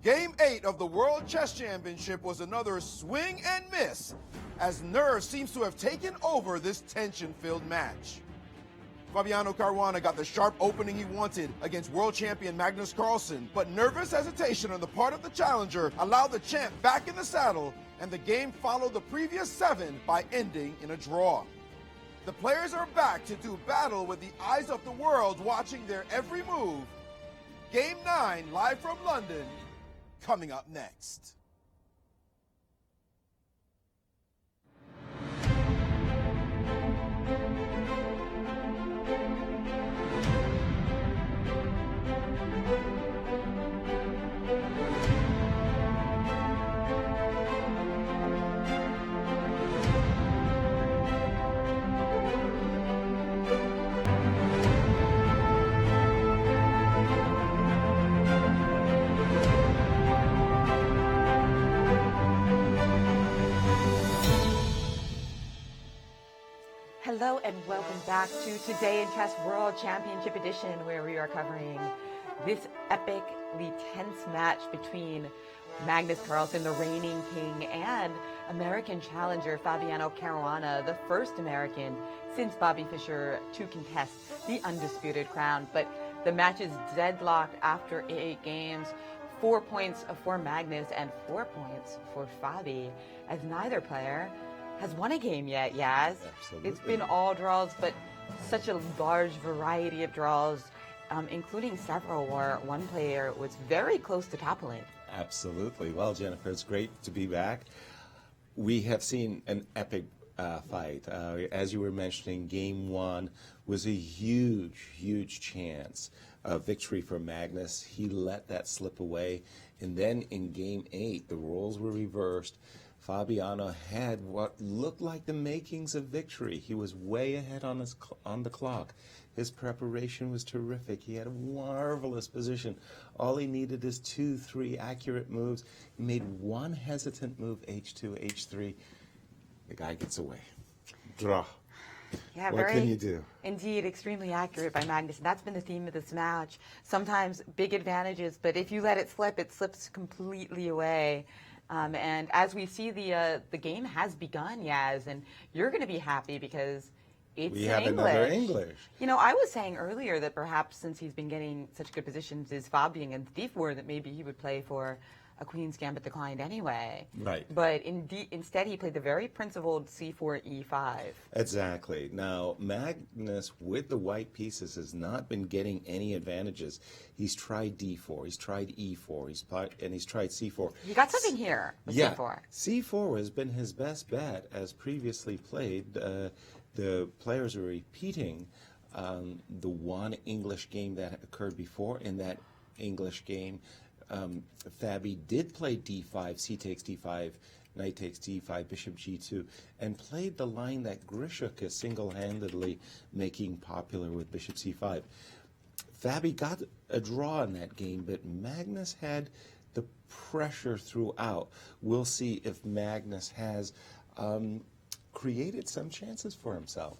Game 8 of the World Chess Championship was another swing and miss, as nerves seems to have taken over this tension-filled match. Fabiano Caruana got the sharp opening he wanted against world champion Magnus Carlsen, but nervous hesitation on the part of the challenger allowed the champ back in the saddle, and the game followed the previous 7 by ending in a draw. The players are back to do battle with the eyes of the world watching their every move. Game 9, live from London, coming up next. Hello and welcome back to Today in Chess World Championship Edition, where we are covering this epically tense match between Magnus Carlsen, the reigning king, and American challenger Fabiano Caruana, the first American since Bobby Fischer to contest the undisputed crown. But the match is deadlocked after 8 games. 4 points for Magnus and 4 points for Fabi, as neither player has won a game yet, Yaz. Absolutely. It's been all draws, but such a large variety of draws, including several where one player was very close to toppling. Absolutely. Well, Jennifer, it's great to be back. We have seen an epic fight. As you were mentioning, Game 1 was a huge chance of victory for Magnus. He let that slip away. And then in Game 8, the roles were reversed. Fabiano had what looked like the makings of victory. He was way ahead on the clock. His preparation was terrific. He had a marvelous position. All he needed is 2-3 accurate moves. He made one hesitant move, H2, H3. The guy gets away. Draw. Yeah, what can you do? Indeed, extremely accurate by Magnus. And that's been the theme of this match. Sometimes big advantages, but if you let it slip, it slips completely away. And as we see, the game has begun, Yaz, and you're going to be happy because it's we have another English. You know, I was saying earlier that perhaps since he's been getting such good positions as Fabian and D4, that maybe he would play for a Queen's Gambit declined anyway. Right. But instead, he played the very principled C4 E5. Exactly. Now, Magnus, with the white pieces, has not been getting any advantages. He's tried D4, he's tried E4, he's tried C4. You got something here with C4. C4 has been his best bet, as previously played. The players are repeating the one English game that occurred before. In that English game, Fabi did play D5, C takes D5, Knight takes D5, Bishop G2, and played the line that Grishuk is single-handedly making popular with Bishop C5. Fabi got a draw in that game, but Magnus had the pressure throughout. We'll see if Magnus has created some chances for himself.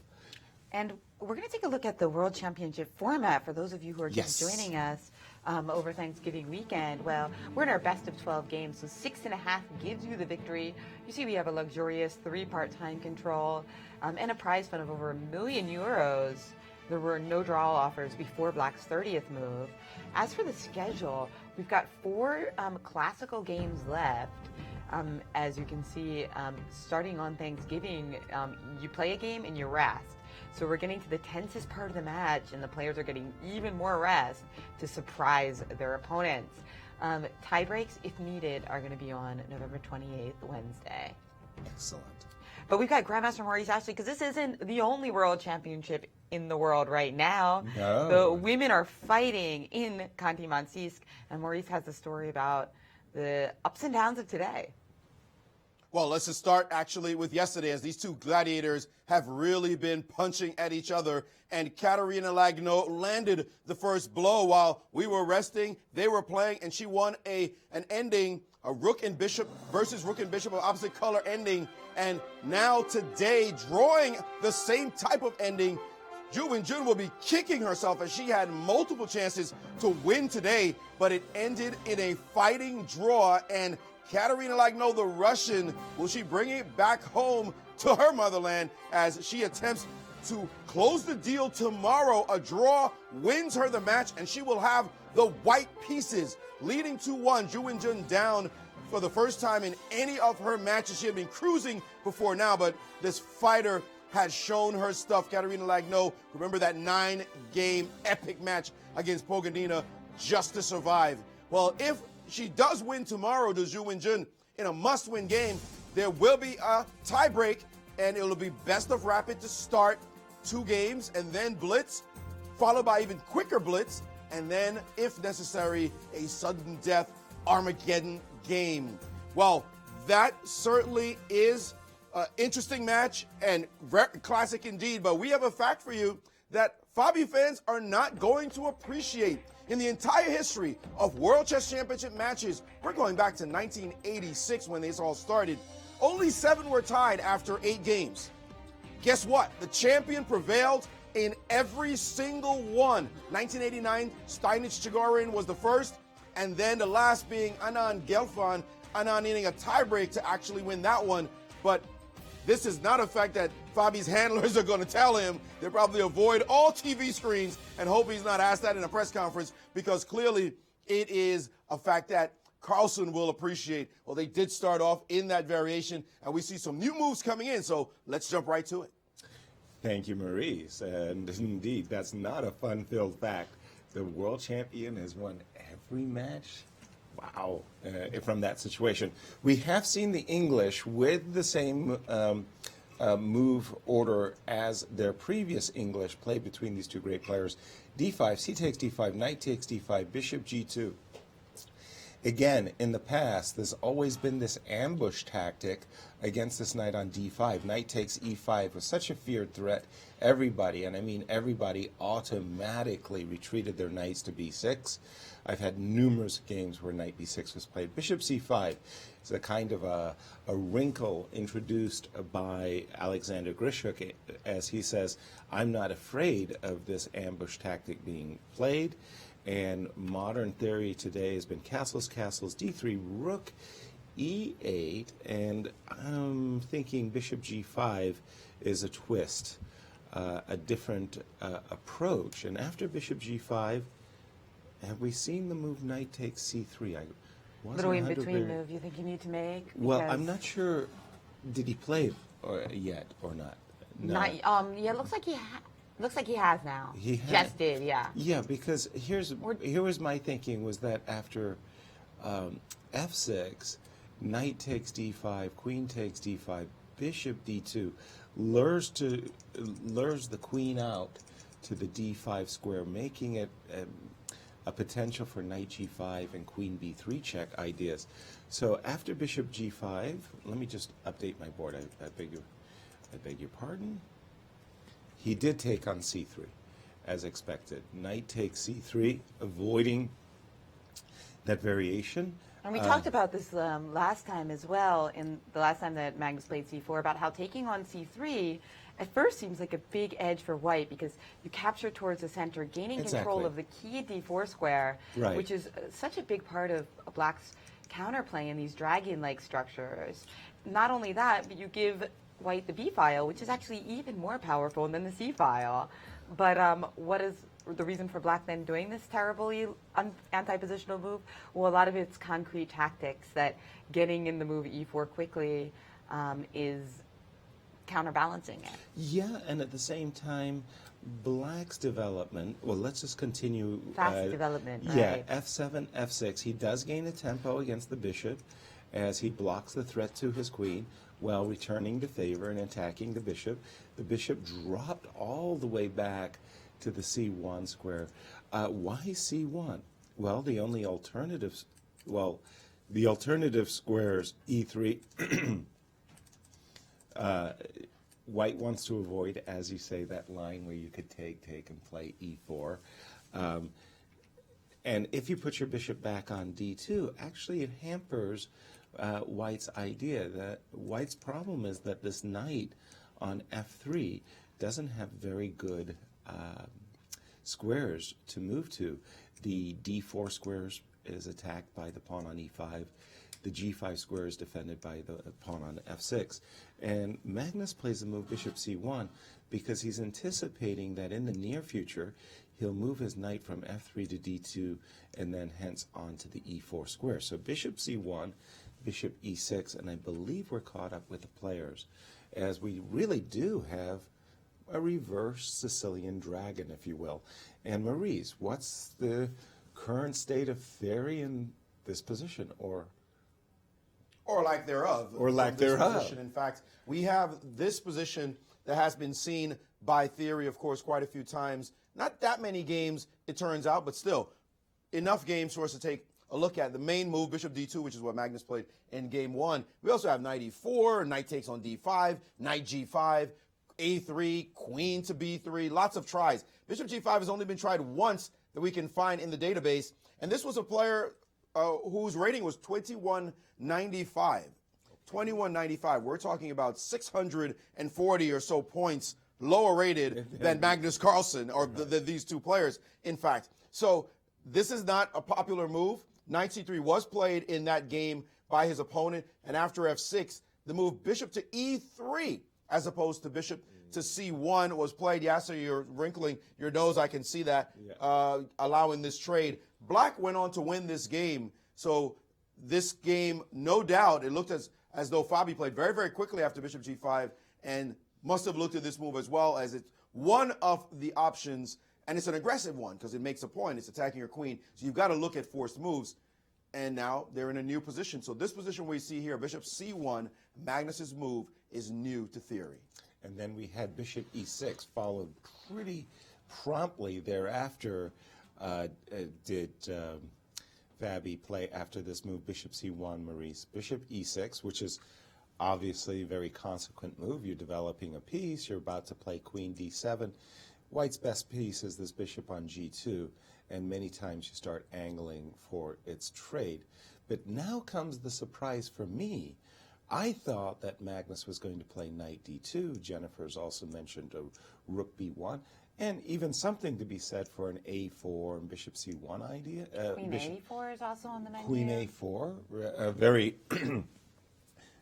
And we're going to take a look at the World Championship format for those of you who are just joining us over Thanksgiving weekend. Well, we're in our best of 12 games, so 6.5 gives you the victory. You see we have a luxurious 3-part time control and a prize fund of over €1 million. There were no draw offers before Black's 30th move. As for the schedule, we've got 4 classical games left. As you can see, starting on Thanksgiving, you play a game and you rest. So we're getting to the tensest part of the match, and the players are getting even more rest to surprise their opponents. Tie breaks, if needed, are going to be on November 28th, Wednesday. Excellent. But we've got Grandmaster Maurice Ashley, because this isn't the only World Championship in the world right now. No. The women are fighting in Khanty-Mansiysk, and Maurice has a story about the ups and downs of today. Well, let's just start actually with yesterday, as these two gladiators have really been punching at each other. And Katerina Lagno landed the first blow while we were resting. They were playing, and she won an ending, a rook and bishop versus rook and bishop of opposite color ending. And now today, drawing the same type of ending, Ju Wen-jun will be kicking herself as she had multiple chances to win today, but it ended in a fighting draw. And Katerina Lagno, the Russian, will she bring it back home to her motherland as she attempts to close the deal tomorrow? A draw wins her the match, and she will have the white pieces, leading 2-1. Ju Wen-jun down for the first time in any of her matches. She had been cruising before now, but this fighter has shown her stuff. Katerina Lagno, remember that 9-game epic match against Pogodina just to survive. Well, if she does win tomorrow to Ju Wen-jun in a must-win game, there will be a tiebreak, and it will be best of rapid to start 2 games, and then blitz, followed by even quicker blitz, and then, if necessary, a sudden death Armageddon game. Well, that certainly is an interesting match and classic indeed, but we have a fact for you that Fabi fans are not going to appreciate. In the entire history of World Chess Championship matches, we're going back to 1986 when this all started, only 7 were tied after 8 games. Guess what? The champion prevailed in every single one. 1989, Steinitz-Chigorin was the first, and then the last being Anand Gelfand, Anand needing a tiebreak to actually win that one. But this is not a fact that Fabi's handlers are going to tell him. They'll probably avoid all TV screens and hope he's not asked that in a press conference, because clearly it is a fact that Carlsen will appreciate. Well, they did start off in that variation, and we see some new moves coming in, so let's jump right to it. Thank you, Maurice. And indeed, that's not a fun-filled fact. The world champion has won every match. Wow, from that situation. We have seen the English with the same move order as their previous English play between these two great players. D5, C takes D5, Knight takes D5, Bishop G2. Again, in the past, there's always been this ambush tactic against this knight on D5. Knight takes E5 was such a feared threat. Everybody, and I mean everybody, automatically retreated their knights to B6. I've had numerous games where knight B6 was played. Bishop C5 is a kind of a wrinkle introduced by Alexander Grishuk, as he says, I'm not afraid of this ambush tactic being played. And modern theory today has been castles, castles, D3, rook, E8, and I'm thinking bishop G5 is a twist, a different approach. And after bishop G5, have we seen the move knight takes C3? Little in between move you think you need to make? Well, I'm not sure. Did he play yet or not? No. Not, yeah, it looks like he has now. He just did, yeah. Yeah, because here was my thinking was that after F6, knight takes D5, queen takes D5, bishop D2, lures the queen out to the D5 square, making it a potential for knight G5 and queen B3 check ideas. So after bishop G5, let me just update my board. I beg your pardon. He did take on C3, as expected. Knight takes C3, avoiding that variation. And we talked about this last time as well, in the last time that Magnus played C4, about how taking on C3 at first seems like a big edge for white because you capture towards the center, gaining control of the key D4 square, which is such a big part of black's counterplay in these dragon-like structures. Not only that, but you give white the B file, which is actually even more powerful than the C file. But what is the reason for black then doing this terribly anti-positional move? Well, a lot of it's concrete tactics, that getting in the move E4 quickly is counterbalancing it. Yeah, and at the same time, black's development, well, let's just continue. Fast development, right? Yeah, F7, F6. He does gain a tempo against the bishop as he blocks the threat to his queen while returning to favor and attacking the bishop. The bishop dropped all the way back to the C1 square. Why C1? Well, the only alternatives, the alternative squares, E3, white wants to avoid, as you say, that line where you could take, and play E4. And if you put your bishop back on D2, actually it hampers white's idea. That white's problem is that this knight on F3 doesn't have very good squares to move to. The d4 squares is attacked by the pawn on e5. The g5 square is defended by the pawn on f6. And Magnus plays the move bishop c1 because he's anticipating that in the near future he'll move his knight from f3 to d2 and then hence on to the e4 square. So bishop c1, bishop e6, and I believe we're caught up with the players, as we really do have a reverse Sicilian dragon, if you will. And Maurice, what's the current state of theory in this position, or lack thereof? Or lack thereof. Position. In fact, we have this position that has been seen by theory, of course, quite a few times. Not that many games, it turns out, but still enough games for us to take a look at. The main move, bishop d2, which is what Magnus played in game 1. We also have knight e4, knight takes on d5, knight g5, a3, queen to b3, lots of tries. Bishop g5 has only been tried once that we can find in the database, and this was a player whose rating was 2195. 2195. We're talking about 640 or so points lower rated than Magnus Carlsen or these two players, in fact. So this is not a popular move. Knight c3 was played in that game by his opponent, and after f6, the move bishop to e3 as opposed to bishop to c1 was played. Yasser, you're wrinkling your nose. I can see that, allowing this trade. Black went on to win this game. So this game, no doubt, it looked as though Fabi played very, very quickly after bishop g5 and must have looked at this move as well, as it's one of the options, and it's an aggressive one because it makes a point. It's attacking your queen. So you've got to look at forced moves. And now they're in a new position. So this position we see here, bishop c1, Magnus's move is new to theory. And then we had bishop e6 followed pretty promptly thereafter. Did Fabi play after this move, bishop c1, Maurice? Bishop e6, which is obviously a very consequent move. You're developing a piece. You're about to play queen d7. White's best piece is this bishop on g2, and many times you start angling for its trade. But now comes the surprise for me. I thought that Magnus was going to play knight d2. Jennifer's also mentioned a rook b1, and even something to be said for an a4 and bishop c1 idea. Queen a4 is also on the menu. Queen a4, a very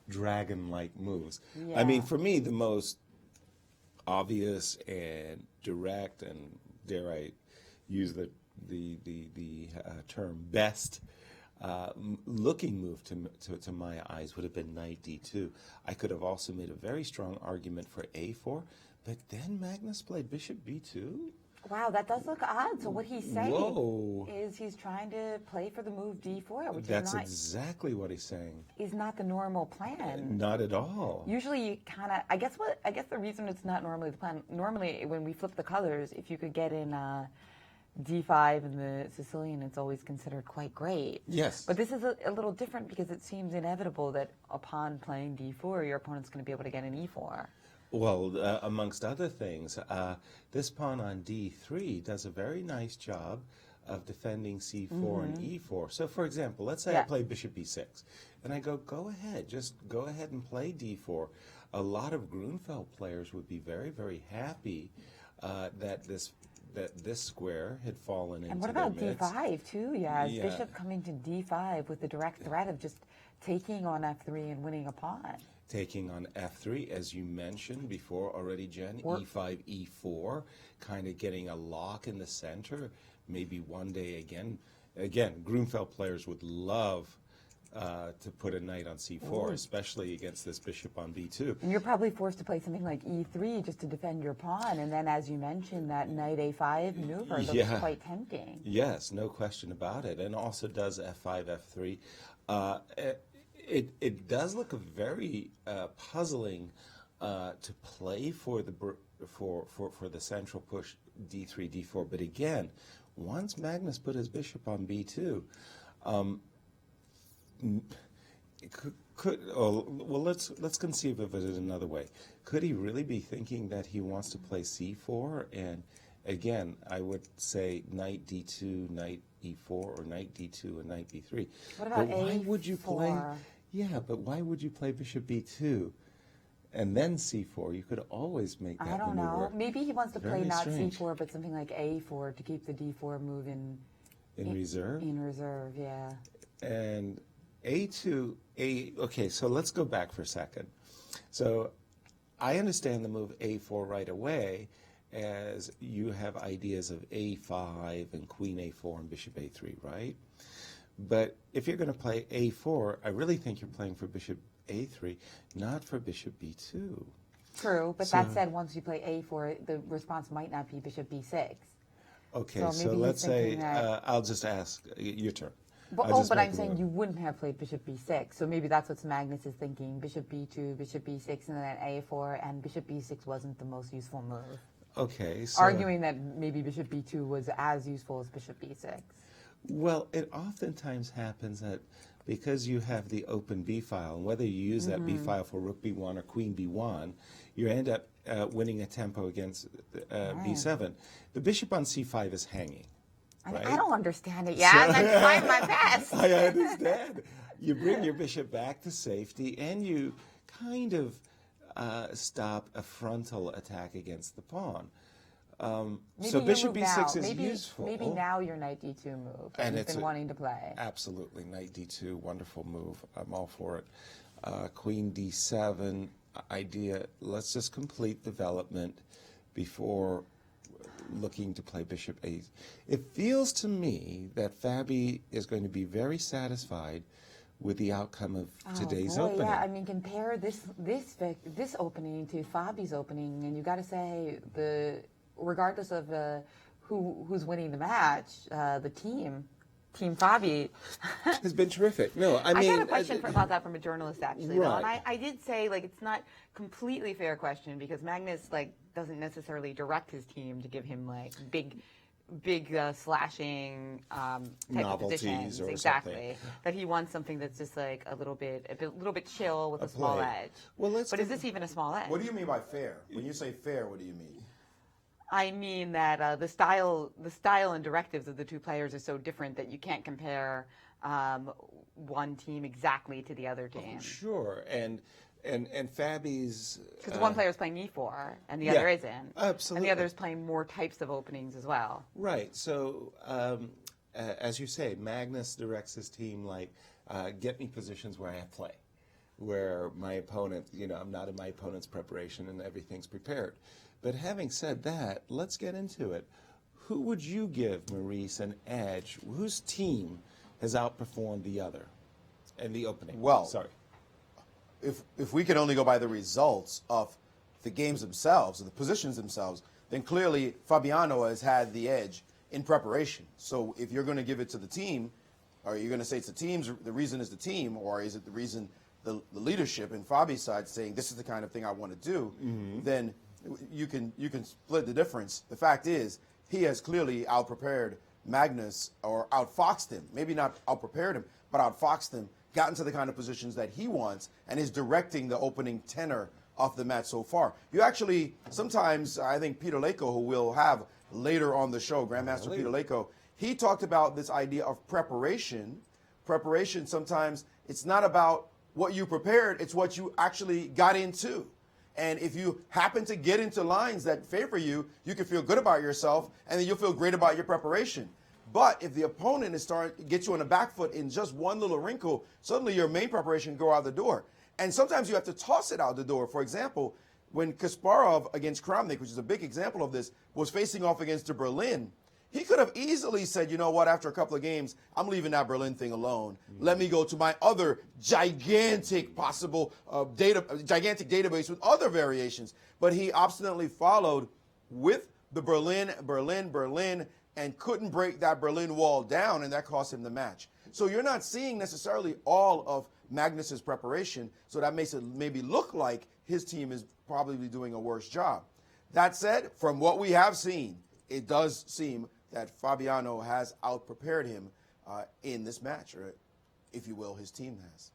dragon-like moves. Yeah. I mean, for me, the most obvious and direct, and dare I use the term best looking move to my eyes would have been knight d2. I could have also made a very strong argument for a4, but then Magnus played bishop b2. Wow, that does look odd. So what he's saying Whoa. is he's trying to play for the move d4, which That's exactly what he's saying. is not the normal plan. Not at all. Usually you kind of, I guess the reason it's not normally the plan, normally when we flip the colors, if you could get in d5 in the Sicilian, it's always considered quite great. Yes. But this is a little different because it seems inevitable that upon playing d4, your opponent's going to be able to get an e4. Well, amongst other things, this pawn on d3 does a very nice job of defending c4 and e4. So, for example, let's say I play bishop b6, and I go ahead, just go ahead and play d4. A lot of Grunfeld players would be very, very happy that this square had fallen into And what about their midst. d5 too? Yeah, Yeah. bishop coming to d5 with the direct threat of just taking on f3 and winning a pawn. Taking on f3, as you mentioned before already, Jen, e5, e4, kind of getting a lock in the center. Maybe one day again, Grunfeld players would love to put a knight on c4, especially against this bishop on b2. And you're probably forced to play something like e3 just to defend your pawn, and then as you mentioned, that knight a5 maneuver looks quite tempting. Yes, no question about it, and also does f5, f3. It does look very puzzling to play for the central push d3, d4. But again, once Magnus put his bishop on b2, let's conceive of it in another way. Could he really be thinking that he wants to play c4? And again, I would say knight d2, knight e4, or knight d2 and knight b3. What about but why a4? would you play? Yeah, but why would you play bishop b2? and then c4, you could always make that I don't maneuver. know. Maybe he wants to play Very not strange. c4, but something like a4 to keep the d4 move in reserve. In reserve, yeah. And a2, okay, so let's go back for a second. So I understand the move a4 right away, as you have ideas of a5 and queen a4 and bishop a3, right? But if you're going to play a4, I really think you're playing for bishop a3, not for bishop b2. True, but that said, once you play a4, the response might not be bishop b6. Okay, So so maybe let's he's say, thinking that- I'll just ask, your turn. But, I'll just but make I'm a saying move. you wouldn't have played bishop b6, so maybe that's what Magnus is thinking, bishop b2, bishop b6, and then a4, and bishop b6 wasn't the most useful move. Okay, so... Arguing that maybe bishop b2 was as useful as bishop b6. Well, it oftentimes happens that because you have the open B file, and whether you use that B file for rook B1 or queen B1, you end up winning a tempo against B7. The bishop on C5 is hanging. Right? I don't understand it yet. I'm trying my best. I understand. You bring your bishop back to safety, and you kind of stop a frontal attack against the pawn. So bishop b6 is useful. Maybe now your knight d2 move that And you've it's been wanting to play. Absolutely. Knight d2, wonderful move. I'm all for it. Queen d7 idea. Let's just complete development before looking to play bishop 8. It feels to me that Fabi is going to be very satisfied with the outcome of today's opening. Yeah, I mean, compare this opening to Fabi's opening, and you got to say regardless of who's winning the match, the team Fabi has been terrific. No, I mean, I got a question about that from a journalist actually. Right. Though, and I did say it's not completely fair question because Magnus doesn't necessarily direct his team to give him big slashing type novelties of positions. or exactly. something. That he wants something that's just a little bit chill with a small play. edge. Well, but is this even a small edge? What do you mean by fair? When you say fair, what do you mean? I mean that the style and directives of the two players are so different that you can't compare one team exactly to the other team. Sure, and Fabi's because one player is playing e4 and the other isn't. Absolutely. And the other is playing more types of openings as well. Right. So as you say, Magnus directs his team get me positions where I have play, where my opponent, I'm not in my opponent's preparation and everything's prepared. But having said that, let's get into it. Who would you give, Maurice, an edge? Whose team has outperformed the other in the opening? Well, sorry. If we can only go by the results of the games themselves, or the positions themselves, then clearly Fabiano has had the edge in preparation. So if you're going to give it to the team, or you're going to say it's the reason is the team, or is it the reason the leadership in Fabi's side saying this is the kind of thing I want to do, then you can split the difference. The fact is, he has clearly outprepared Magnus, or outfoxed him. Maybe not outprepared him, but outfoxed him, gotten to the kind of positions that he wants, and is directing the opening tenor of the match so far. You actually, sometimes, I think Peter Leko, who we'll have later on the show, Grandmaster Peter Leko, he talked about this idea of preparation. Preparation, sometimes, it's not about what you prepared, it's what you actually got into. And if you happen to get into lines that favor you, you can feel good about yourself, and then you'll feel great about your preparation. But if the opponent is starting to get you on the back foot in just one little wrinkle, suddenly your main preparation go out the door. And sometimes you have to toss it out the door. For example, when Kasparov against Kramnik, which is a big example of this, was facing off against de Berlin, he could have easily said, you know what, after a couple of games, I'm leaving that Berlin thing alone. Let me go to my other gigantic possible gigantic database with other variations. But he obstinately followed with the Berlin, and couldn't break that Berlin wall down, and that cost him the match. So you're not seeing necessarily all of Magnus's preparation, so that makes it maybe look like his team is probably doing a worse job. That said, from what we have seen, it does seem that Fabiano has outprepared him in this match, or if you will, his team has.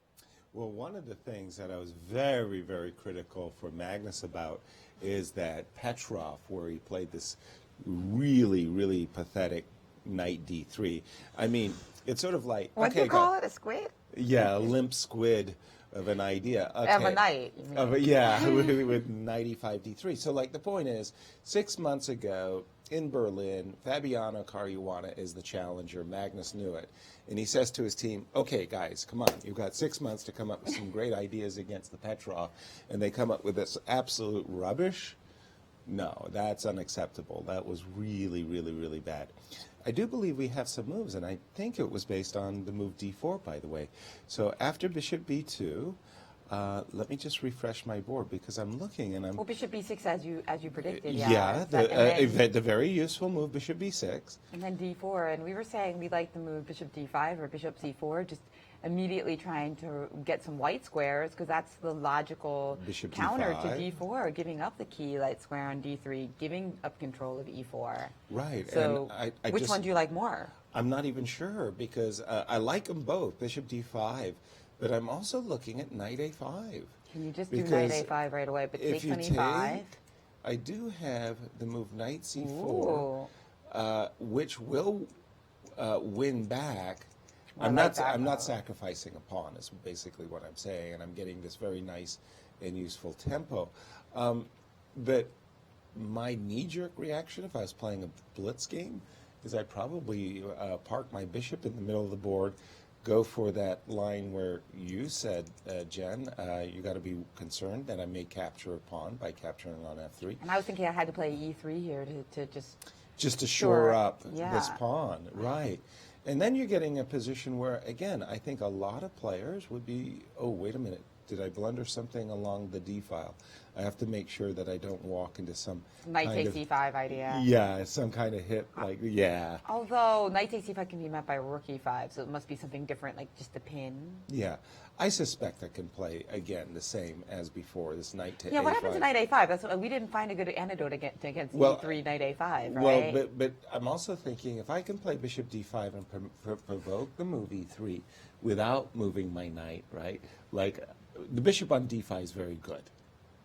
Well, one of the things that I was very, very critical for Magnus about is that Petrov, where he played this really, really pathetic knight d3. I mean, it's sort of like... What do you call it, a squid? Yeah, a limp squid of an idea. Of a Okay. knight. You mean. With knight e5 d3. So like the point is, 6 months ago in Berlin, Fabiano Caruana is the challenger. Magnus knew it. And he says to his team, okay, guys, come on. You've got 6 months to come up with some great ideas against the Petrov. And they come up with this absolute rubbish. No, that's unacceptable. That was really, really, really bad. I do believe we have some moves, and I think it was based on the move d4, by the way. So after bishop b2, let me just refresh my board because I'm looking and I'm... Well, bishop b6 as you predicted, Yeah, the very useful move, bishop b6. And then d4, and we were saying we like the move bishop d5 or bishop c4, just immediately trying to get some white squares because that's the logical Bishop counter to d5. d4, giving up the key light square on d3, giving up control of e4. Right. So and I which just, one do you like more? I'm not even sure because I like them both, bishop d5, but I'm also looking at knight a5. Can you just do knight a5 right away, but take on e5? I do have the move knight c4, which will win back. I'm not sacrificing a pawn is basically what I'm saying, and I'm getting this very nice and useful tempo. But my knee-jerk reaction, if I was playing a blitz game, is I'd probably park my bishop in the middle of the board, go for that line where you said, Jen, you got to be concerned that I may capture a pawn by capturing on f3. And I was thinking I had to play e3 here to just to shore up yeah. this pawn, right? And then you're getting a position where, again, I think a lot of players would be, oh, wait a minute, did I blunder something along the d file? I have to make sure that I don't walk into some knight takes e5 idea. Yeah, some kind of hit, like, yeah. Although knight takes e5 can be met by rook e5, so it must be something different, like just a pin. Yeah, I suspect I can play, again, the same as before, this knight to yeah, a5. what happened to knight a5? That's what, we didn't find a good antidote against e3, knight a5, right? Well, but I'm also thinking if I can play bishop d5 and provoke the move e3 without moving my knight, right? Like, the bishop on d5 is very good.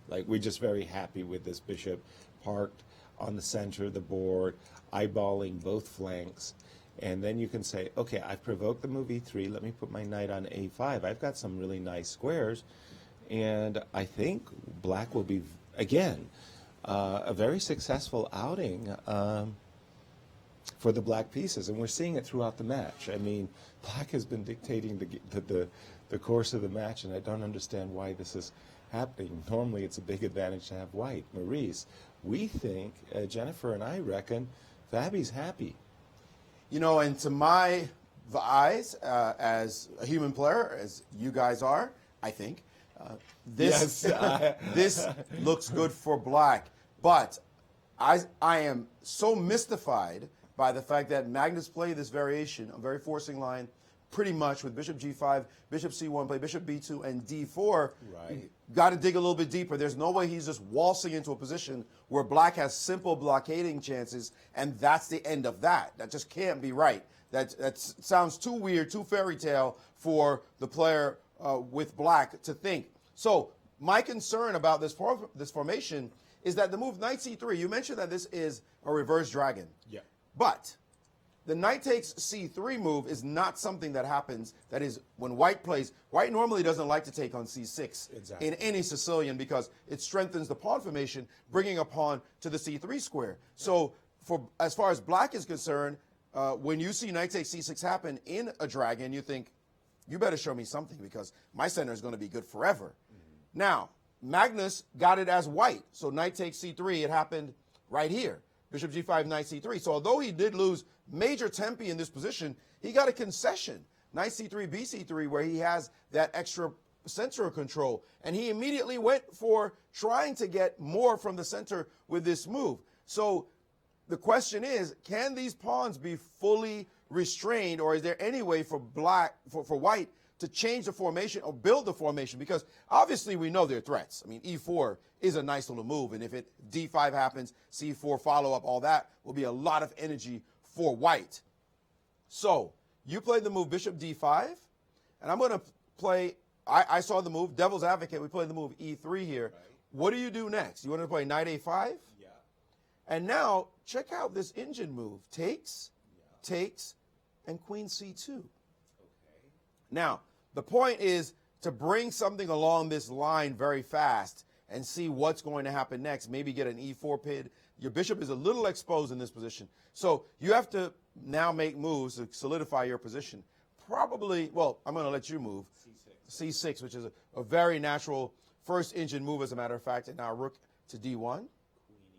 Like, we're just very happy with this bishop parked on the center of the board, eyeballing both flanks. And then you can say, okay, I've provoked the move e3. Let me put my knight on a5. I've got some really nice squares. And I think black will be, again, a very successful outing for the black pieces. And we're seeing it throughout the match. I mean, black has been dictating the course of the match, and I don't understand why this is happening. Normally, it's a big advantage to have white. Maurice, we think, Jennifer and I reckon, Fabi's happy. You know, and to my eyes, as a human player, as you guys are, I think, this this looks good for black. But I am so mystified by the fact that Magnus played this variation, a very forcing line, pretty much with bishop g5, bishop c1, play bishop b2, and d4. Right. Got to dig a little bit deeper. There's no way he's just waltzing into a position where black has simple blockading chances, and that's the end of that. That just can't be right. That sounds too weird, too fairy tale for the player with black to think. So my concern about this formation is that the move knight c3, you mentioned that this is a reverse dragon. Yeah. But the knight takes c3 move is not something that happens. That is, when white plays, white normally doesn't like to take on c6 Exactly. in any Sicilian because it strengthens the pawn formation, bringing a pawn to the c3 square. So as far as black is concerned, when you see knight takes c6 happen in a dragon, you think, you better show me something because my center is going to be good forever. Mm-hmm. Now, Magnus got it as white. So knight takes c3, it happened right here. Bishop g5, knight c3. So although he did lose major tempi in this position, he got a concession. Knight c3, bc3, where he has that extra center control. And he immediately went for trying to get more from the center with this move. So the question is, can these pawns be fully restrained, or is there any way for white to change the formation or build the formation? Because obviously we know they're threats. I mean, e4 is a nice little move, and if d5 happens, c4 follow up, all that will be a lot of energy for white. So you played the move bishop d5, and I'm going to play, I saw the move, devil's advocate, we played the move e3 here. Right. What do you do next? You want to play knight a5? Yeah. And now, check out this engine move. Takes, takes, and queen c2. Okay. Now, the point is to bring something along this line very fast and see what's going to happen next. Maybe get an e4 pid. Your bishop is a little exposed in this position. So you have to now make moves to solidify your position. Probably, well, I'm going to let you move. C6, which is a very natural first engine move, as a matter of fact. And now rook to d1. Queen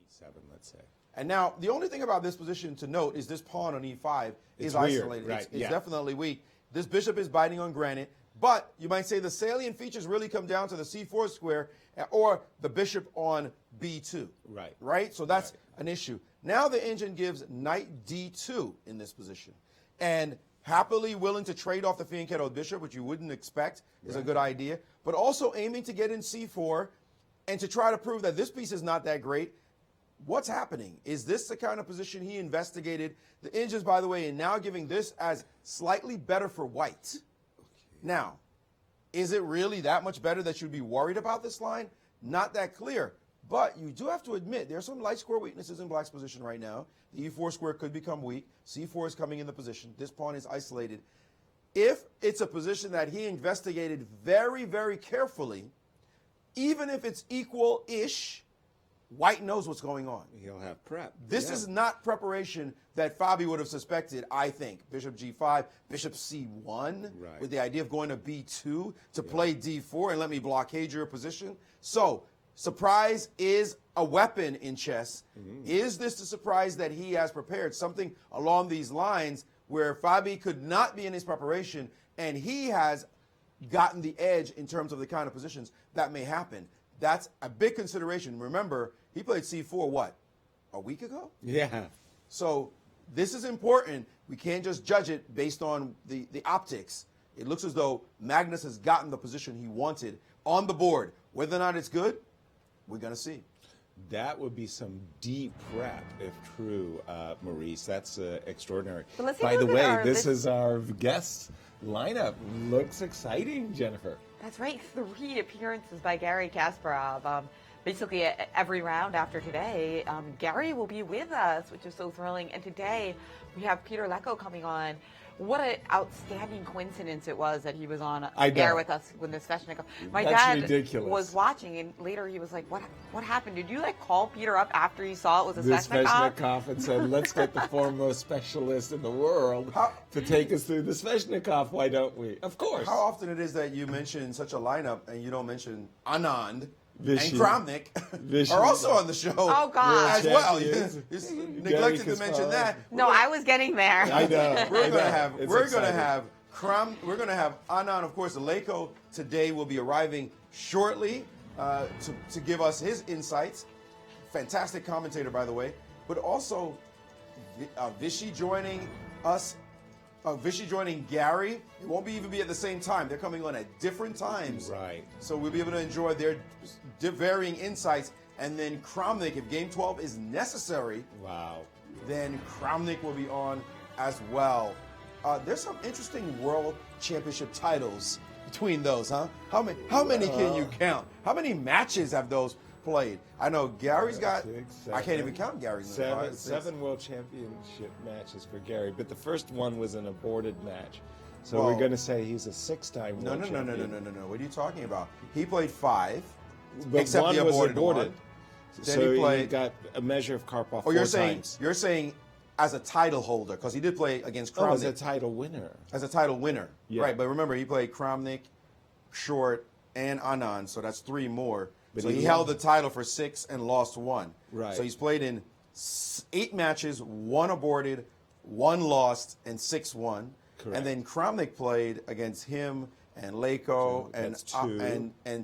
e7, let's say. And now the only thing about this position to note is this pawn on e5 is weird, isolated. right, It's definitely weak. This bishop is biting on granite. But you might say the salient features really come down to the c4 square or the bishop on b2. Right. Right? So that's an issue. Now the engine gives knight d2 in this position. And happily willing to trade off the fianchetto bishop, which you wouldn't expect is a good idea, but also aiming to get in c4 and to try to prove that this piece is not that great. What's happening? Is this the kind of position he investigated? The engines, by the way, are now giving this as slightly better for white. Now, is it really that much better that you'd be worried about this line? Not that clear. But you do have to admit there are some light square weaknesses in black's position right now. The e4 square could become weak. c4 is coming in the position. This pawn is isolated. If it's a position that he investigated very, very carefully, even if it's equal-ish, white knows what's going on. He'll have prep. This is not preparation that Fabi would have suspected, I think. Bishop g5, bishop c1, with the idea of going to b2 to play d4 and let me blockade your position. So, surprise is a weapon in chess. Is this the surprise that he has prepared? Something along these lines where Fabi could not be in his preparation and he has gotten the edge in terms of the kind of positions that may happen. That's a big consideration. Remember, he played c4, what, a week ago? Yeah. So this is important. We can't just judge it based on the optics. It looks as though Magnus has gotten the position he wanted on the board. Whether or not it's good, we're going to see. That would be some deep prep, if true, Maurice. That's extraordinary. So let's By take a the look at way, our this is our guest lineup. Looks exciting, Jennifer. That's right, 3 appearances by Gary Kasparov. Basically, every round after today, Gary will be with us, which is so thrilling. And today, we have Peter Leko coming on. What an outstanding coincidence it was that he was on air with us when this Sveshnikov. My dad was watching, and later he was like, "What happened? Did you call Peter up after you saw it was a Sveshnikov and said, let's get the foremost specialist in the world to take us through the Sveshnikov? Why don't we? Of course." How often it is that you mention such a lineup and you don't mention Anand Vishy. and Kramnik are also on the show as well. You neglected to mention that. No, I was getting there. I know. We're going to have Anand, of course. Leko today will be arriving shortly to give us his insights. Fantastic commentator, by the way. But also Vishy joining us. Vishy joining Gary. It won't even be at the same time. They're coming on at different times. Right. So we'll be able to enjoy their varying insights. And then Kramnik, if Game 12 is necessary, then Kramnik will be on as well. There's some interesting World Championship titles between those, huh? How many can you count? How many matches have those played? I know Gary's got, 6, 7, I can't even count Gary's. 7 World Championship matches for Gary, but the first one was an aborted match. So we're going to say he's a 6-time world champion. No. What are you talking about? He played 5, but except one the aborted was aborted. one. So he played. He got a measure of Karpov Oh, four times. You're saying as a title holder, because he did play against Kramnik. As a title winner. As a title winner. Yeah. Right, but remember, he played Kramnik, Short, and Anand, so that's 3 more. But so he held the title for 6 and lost 1. Right. So he's played in 8 matches, 1 aborted, 1 lost, and 6 won. Correct. And then Kramnik played against him and Leko and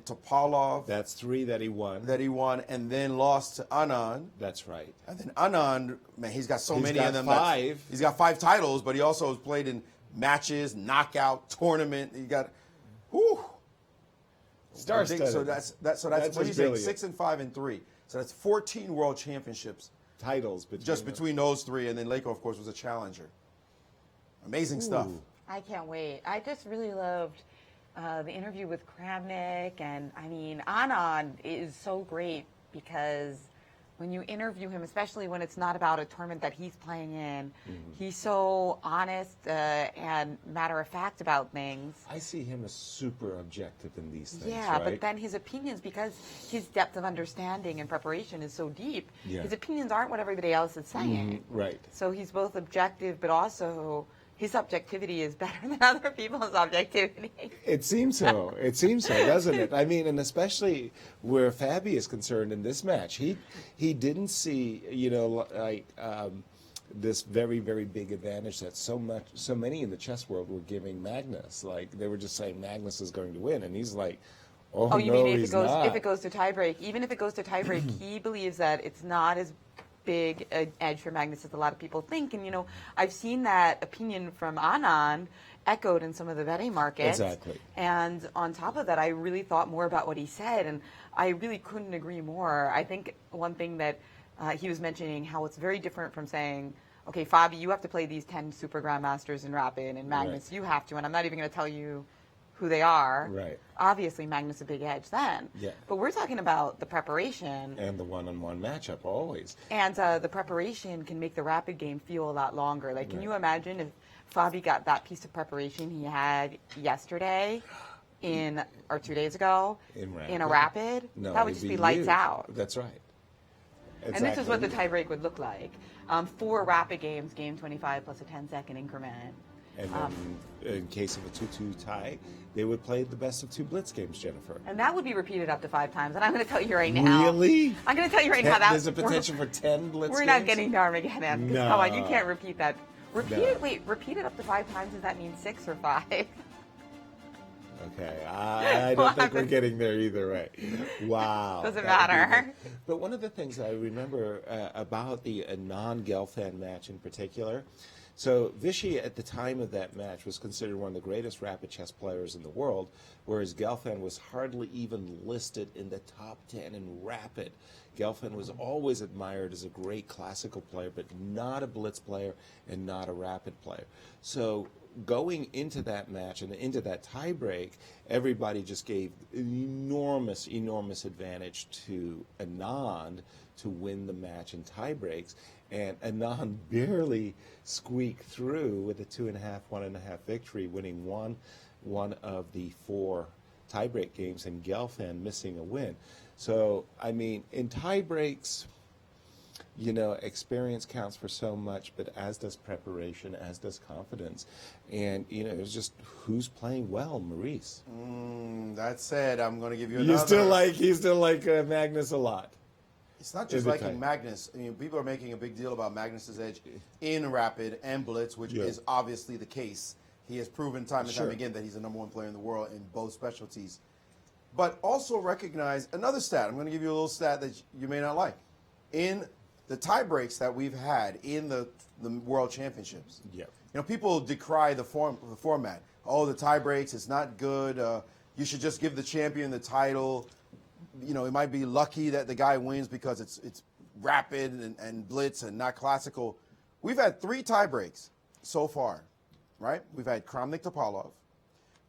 Topalov. That's 3 that he won. And then lost to Anand. That's right. And then Anand, man, he's got so many of them. 5. He's got 5 titles, but he also has played in matches, knockout, tournament. He got, whew. Star-studded. So that's what he's saying, 6 and 5 and 3. So that's 14 world championships. Titles between those 3, and then Leko, of course, was a challenger. Amazing stuff. I can't wait. I just really loved the interview with Kramnik, and I mean, Anand is so great because when you interview him, especially when it's not about a tournament that he's playing in, he's so honest and matter of fact about things. I see him as super objective in these things. Yeah, right? but then his opinions, because his depth of understanding and preparation is so deep, his opinions aren't what everybody else is saying. Right. So he's both objective, but also his objectivity is better than other people's objectivity. It seems so. It seems so, doesn't it? I mean, and especially where Fabi is concerned in this match, he didn't see, this very, very big advantage that so many in the chess world were giving Magnus. Like, they were just saying Magnus is going to win, and he's like, oh, you no, mean if he's it goes not. if it goes to tiebreak? Even if it goes to tiebreak, he believes that it's not as big an edge for Magnus as a lot of people think. And I've seen that opinion from Anand echoed in some of the betting markets. Exactly. And on top of that, I really thought more about what he said, and I really couldn't agree more. I think one thing that he was mentioning, how it's very different from saying, okay, Fabi, you have to play these 10 Super Grandmasters in Rapid, and Magnus, you have to, and I'm not even going to tell you who they are. Right. Obviously, Magnus a big edge then. Yeah. But we're talking about the preparation. And the one-on-one matchup, always. And the preparation can make the Rapid game feel a lot longer. Like, can you imagine if Fabi got that piece of preparation he had yesterday or 2 days ago in a Rapid? No, that would it'd just be lights huge. out. That's right. Exactly. And this is what the tiebreak would look like. 4 Rapid games, game 25 plus a 10-second increment. And then in case of a 2-2 tie, they would play the best of 2 Blitz games, Jennifer. And that would be repeated up to 5 times. And I'm going to tell you right now. Really? I'm going to tell you right now that there's a potential for 10 Blitz We're games? not getting to Armageddon. No. Come on, you can't repeat that. Repeat it up to 5 times. Does that mean 6 or 5? Okay, I don't think we're getting there either way. Wow. Doesn't matter. But one of the things I remember about the Anand-Gelfand match in particular, so Vichy at the time of that match was considered one of the greatest rapid chess players in the world, whereas Gelfand was hardly even listed in the top 10 in rapid. Gelfand was always admired as a great classical player, but not a blitz player and not a rapid player. So going into that match and into that tiebreak, everybody just gave an enormous advantage to Anand to win the match in tiebreaks. And Anand barely squeaked through with a 2.5, 1.5 victory, winning one of the 4 tiebreak games, and Gelfand missing a win. So, I mean, in tiebreaks, experience counts for so much, but as does preparation, as does confidence. And, it's just who's playing well, Maurice. That said, I'm going to give you another. You still like Magnus a lot. It's not just liking Magnus. I mean, people are making a big deal about Magnus's edge in rapid and blitz, which is obviously the case. He has proven time and time again that he's the #1 player in the world in both specialties. But also recognize another stat. I'm going to give you a little stat that you may not like. In the tie breaks that we've had in the World Championships, people decry the format. Oh, the tie breaks, it's not good. You should just give the champion the title. It might be lucky that the guy wins because it's rapid and blitz and not classical. We've had 3 tie breaks so far, right? We've had Kramnik Topalov,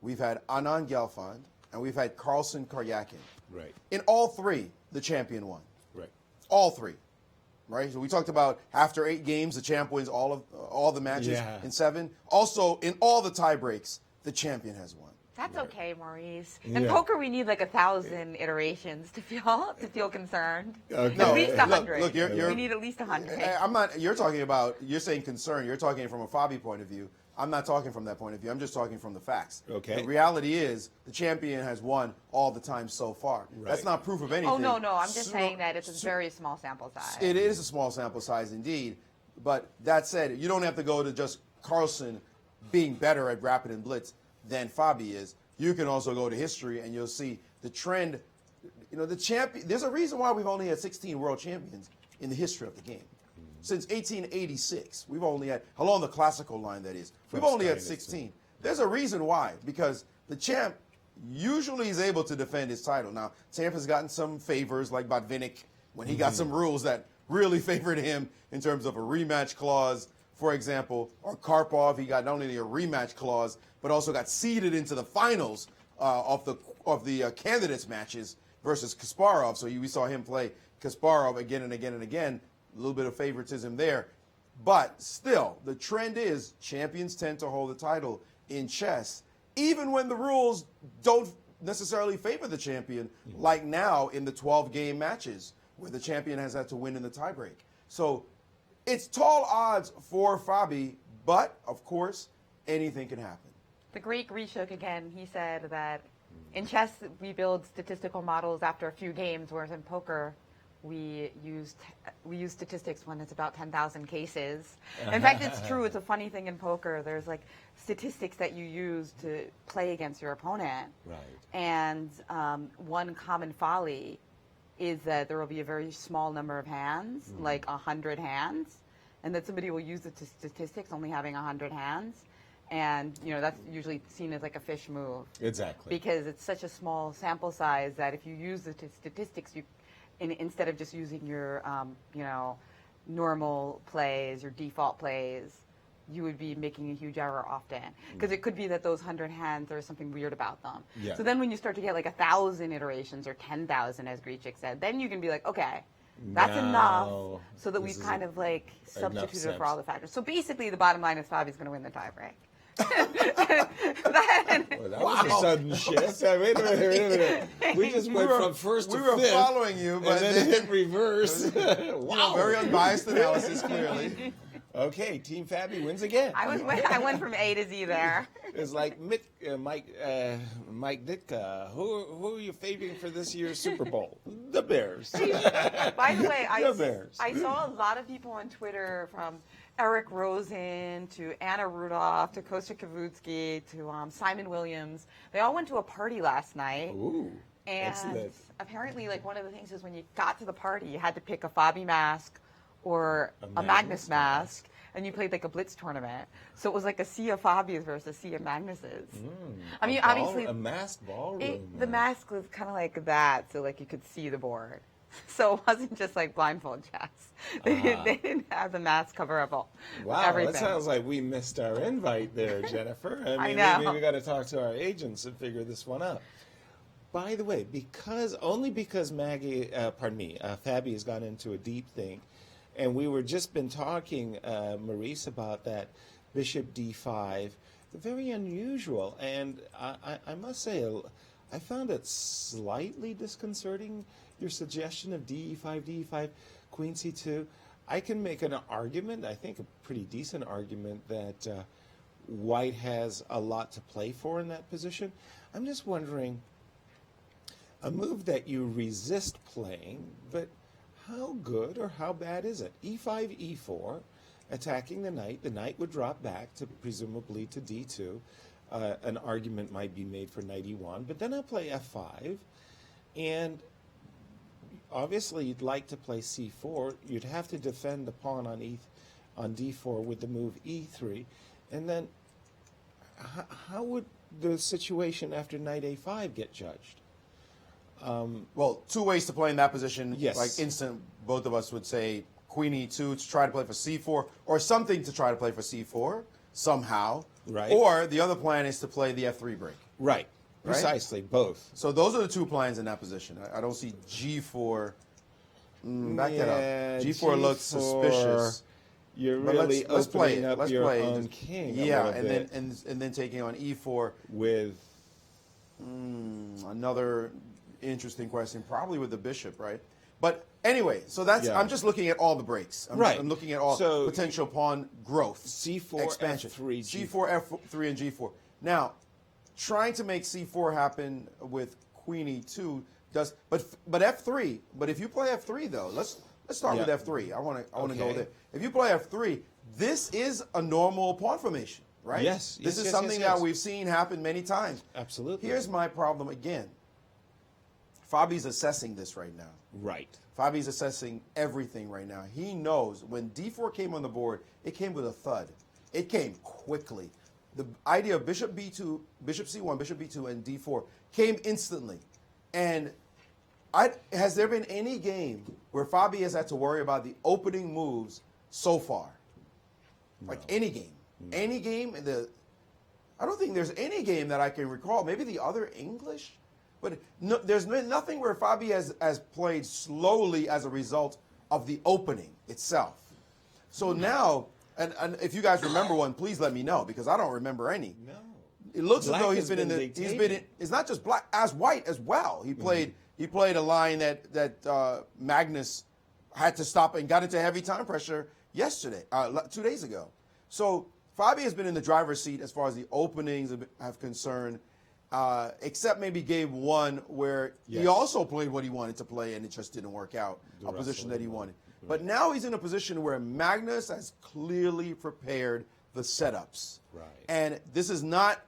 we've had Anand Gelfand, and we've had Carlsen Karyakin. Right. In all 3, the champion won. Right. All 3. Right? So we talked about after 8 games, the champ wins all the matches in 7. Also, in all the tie breaks, the champion has won. That's okay, Maurice. In poker, we need like 1,000 iterations to feel concerned. Okay. At least 100. Look, we need at least 100. I'm not. You're saying concern. You're talking from a Fabi point of view. I'm not talking from that point of view. I'm just talking from the facts. Okay. The reality is the champion has won all the time so far. Right. That's not proof of anything. Oh, no. I'm just saying that it's a very small sample size. It is a small sample size indeed. But that said, you don't have to go to just Carlsen being better at rapid and blitz than Fabi is. You can also go to history and you'll see the trend. The champion. There's a reason why we've only had 16 world champions in the history of the game. Since 1886, we've only had, along the classical line that is, we've only had 16. There's a reason why, because the champ usually is able to defend his title. Now, Tampa's gotten some favors, like Botvinnik, when he got some rules that really favored him in terms of a rematch clause, for example, or Karpov, he got not only a rematch clause, but also got seeded into the finals of the candidates matches versus Kasparov. So we saw him play Kasparov again and again and again. A little bit of favoritism there. But still, the trend is champions tend to hold the title in chess, even when the rules don't necessarily favor the champion, like now in the 12-game matches, where the champion has had to win in the tiebreak. So it's tall odds for Fabi, but, of course, anything can happen. The great Grishuk, again, he said that in chess, we build statistical models after a few games, whereas in poker, we use statistics when it's about 10,000 cases. In fact, it's true. It's a funny thing in poker. There's like statistics that you use to play against your opponent. Right. And one common folly is that there will be a very small number of hands, like 100 hands, and that somebody will use the statistics only having 100 hands. And, that's usually seen as like a fish move. Exactly. Because it's such a small sample size that if you use the statistics, instead of just using your, normal plays, your default plays, you would be making a huge error often. Because it could be that those 100 hands, there's something weird about them. Yeah. So then when you start to get like 1,000 iterations or 10,000, as Grishuk said, then you can be like, okay, that's enough, so that we've kind of like substituted for all the factors. So basically the bottom line is Fabi's going to win the tiebreak. That was a sudden shift. Wait a minute. We just went from first to fifth. We were following you, but and then hit reverse. Wow. Very unbiased analysis, clearly. Okay, Team Fabi wins again. I went from A to Z there. It's like Mike Ditka. Who are you favoring for this year's Super Bowl? The Bears. By the way, Bears. I saw a lot of people on Twitter, from Eric Rosen to Anna Rudolph to Kostya Kavutsky to Simon Williams. They all went to a party last night. Ooh, and excellent. Apparently, like, one of the things is when you got to the party, you had to pick a Fabi mask or a Magnus mask, and you played like a Blitz tournament. So it was like a sea of Fabi's versus a sea of Magnus's. I mean, obviously, a masked ballroom. The mask was kind of like that, so like you could see the board. So it wasn't just like blindfold chess. They didn't have the mask cover up everything. That sounds like we missed our invite there, Jennifer. I know. Maybe we got to talk to our agents and figure this one out. By the way, only because Fabi has gone into a deep think, and we were just been talking, Maurice, about that Bishop D5, very unusual, and I must say, I found it slightly disconcerting, your suggestion of DE5, Queen C2. I can make an argument, I think a pretty decent argument, that White has a lot to play for in that position. I'm just wondering, a move that you resist playing, but how good or how bad is it? E5, E4, attacking the knight would drop back to presumably to D2. An argument might be made for knight E1, but then I play F5, and obviously you'd like to play C4. You'd have to defend the pawn on D4 with the move E3, and then how would the situation after knight A5 get judged? Well, two ways to play in that position. Yes. Like instant, both of us would say Queen E2 to try to play for C4, or something to try to play for C4 somehow. Right. Or the other plan is to play the F3 break. Right. Precisely, both. So those are the two plans in that position. I don't see G4. Back that up. G4 looks suspicious. You're But really let's play opening it. up Let's your play own it. king. Yeah, a little bit and then taking on E4 with another interesting question, probably with the bishop, right? But anyway, so that's I'm just looking at all the breaks. I'm looking at all potential pawn growth, C4, expansion, F3, G4, F3, and G4. Now, trying to make C4 happen with Queen E2 does, but F3. But if you play F3 though, let's start with F3. I want to go there. If you play F3, this is a normal pawn formation, right? Yes. This is something that we've seen happen many times. Absolutely. Here's my problem again. Fabi's assessing this right now. Right. Fabi's assessing everything right now. He knows when D4 came on the board, it came with a thud. It came quickly. The idea of Bishop B2, Bishop C1, Bishop B2, and D4 came instantly. And has there been any game where Fabi has had to worry about the opening moves so far? No. Like any game. No. Any game? I don't think there's any game that I can recall. Maybe the other English But no, there's been nothing where Fabi has played slowly as a result of the opening itself. So now, and if you guys remember one, please let me know, because I don't remember any. No. It looks Black as though has been dictating. it's not just black, as white as well. He played a line that Magnus had to stop and got into heavy time pressure yesterday, 2 days ago. So Fabi has been in the driver's seat as far as the openings have concerned, except maybe game one, where he also played what he wanted to play and it just didn't work out, a position that he wanted. But now he's in a position where Magnus has clearly prepared the setups. Right. And this is not,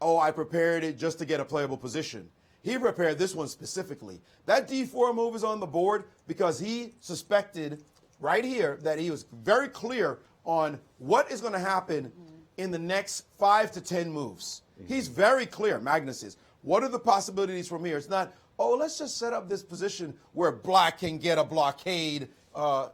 oh, I prepared it just to get a playable position. He prepared this one specifically. That D4 move is on the board because he suspected right here that he was very clear on what is going to happen in the next 5 to 10 moves. He's very clear, Magnus is. What are the possibilities from here? It's not, oh, let's just set up this position where black can get a blockade. Let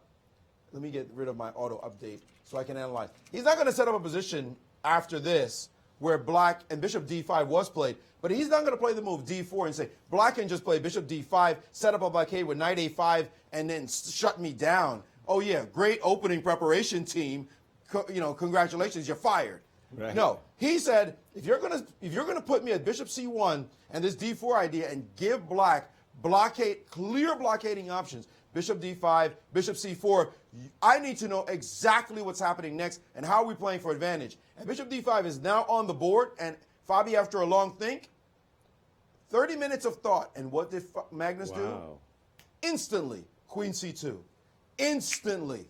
me get rid of my auto update so I can analyze. He's not going to set up a position after this where black and bishop d5 was played, but he's not going to play the move d4 and say, black can just play bishop d5, set up a blockade with knight a5, and then shut me down. Oh, yeah, great opening preparation team. Congratulations, you're fired. Right. No, he said, if you're gonna put me at bishop c1 and this d4 idea and give black clear blockading options, bishop d5, bishop c4, I need to know exactly what's happening next and how are we playing for advantage. And bishop d5 is now on the board, and Fabi, after a long think, 30 minutes of thought, and what did Magnus do? Instantly, queen c2. Instantly.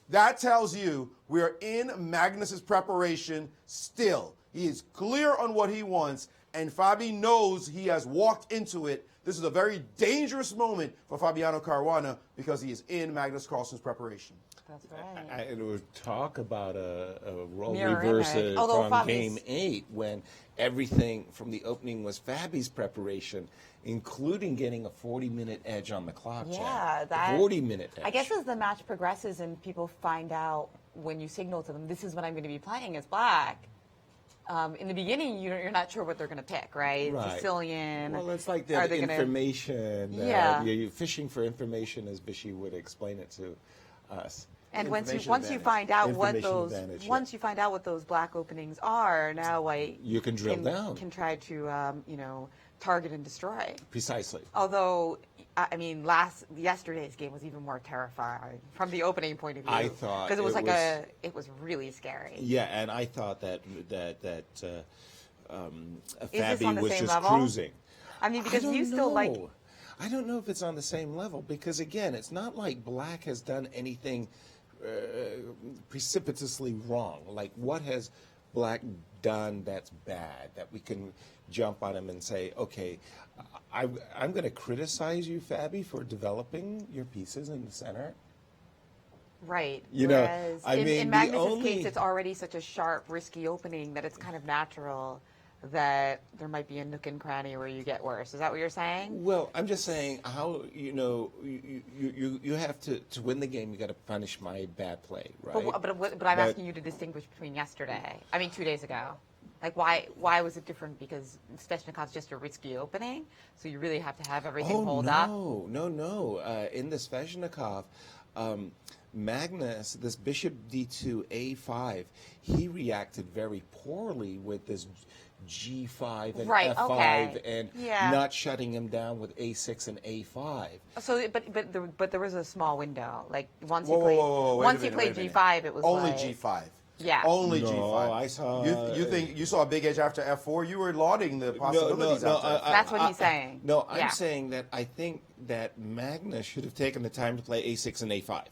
That tells you we are in Magnus's preparation still. He is clear on what he wants, and Fabi knows he has walked into it. This is a very dangerous moment for Fabiano Caruana because he is in Magnus Carlsen's preparation. That's right. It would talk about a role Mirror reversal Although from Fabi's- game 8 when everything from the opening was Fabi's preparation, including getting a 40-minute edge on the clock. Yeah, that 40-minute edge. I guess as the match progresses and people find out when you signal to them, this is what I'm going to be playing as black. In the beginning, you're not sure what they're going to pick, right? Right. Sicilian. Well, it's like Are the they gonna- information. Yeah. You're fishing for information, as Bishy would explain it to us. And once you Information find out what Information those advantage, once you find out what those black openings are, now you can drill down. Can try to target and destroy. Precisely. Although, I mean, yesterday's game was even more terrifying from the opening point of view. I thought because it was it it was really scary. Yeah, and I thought that this on Fabi the was same just level? cruising. I mean, because I don't you still like. know. I don't know if it's on the same level because again, it's not like black has done anything precipitously wrong. Like, what has black done that's bad that we can jump on him and say, okay, I'm going to criticize you, Fabi, for developing your pieces in the center? Right. You know, Whereas I mean, in the Magnus's only- case, it's already such a sharp, risky opening that it's kind of natural that there might be a nook and cranny where you get worse. Is that what you're saying? Well, I'm just saying how, you have to win the game, you got to punish my bad play, right? But I'm asking you to distinguish between yesterday. I mean, 2 days ago. Like, why was it different? Because Sveshnikov's just a risky opening, so you really have to have everything hold up? No. In the Sveshnikov, Magnus, this bishop d2, a5, he reacted very poorly with this g5 and Right, f5 okay. and Yeah. not shutting him down with a6 and a5. So, but there was a small window. Like once Whoa, he played, whoa, whoa, wait a once he minute, played wait a minute. g5, it was Only like, g5. Yeah. Only No, g5. I saw- You think you saw a big edge after f4? You were lauding the possibilities after F4. That's what he's saying. No, I'm Yeah. saying that I think that Magnus should have taken the time to play a6 and a5.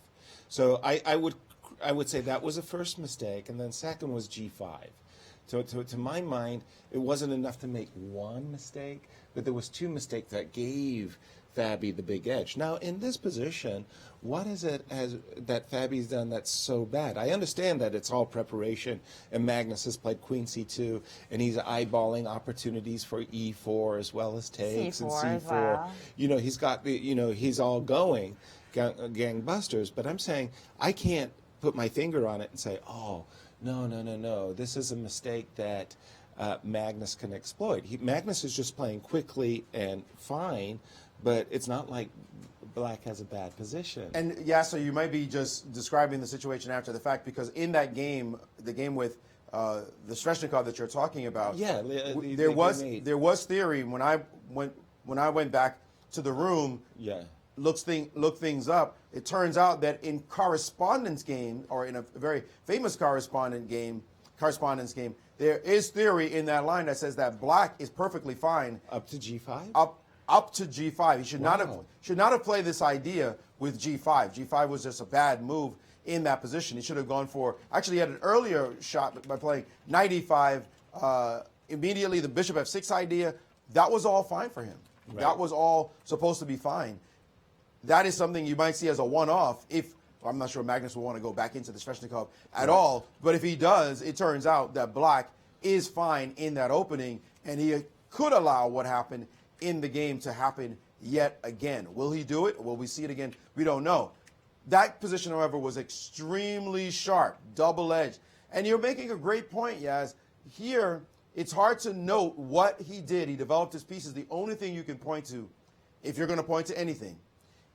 So I would say that was a first mistake, and then second was g5. So to my mind, it wasn't enough to make one mistake, but there was two mistakes that gave Fabi the big edge. Now, in this position, what is it that Fabi's done that's so bad? I understand that it's all preparation, and Magnus has played queen c2, and he's eyeballing opportunities for e4 as well as takes and C4 c4. as well. He's got he's all going gangbusters, but I'm saying I can't put my finger on it and say, oh, no, this is a mistake that Magnus can exploit. Magnus is just playing quickly and fine, but it's not like Black has a bad position. And yeah, so you might be just describing the situation after the fact, because in that game, the game with the Sveshnikov that you're talking about, yeah, there was theory when I went back to the room. Yeah. Look things up. It turns out that in correspondence game, or in a very famous correspondence game, there is theory in that line that says that Black is perfectly fine Up to G5? Up to G5. He should not have played this idea with G5. G5 was just a bad move in that position. He should have gone for, actually he had an earlier shot by playing Knight E5, immediately the Bishop F6 idea. That was all fine for him. Right. That was all supposed to be fine. That is something you might see as a one-off. If I'm not sure Magnus will want to go back into the Sveshnikov at all, but if he does, it turns out that Black is fine in that opening, and he could allow what happened in the game to happen yet again. Will he do it? Will we see it again? We don't know. That position, however, was extremely sharp, double-edged. And you're making a great point, Yaz. Here, it's hard to note what he did. He developed his pieces. The only thing you can point to, if you're going to point to anything,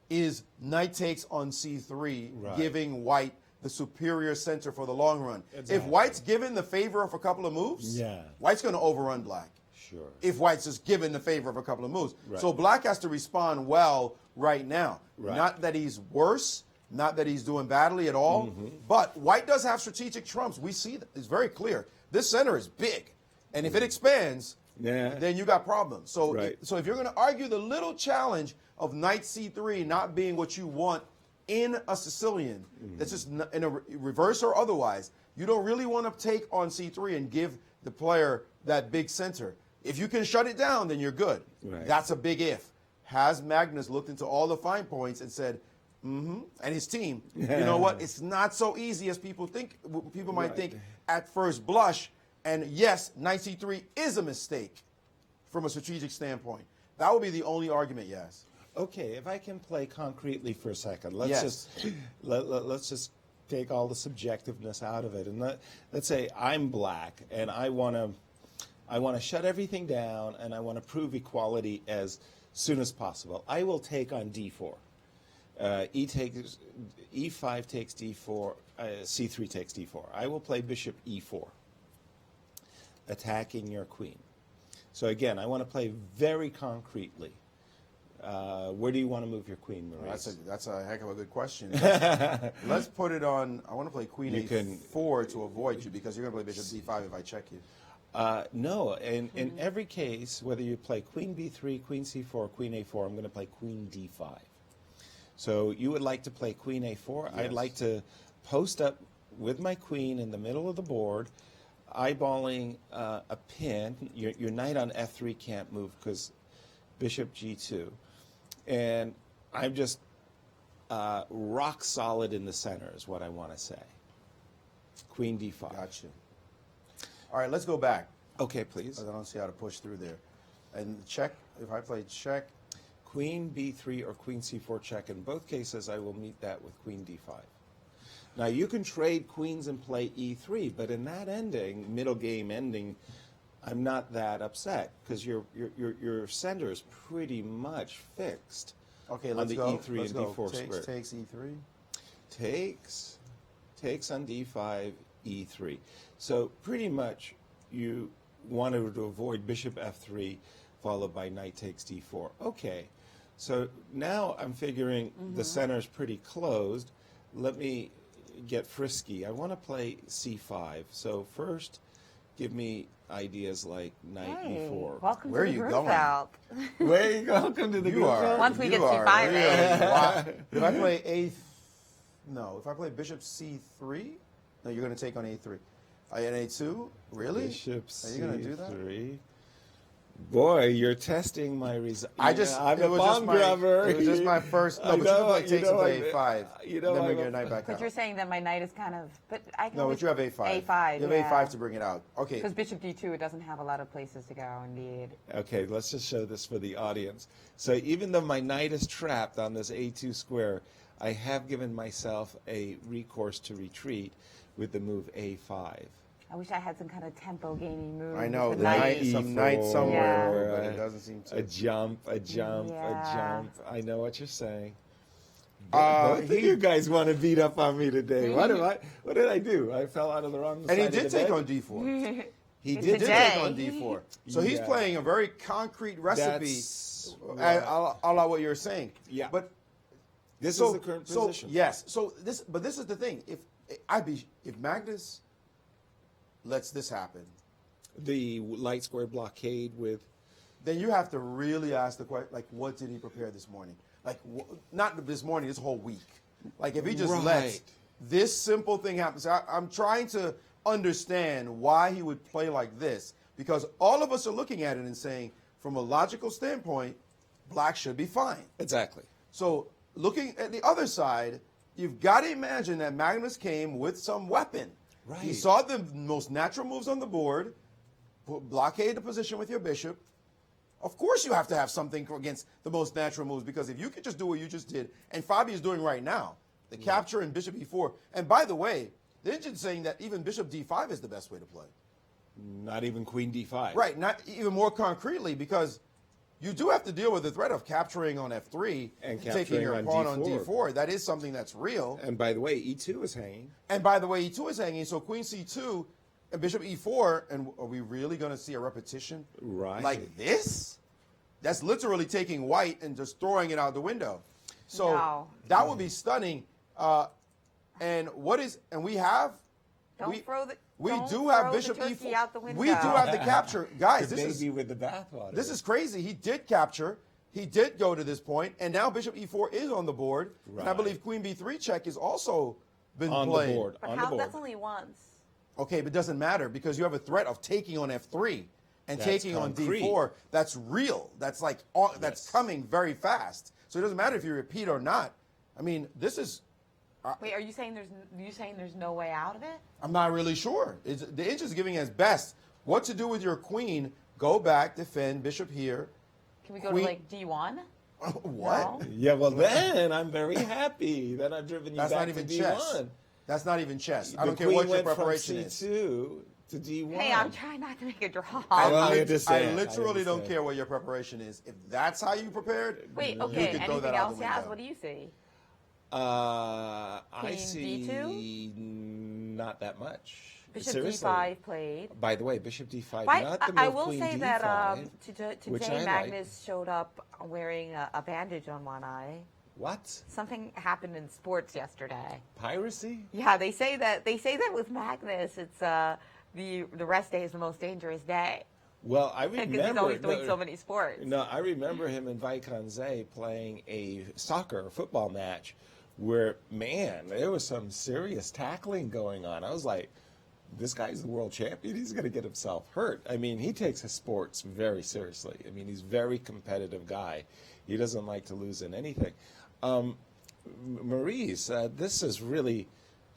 is knight takes on c3, right, giving White the superior center for the long run. Exactly. If White's given the favor of a couple of moves, yeah, White's going to overrun Black. Sure. If White's just given the favor of a couple of moves. Right. So Black has to respond well right now. Right. Not that he's worse, not that he's doing badly at all, but White does have strategic trumps. We see that. It's very clear. This center is big. And if it expands, then you got problems. So, so if you're going to argue the little challenge of knight c3 not being what you want in a Sicilian, that's just in a reverse or otherwise, you don't really want to take on c3 and give the player that big center. If you can shut it down, then you're good. Right. That's a big if. Has Magnus looked into all the fine points and said, and his team, you know what? It's not so easy as people think. People might think at first blush. And yes, knight c3 is a mistake from a strategic standpoint. That would be the only argument, yes. Okay, if I can play concretely for a second, let's just take all the subjectiveness out of it, and let's say I'm Black and I want to shut everything down and I want to prove equality as soon as possible. I will take on d4. E5 takes d4. C3 takes d4. I will play bishop e4, attacking your queen. So again, I want to play very concretely. Where do you want to move your queen, Maurice? That's a heck of a good question. Let's put it on. I want to play queen a4 to avoid you, because you're going to play bishop d5 if I check you. No, in every case, whether you play queen b3, queen c4, queen a4, I'm going to play queen d5. So you would like to play queen a4. Yes. I'd like to post up with my queen in the middle of the board, eyeballing a pin. Your knight on f3 can't move because bishop g2. And I'm just rock solid in the center is what I want to say. Queen d5. Gotcha. All right, let's go back. Okay, please. I don't see how to push through there. And check, if I play check. Queen b3 or queen c4 check. In both cases, I will meet that with queen d5. Now, you can trade queens and play e3, but in that ending, middle game ending, I'm not that upset because your center is pretty much fixed. Okay, on let's the go. e3 let's and go. d4 square. Takes e3. Takes on d5, e3. So pretty much you wanted to avoid bishop f3 followed by knight takes d4. Okay, so now I'm figuring the center is pretty closed. Let me get frisky. I want to play c5. So first, give me ideas like knight e4. Welcome Where to are the you group going? out. Where you welcome to the group out? Once we get c5, If I play if I play bishop c3, no, you're going to take on a3. And a2? Really? Bishop Are you going to do that? c3. Boy, you're testing my results. I'm a was bomb grabber. It was just my first. No, but you can play takes and play a5. Then bring your knight back but out. You're saying that my knight is kind of. But I can. No, but you have a5. A5. You have a5 to bring it out. Okay. Because bishop d2, it doesn't have a lot of places to go. Indeed. Okay, let's just show this for the audience. So even though my knight is trapped on this a2 square, I have given myself a recourse to retreat with the move a5. I wish I had some kind of tempo gaining move. I know, with the knight. knight, some knight E4, somewhere, or but it doesn't seem to. A jump. Yeah. A jump. I know what you're saying. Uh, Both of you guys want to beat up on me today. What did I do? I fell out of the wrong side And he of the did take bed? on d4. He It's did a Did day. take on d4. So he's Yeah. playing a very concrete recipe, That's a la what you're saying. Yeah. But This so, is the current so, position. yes. So this is the thing. If Magnus lets this happen, The light square blockade with then you have to really ask the question, like, what did he prepare this morning? Like, not this morning, this whole week. Like, if he just lets Right. this simple thing happen. So I'm trying to understand why he would play like this, because all of us are looking at it and saying, from a logical standpoint, black should be fine. exactly. So looking at the other side, you've got to imagine that Magnus came with some weapon. Right. He saw the most natural moves on the board, blockade the position with your bishop. Of course you have to have something against the most natural moves, because if you could just do what you just did, and Fabi is doing right now, the capture and bishop e4. And by the way, the engine's saying that even bishop d5 is the best way to play. Not even queen d5. Right, not even more concretely, because you do have to deal with the threat of capturing on f3 And taking capturing your on pawn on d4. d4. That is something that's real. And by the way, e2 is hanging. And by the way, e2 is hanging, so queen c2 and bishop e4, and are we really going to see a repetition Right. like this? That's literally taking white and just throwing it out the window. So No. that would be stunning. And we have Don't we, throw the. we don't do have throw the bishop turkey e4. out the window. We do have the capture, guys. The This baby is with the bathwater. this is crazy. He did capture. He did go to this point, and now bishop e4 is on the board. And I Right. believe queen b3 check has also been on played. the board. But on how? the board. That's only once. Okay, but it doesn't matter because you have a threat of taking on f3 and That's taking concrete. on d4. That's real. That's like that's Yes. coming very fast. So it doesn't matter if you repeat or not. I mean, this is. Wait, are you saying there's no way out of it? I'm not really sure. The inch is giving us best what to do with your queen. Go back, defend, bishop here. Can we go Queen- to like d1? What? No? Yeah, well then I'm very happy that I've driven you That's back not even to chess. d1. That's not even chess. I The don't care queen what your went preparation from is. C2 to d1. Hey, I'm trying not to make a draw. Well, I I understand. literally don't understand. care what your preparation is. If that's how you prepared, Wait, you okay. could throw that Anything out else, the Yaz? window. What do you see? I Queen see d2? not that much. Bishop Seriously. d5 played. By the way, bishop d5, Why- not the move I will queen say d5, that which I today like. Magnus showed up wearing a bandage on one eye. What? Something happened in sports yesterday. Piracy? Yeah, they say that with Magnus, it's the rest day is the most dangerous day Well, I because remember. he's always doing so many sports. No, I remember him in Vaikanze playing a soccer or football match where, man, there was some serious tackling going on. I was like, this guy's the world champion. He's going to get himself hurt. I mean, he takes his sports very seriously. I mean, he's a very competitive guy. He doesn't like to lose in anything. Maurice, this is really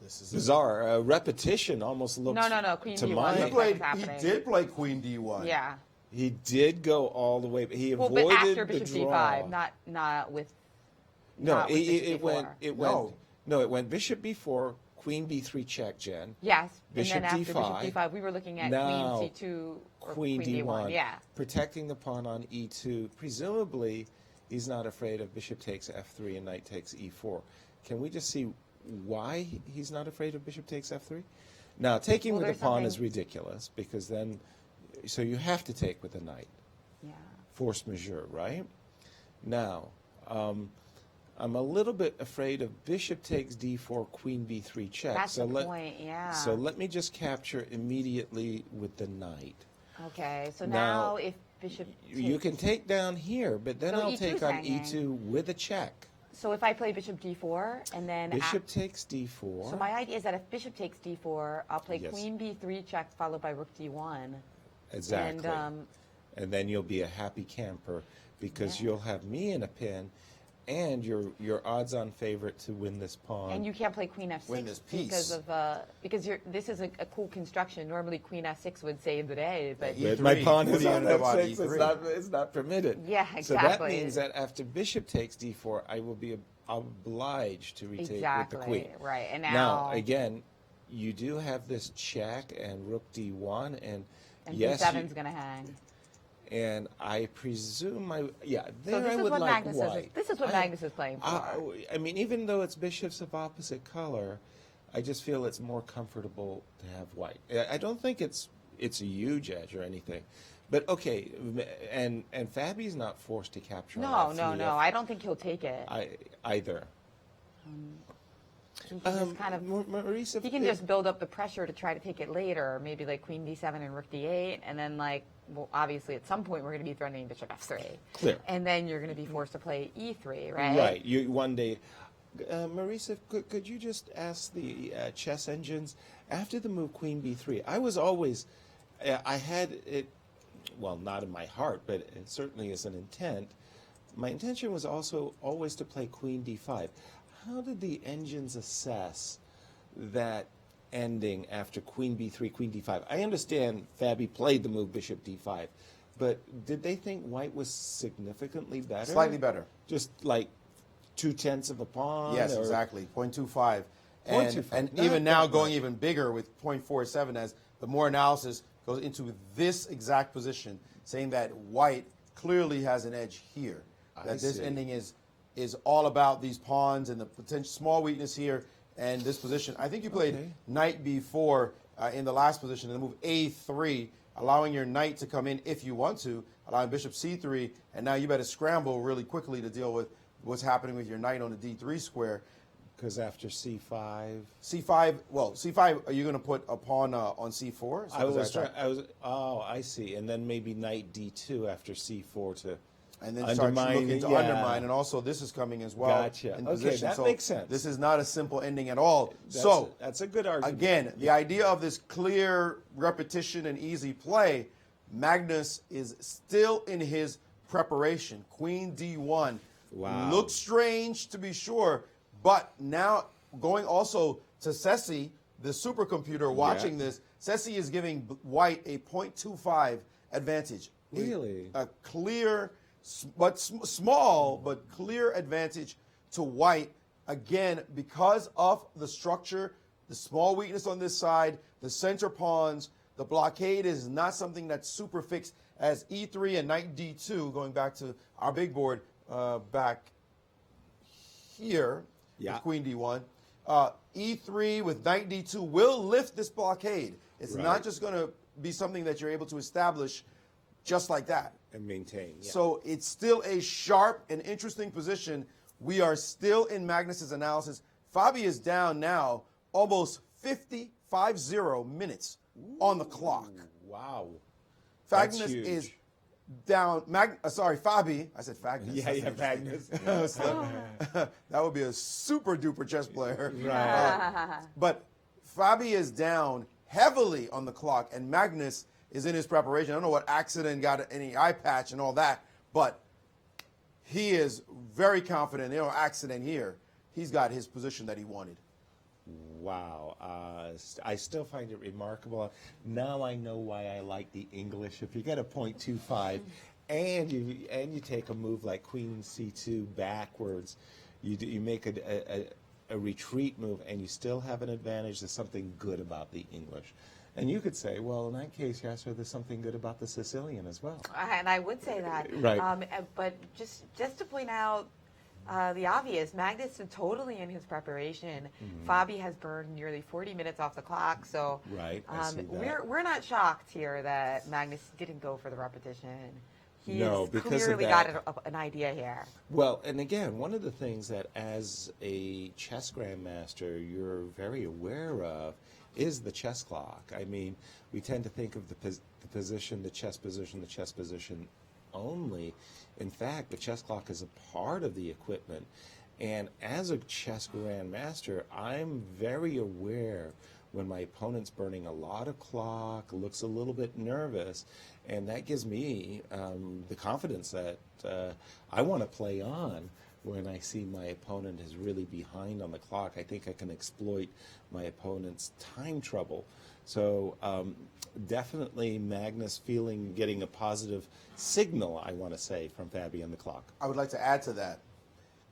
bizarre. Repetition almost looks No, Queen to D1. my He That's played. what's He happening. did play queen d1. Yeah. He did go all the way, but he Well, avoided but after the Bishop draw. d5, not with. No, not with it Bishop went. d4. It went. No. No, it went Bishop b4, Queen b3 check, Jen. Yes, Bishop and then after d5. Bishop d5, we were looking at Now, Queen c2 or Queen d1. Yeah. Protecting the pawn on e2. Presumably, he's not afraid of Bishop takes f3 and Knight takes e4. Can we just see why he's not afraid of Bishop takes f3? Now, taking Well, with the there's pawn is something- ridiculous because then, so you have to take with the Knight. Yeah. Force majeure, right? Now, I'm a little bit afraid of Bishop takes d4, Queen b3 check. That's so the point, yeah. So let me just capture immediately with the Knight. Okay, so Now, now if Bishop You takes- can take down here, but then So I'll E2 take is on hanging. e2 with a check. So if I play Bishop d4 and then Bishop takes d4. so my idea is that if Bishop takes d4, I'll play Yes. Queen b3 check followed by Rook d1. Exactly. And And then you'll be a happy camper because Yeah. you'll have me in a pin and your odds-on favorite to win this pawn. and you can't play Queen f6 Win this piece. because this is a cool construction. Normally Queen f6 would save the day, but Yeah, But my E3, pawn what is are you on gonna do about f6. E3? It's not permitted. Yeah, So that exactly. means that after Bishop takes d4, I will be obliged to retake exactly with the queen. right. And Now, now again, you do have this check and rook d1, and yes, d7's going to hang. And I presume there so this I is would what like Magnus white. This is what Magnus is playing for. I mean, even though it's bishops of opposite color, I just feel it's more comfortable to have white. I don't think it's a huge edge or anything. But okay, and Fabi's not forced to capture. No. I don't think he'll take it. Either. He can just kind of, Maurice, he can just build up the pressure to try to take it later, maybe like queen d7 and rook d8, and then obviously at some point we're going to be threatening bishop f3. Clear. And then you're going to be forced to play e3, right? Right. You one day, Maurice, could you just ask the chess engines after the move queen b3? I was always, I had it, well, not in my heart, but it certainly is an intent. My intention was also always to play queen d5. How did the engines assess that ending after queen b3, queen d5? I understand Fabi played the move bishop d5, but did they think white was significantly better? Slightly better. Just like 2/10 of a pawn? Yes, exactly. 0.25. 0.25. And even now going even bigger with 0.47 as the more analysis goes into this exact position, saying that white clearly has an edge here. That this ending is all about these pawns and the potential small weakness here and this position. I think you played knight b4 in the last position and the move a3, allowing your knight to come in if you want to, allowing bishop c3, and now you better scramble really quickly to deal with what's happening with your knight on the d3 square. Because after c5... c5, are you going to put a pawn on c4? I see. And then maybe knight d2 after c4 to... And then start looking to undermine, and also this is coming as well. Gotcha. In okay, position. that makes sense. This is not a simple ending at all. That's a good argument. Again, the idea of this clear repetition and easy play, Magnus is still in his preparation. Queen d1. Wow. Looks strange to be sure, but now going also to Ceci, the supercomputer watching this, Ceci is giving white a 0.25 advantage. Really? A clear... but small but clear advantage to white, again, because of the structure, the small weakness on this side, the center pawns. The blockade is not something that's super fixed as e3 and knight d2, going back to our big board back here with queen d1. E3 with knight d2 will lift this blockade. It's not just going to be something that you're able to establish just like that. And maintain. Yeah. So it's still a sharp and interesting position. We are still in Magnus's analysis. Fabi is down now almost 50 minutes on the clock. Wow. Magnus is down. Fabi. I said Fagnus. Yeah, Magnus. That would be a super duper chess player. Right. But Fabi is down heavily on the clock, and Magnus is in his preparation. I don't know what accident got any eye patch and all that, but he is very confident. No accident here. He's got his position that he wanted. Wow. I still find it remarkable. Now I know why I like the English. If you get a 0.25 and you take a move like queen c2 backwards, you make a retreat move and you still have an advantage. There's something good about the English. And you could say, well, in that case, Yasser, there's something good about the Sicilian as well. And I would say that. Right. But just to point out the obvious, Magnus is totally in his preparation. Fabi has burned nearly 40 minutes off the clock, so we're not shocked here that Magnus didn't go for the repetition. He's clearly got an idea here. Well, and again, one of the things that as a chess grandmaster you're very aware of is the chess clock. I mean, we tend to think of the position, the chess position only. In fact, the chess clock is a part of the equipment. And as a chess grandmaster, I'm very aware when my opponent's burning a lot of clock, looks a little bit nervous, and that gives me the confidence that I want to play on. When I see my opponent is really behind on the clock, I think I can exploit my opponent's time trouble. So definitely Magnus getting a positive signal, I want to say, from Fabi on the clock. I would like to add to that.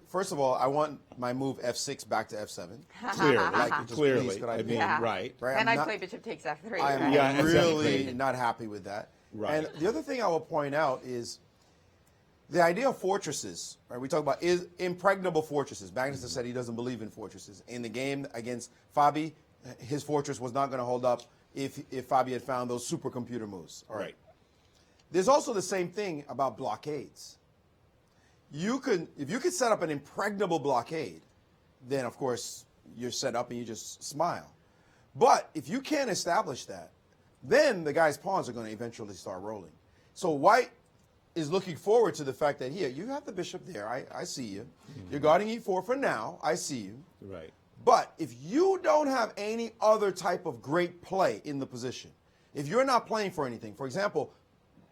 first of all, I want my move F6 back to F7. Clearly, Like, just clearly. please, could I I be- mean, Yeah. right. Right? And I'm I not- play bishop takes F3. I am right? Yeah, really exactly. not happy with that. Right. And the other thing I will point out is the idea of fortresses. Right? We talk about is impregnable fortresses. Magnus has said he doesn't believe in fortresses. In the game against Fabi, his fortress was not going to hold up if Fabi had found those supercomputer moves. All right. There's also the same thing about blockades. If you could set up an impregnable blockade, then of course you're set up and you just smile. But if you can't establish that, then the guy's pawns are going to eventually start rolling. So White is looking forward to the fact that here, you have the bishop there. I see you. Mm-hmm. You're guarding e4 for now. I see you. Right. But if you don't have any other type of great play in the position, if you're not playing for anything, for example,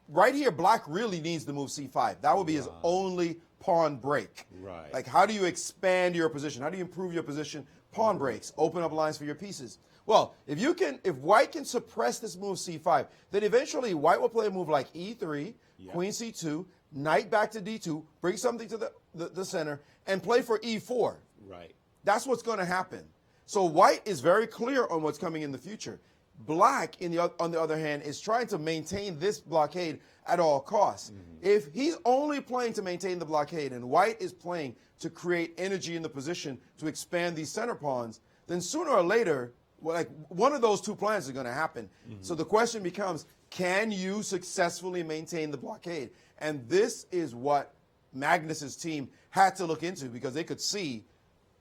right here, Black really needs to move c5. That would be his only pawn break. Right. Like, how do you expand your position? How do you improve your position? Pawn breaks, open up lines for your pieces. Well, if White can suppress this move c5, then eventually White will play a move like e3, queen c2, knight back to d2, bring something to the center, and play for e4. Right. That's what's going to happen. So White is very clear on what's coming in the future. Black, on the other hand, is trying to maintain this blockade at all costs. If he's only playing to maintain the blockade and White is playing to create energy in the position to expand these center pawns, then sooner or later, like one of those two plans is going to happen. So the question becomes, can you successfully maintain the blockade? And this is what Magnus's team had to look into, because they could see,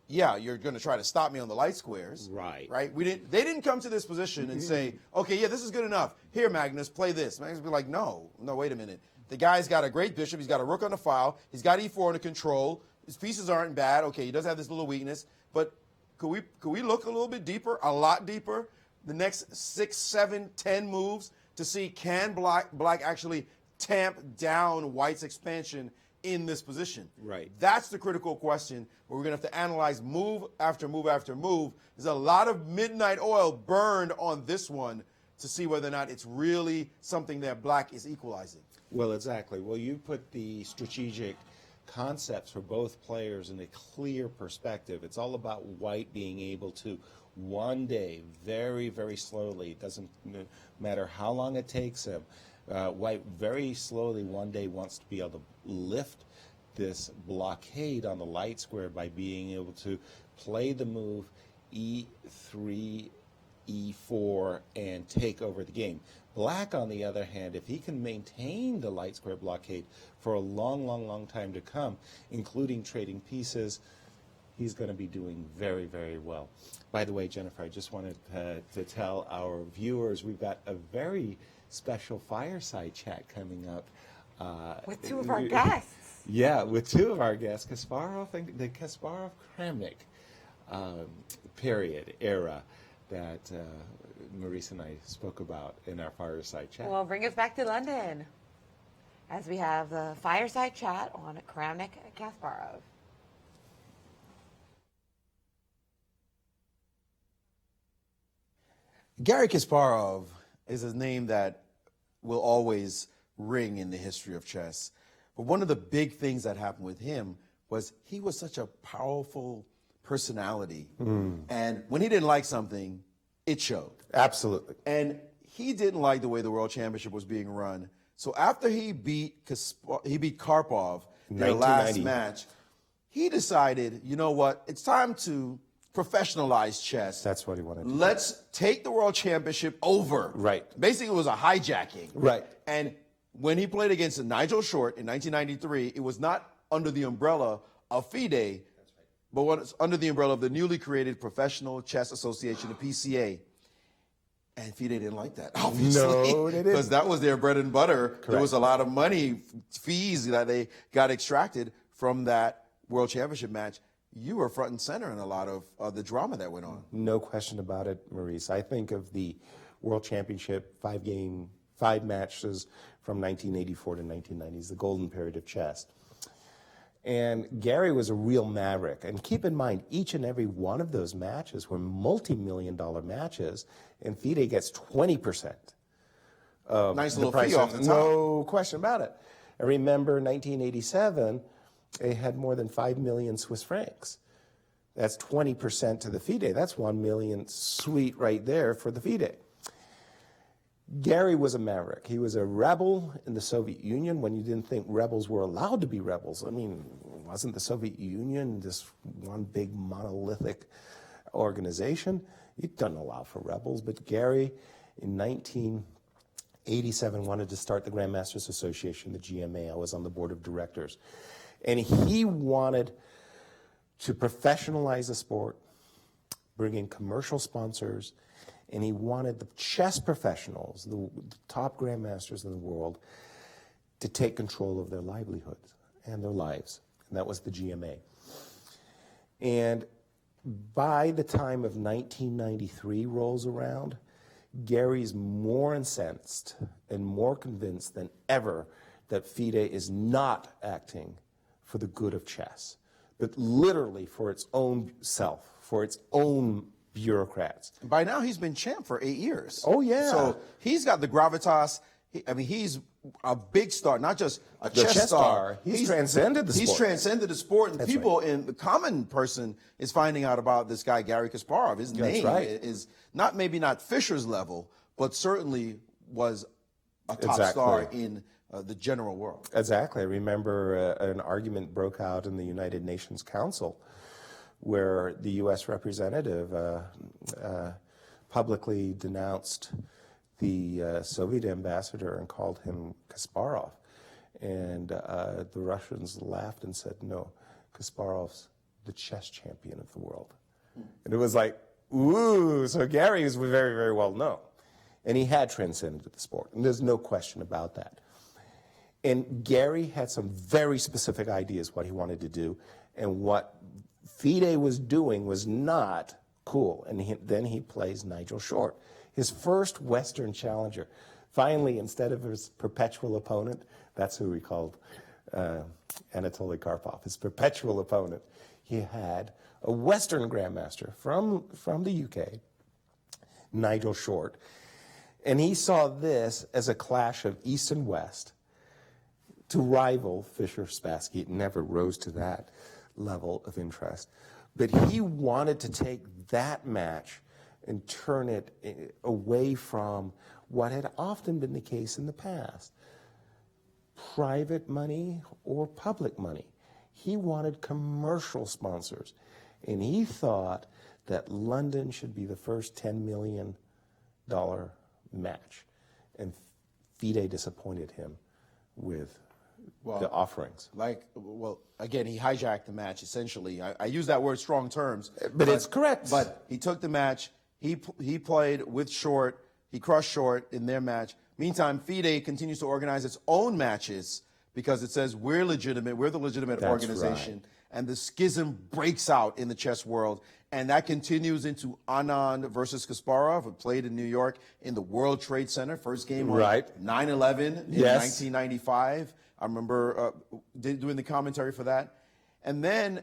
yeah, you're going to try to stop me on the light squares. Right. Right? They didn't come to this position and say, okay, yeah, this is good enough. Here, Magnus, play this. Magnus would be like, no, wait a minute. The guy's got a great bishop. He's got a rook on the file. He's got e4 under control. His pieces aren't bad. Okay, he does have this little weakness. But could we look a little bit deeper, a lot deeper, the next 6, 7, 10 moves to see can Black actually tamp down White's expansion in this position? Right. That's the critical question where we're going to have to analyze move after move after move. There's a lot of midnight oil burned on this one to see whether or not it's really something that Black is equalizing. Well, exactly. Well, you put the strategic concepts for both players in a clear perspective. It's all about White being able to one day, very, very slowly, it doesn't matter how long it takes him, White very slowly one day wants to be able to lift this blockade on the light square by being able to play the move e3, e4, and take over the game. Black, on the other hand, if he can maintain the light square blockade for a long, long, long time to come, including trading pieces, he's going to be doing very, very well. By the way, Jennifer, I just wanted to tell our viewers we've got a very special fireside chat coming up. With two of our guests. Yeah, with two of our guests, Kasparov and the Kasparov Kramnik era that Maurice and I spoke about in our fireside chat. Well, bring us back to London as we have the fireside chat on Kramnik and Kasparov. Garry Kasparov is a name that will always ring in the history of chess. But one of the big things that happened with him was he was such a powerful personality. And when he didn't like something, it showed. Absolutely. And he didn't like the way the World Championship was being run. So after he beat Karpov in their last 1990. match, he decided, you know what, it's time to professionalize chess. That's what he wanted to do. Let's take the World Championship over. Right. Basically, it was a hijacking. Right. And when he played against Nigel Short in 1993, it was not under the umbrella of FIDE, but was under the umbrella of the newly created Professional Chess Association, the PCA. And FIDE didn't like that, obviously. No, they didn't. Because that was their bread and butter. Correct. There was a lot of money, fees that they got extracted from that World Championship match. You were front and center in a lot of the drama that went on. No question about it, Maurice. I think of the World Championship 5 matches from 1984 to 1990s, the golden period of chess. And Garry was a real maverick. And keep in mind, each and every one of those matches were multi-million-dollar matches, and FIDE gets 20% of Nice the little price. fee off the top. No question about it. I remember 1987, They had more than 5 million Swiss francs. That's 20% to the FIDE. That's 1 million sweet right there for the FIDE. Gary was a maverick. He was a rebel in the Soviet Union when you didn't think rebels were allowed to be rebels. I mean, wasn't the Soviet Union this one big monolithic organization? It doesn't allow for rebels. But Gary, in 1987, wanted to start the Grandmasters Association, the GMA. I was on the board of directors. And he wanted to professionalize the sport, bring in commercial sponsors, and he wanted the chess professionals, the top grandmasters in the world, to take control of their livelihoods and their lives. And that was the GMA. And by the time of 1993 rolls around, Gary's more incensed and more convinced than ever that FIDE is not acting for the good of chess, but literally for its own self, for its own bureaucrats. By now, he's been champ for 8 years. Oh, yeah. So he's got the gravitas. He's a big star, not just a chess star. He's transcended the sport. He's transcended the sport, and That's people right. in the common person is finding out about this guy, Gary Kasparov. His name is maybe not Fischer's level, but certainly was a top star in the general world. Exactly. I remember an argument broke out in the United Nations Council where the U.S. representative publicly denounced the Soviet ambassador and called him Kasparov. And the Russians laughed and said, no, Kasparov's the chess champion of the world. And it was like, ooh, so Gary was very, very well known. And he had transcended the sport, and there's no question about that. And Gary had some very specific ideas what he wanted to do, and what FIDE was doing was not cool. And then he plays Nigel Short, his first Western challenger. Finally, instead of his perpetual opponent, that's who he called Anatoly Karpov, his perpetual opponent. He had a Western grandmaster from the UK, Nigel Short, and he saw this as a clash of East and West to rival Fischer Spassky. It never rose to that level of interest. But he wanted to take that match and turn it away from what had often been the case in the past. Private money or public money. He wanted commercial sponsors. And he thought that London should be the first $10 million match. And FIDE disappointed him with the offerings. Again, he hijacked the match, essentially. I use that word strong terms. But it's correct. But he took the match. He played with Short. He crushed Short in their match. Meantime, FIDE continues to organize its own matches because it says we're legitimate. We're the legitimate organization. Right. And the schism breaks out in the chess world. And that continues into Anand versus Kasparov, who played in New York in the World Trade Center. First game on 9/11 in 1995. I remember doing the commentary for that. And then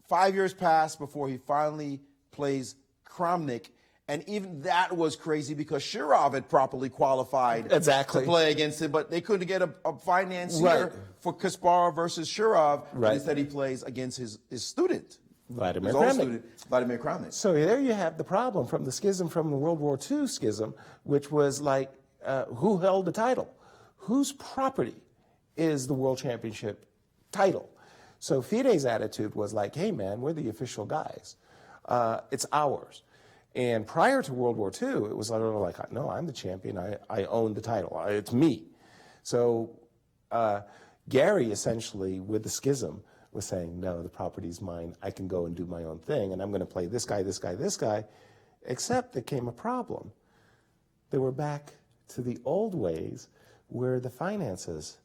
5 years passed before he finally plays Kramnik. And even that was crazy because Shirov had properly qualified to play against him, but they couldn't get a financier for Kasparov versus Shirov. Right. Instead, he plays against his student. Vladimir Kramnik. So there you have the problem from the schism from the World War II schism, which was like, who held the title? Whose property is the World Championship title? So FIDE's attitude was like, hey man, we're the official guys. It's ours. And prior to World War II, it was like, no, I'm the champion. I own the title. It's me. So Gary essentially, with the schism, was saying, no, the property's mine. I can go and do my own thing, and I'm going to play this guy, this guy, this guy. Except there came a problem. They were back to the old ways where the finances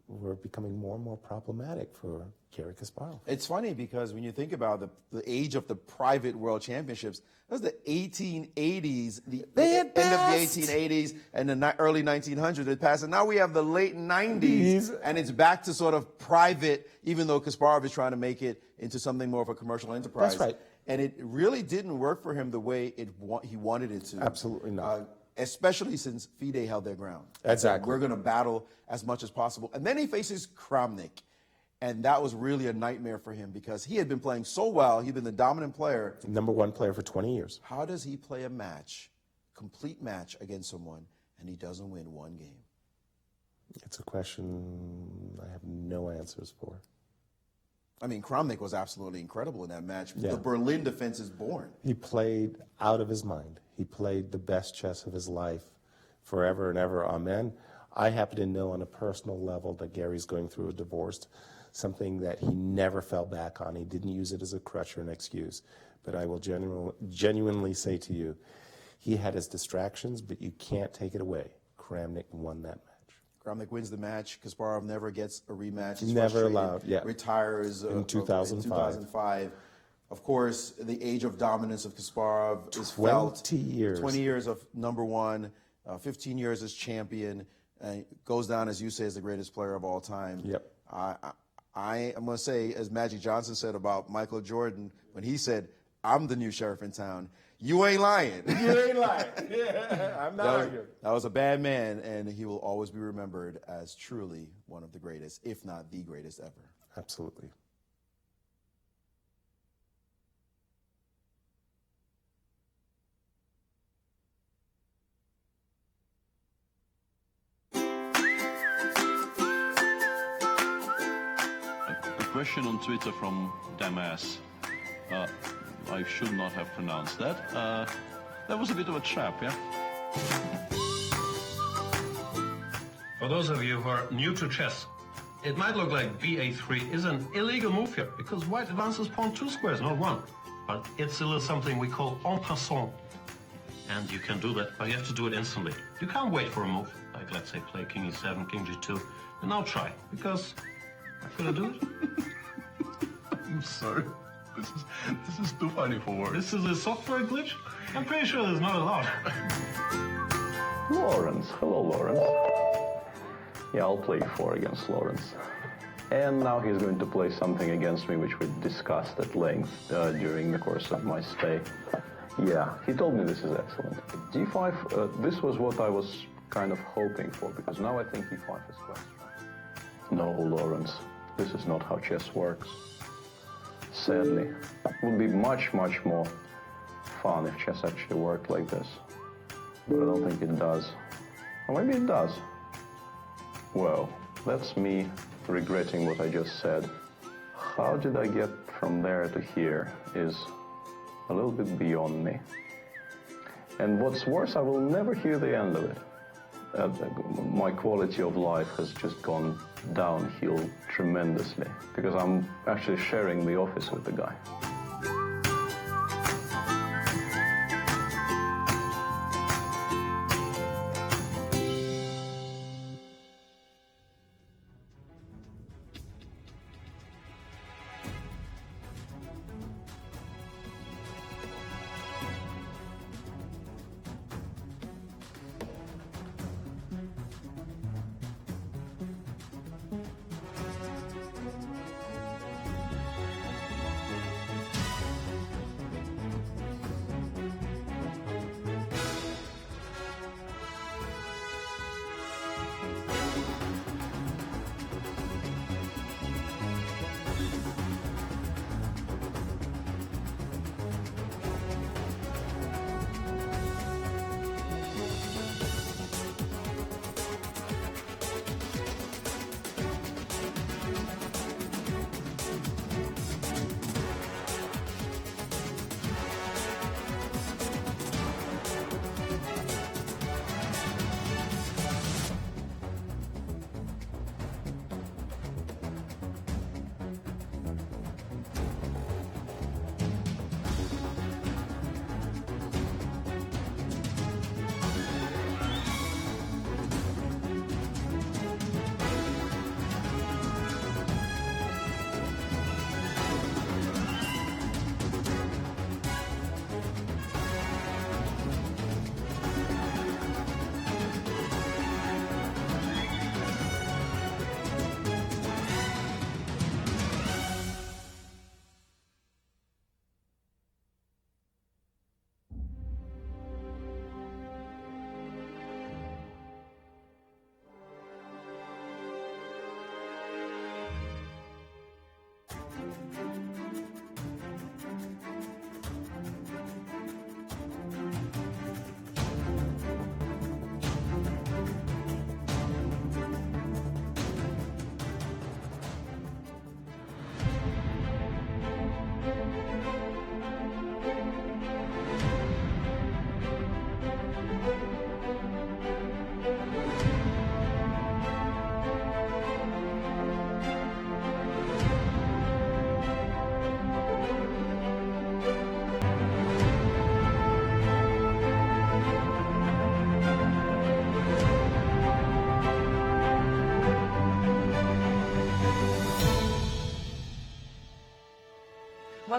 were becoming more and more problematic for Gary Kasparov. It's funny because when you think about the age of the private world championships, that was the 1880s, the end of the 1880s and the early 1900s. It passed, and now we have the late 90s, and it's back to sort of private, even though Kasparov is trying to make it into something more of a commercial enterprise. That's right. And it really didn't work for him the way he wanted it to. Absolutely not. Especially since FIDE held their ground. Exactly. We're going to battle as much as possible. And then he faces Kramnik. And that was really a nightmare for him because he had been playing so well. He'd been the dominant player. Number one player for 20 years. How does he play a match, complete match against someone, and he doesn't win one game? It's a question I have no answers for. I mean, Kramnik was absolutely incredible in that match. Yeah. The Berlin defense is born. He played out of his mind. He played the best chess of his life forever and ever. Amen. I happen to know on a personal level that Gary's going through a divorce, something that he never fell back on. He didn't use it as a crutch or an excuse. But I will genuinely say to you, he had his distractions, but you can't take it away. Kramnik won that match. Kramnik wins the match. Kasparov never gets a rematch. He's Never frustrated, allowed, yeah. Retires In 2005. Of course, the age of dominance of Kasparov is felt. 20 years. 20 years of number one, 15 years as champion. Goes down, as you say, as the greatest player of all time. Yep. I'm going to say, as Magic Johnson said about Michael Jordan, when he said, "I'm the new sheriff in town," you ain't lying. You ain't lying. Yeah, I'm not arguing. That was a bad man, and he will always be remembered as truly one of the greatest, if not the greatest ever. Absolutely. A question on Twitter from Damas. I should not have pronounced that. That was a bit of a trap, yeah? For those of you who are new to chess, it might look like ba3 is an illegal move here because white advances pawn 2 squares, not 1. But it's a little something we call en passant. And you can do that, but you have to do it instantly. You can't wait for a move, like let's say play king e7, king g2, and now try, because I couldn't do it. I'm sorry. This is too funny for words. This is a software glitch? I'm pretty sure there's not allowed. Lawrence. Hello, Lawrence. Yeah, I'll play 4 against Lawrence. And now he's going to play something against me which we discussed at length during the course of my stay. Yeah, he told me this is excellent. d5, this was what I was kind of hoping for, because now I think e5 is quite strong. No, Lawrence, this is not how chess works. Sadly, it would be much, much more fun if chess actually worked like this. But I don't think it does. Or maybe it does. Well, that's me regretting what I just said. How did I get from there to here is a little bit beyond me. And what's worse, I will never hear the end of it. My quality of life has just gone downhill tremendously because I'm actually sharing the office with the guy.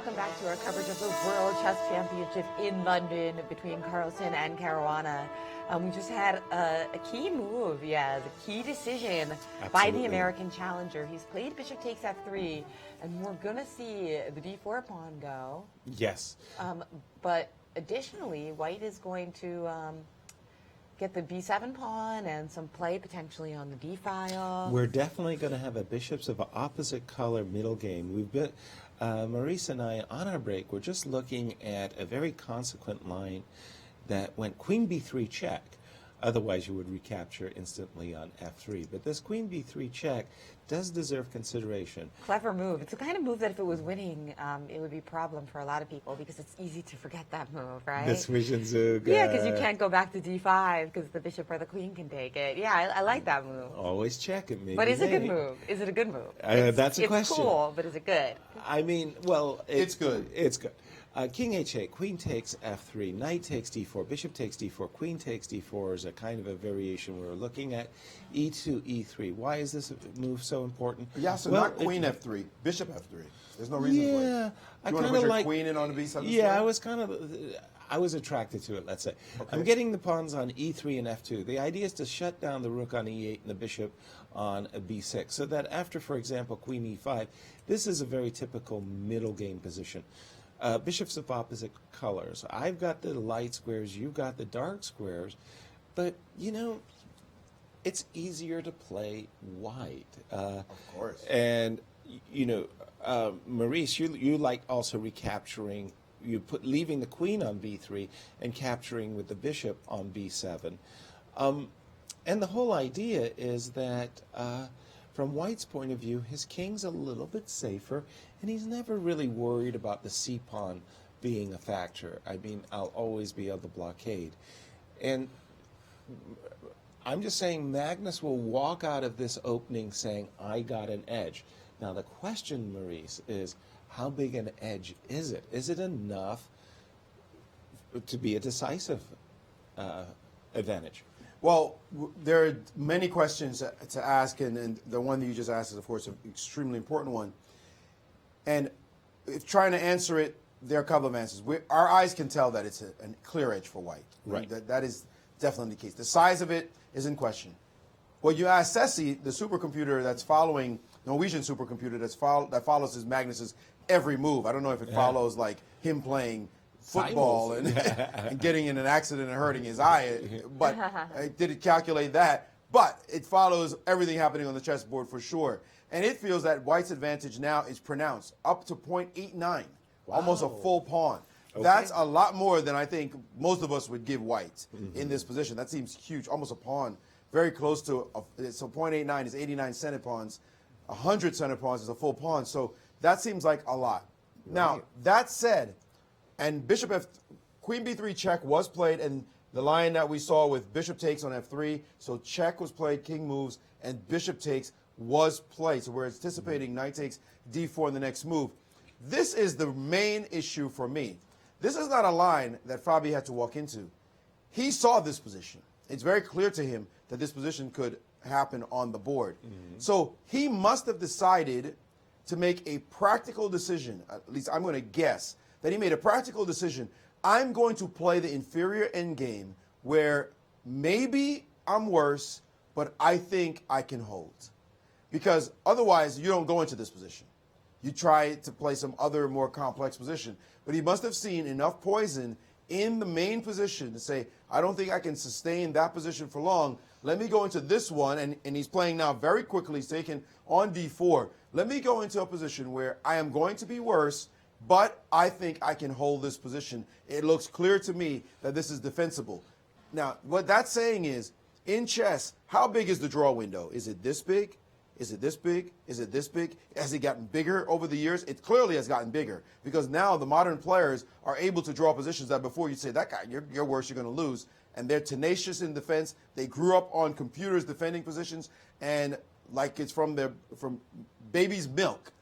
Welcome back to our coverage of the World Chess Championship in London between Carlsen and Caruana. We just had a key move, the key decision by the American challenger. He's played bishop takes f3, and we're going to see the d4 pawn go. Yes. But additionally, white is going to get the b7 pawn and some play potentially on the d file. We're definitely going to have a bishops of opposite color middle game. We've been, Maurice and I, on our break, we're just looking at a very consequent line that went queen b3 check. Otherwise, you would recapture instantly on f3. But this queen b3 check does deserve consideration. Clever move. It's the kind of move that if it was winning, it would be a problem for a lot of people because it's easy to forget that move, right? The Zwischenzug. Yeah, because you can't go back to d5 because the bishop or the queen can take it. Yeah, I like that move. Always check it. Maybe But is it a good move? Is it a good move? That's a question. It's cool, but is it good? I mean, well, It's good. It's good. King h8, queen takes f3, knight takes d4, bishop takes d4, queen takes d4 is a kind of a variation we're looking at. e2, e3. Why is this move so important? Yeah, so Well, not queen f3, bishop f3. There's no reason for it. Yeah, I You want to kind put of your like. queen in on the b7? Yeah, I was attracted to it, let's say. Okay. I'm getting the pawns on e3 and f2. The idea is to shut down the rook on e8 and the bishop on a b6, so that after, for example, queen e5, this is a very typical middle game position. Bishops of opposite colors. I've got the light squares, you've got the dark squares, but, you know, it's easier to play white. Of course. And, you know, Maurice, you like also recapturing, leaving the queen on b3 and capturing with the bishop on b7. And the whole idea is that from white's point of view, his king's a little bit safer, and he's never really worried about the c-pawn being a factor. I mean, I'll always be able to blockade. And I'm just saying Magnus will walk out of this opening saying, I got an edge. Now, the question, Maurice, is how big an edge is it? Is it enough to be a decisive advantage? Well, there are many questions to ask, and the one that you just asked is, of course, an extremely important one. And if trying to answer it, there are a couple of answers. Our eyes can tell that it's a clear edge for white. Right. That is definitely the case. The size of it is in question. Well, you ask Ceci, the supercomputer that's following, Norwegian supercomputer that follows his Magnus's every move. I don't know if it follows like him playing football and getting in an accident and hurting his eye, but did it calculate that? But it follows everything happening on the chessboard for sure. And it feels that white's advantage now is pronounced, up to 0.89, almost a full pawn. Okay. That's a lot more than I think most of us would give white in this position. That seems huge, almost a pawn, very close to, so 0.89 is 89 center pawns, 100 center pawns is a full pawn, so that seems like a lot. Right. Now, that said, and queen b3 check was played, and the line that we saw with bishop takes on f3, so check was played, king moves, and bishop takes was played. So we're anticipating knight takes d4 in the next move. This is the main issue for me. This is not a line that Fabi had to walk into. He saw this position. It's very clear to him that this position could happen on the board. So he must have decided to make a practical decision, at least I'm going to guess, that he made a practical decision. I'm going to play the inferior endgame where maybe I'm worse, but I think I can hold. Because otherwise, you don't go into this position. You try to play some other more complex position. But he must have seen enough poison in the main position to say, I don't think I can sustain that position for long. Let me go into this one, and he's playing now very quickly. He's taken on d4. Let me go into a position where I am going to be worse, but I think I can hold this position. It looks clear to me that this is defensible. Now, what that's saying is, in chess, how big is the draw window? Is it this big? Is it this big? Is it this big? Has it gotten bigger over the years? It clearly has gotten bigger because now the modern players are able to draw positions that before you'd say, that guy, you're worse, you're going to lose. And they're tenacious in defense. They grew up on computers defending positions, and like it's from baby's milk.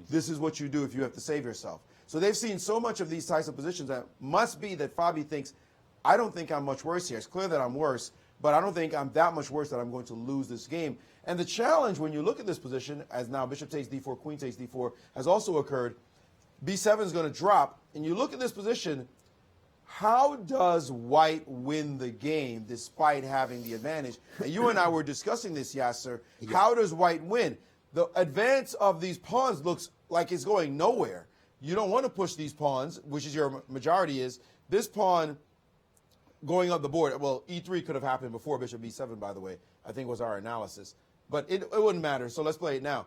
This is what you do if you have to save yourself. So they've seen so much of these types of positions that must be that Fabi thinks, I don't think I'm much worse here. It's clear that I'm worse, but I don't think I'm that much worse that I'm going to lose this game. And the challenge when you look at this position, as now bishop takes d4, queen takes d4, has also occurred. B7 is going to drop. And you look at this position, how does white win the game despite having the advantage? And you and I were discussing this, Yasser. Yeah. How does white win? The advance of these pawns looks like it's going nowhere. You don't want to push these pawns, which is your majority is. This pawn going up the board, well, E3 could have happened before bishop B7, by the way, I think was our analysis. But it wouldn't matter, so let's play it now.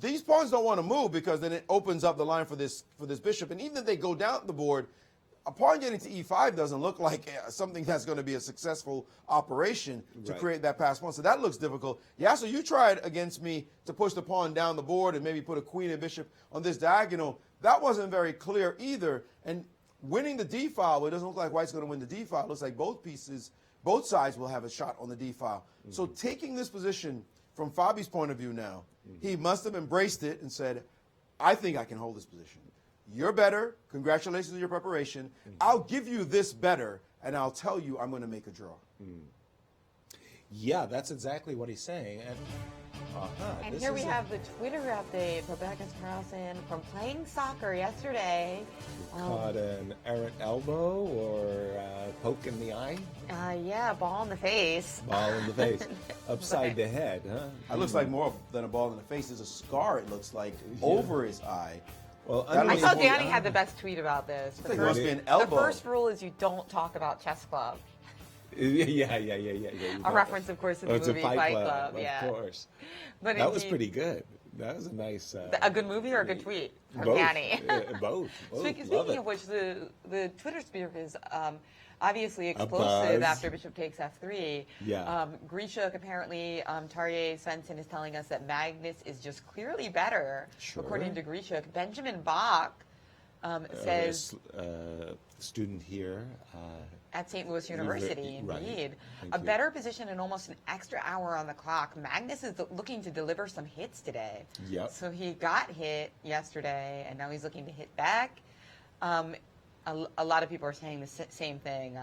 These pawns don't want to move because then it opens up the line for this bishop. And even if they go down the board, a pawn getting to E5 doesn't look like something that's going to be a successful operation to create that pass pawn. So that looks difficult. Yeah, so you tried against me to push the pawn down the board and maybe put a queen and bishop on this diagonal. That wasn't very clear either. And winning the D file, it doesn't look like white's going to win the D file. It looks like both sides will have a shot on the D file. Mm-hmm. So taking this position from Fabi's point of view now, he must have embraced it and said, I think I can hold this position. You're better. Congratulations on your preparation. I'll give you this better, and I'll tell you I'm going to make a draw. Yeah, that's exactly what he's saying. And here we have the Twitter update for Magnus Carlsen from playing soccer yesterday. Caught an errant elbow or poke in the eye? Yeah, ball in the face. Ball in the face. Upside the head, huh? It looks like more than a ball in the face. There's a scar, it looks like, over his eye. Well, I saw Danny had the best tweet about this. The first, an elbow. The first rule is you don't talk about chess club. Yeah. A reference, of course, to the movie Fight Club. Of course. But that was pretty good. That was a nice... a good movie or a good tweet from both. Danny? Both. Speaking of which, the Twitter sphere is obviously explosive after bishop takes f3. Yeah. Grisha, apparently, Tarjei Svensson is telling us that Magnus is just clearly better, according to Grisha. Benjamin Bach says... student here... at St. Louis University, indeed. A better position and almost an extra hour on the clock. Magnus is looking to deliver some hits today. Yep. So he got hit yesterday, and now he's looking to hit back. A lot of people are saying the same thing.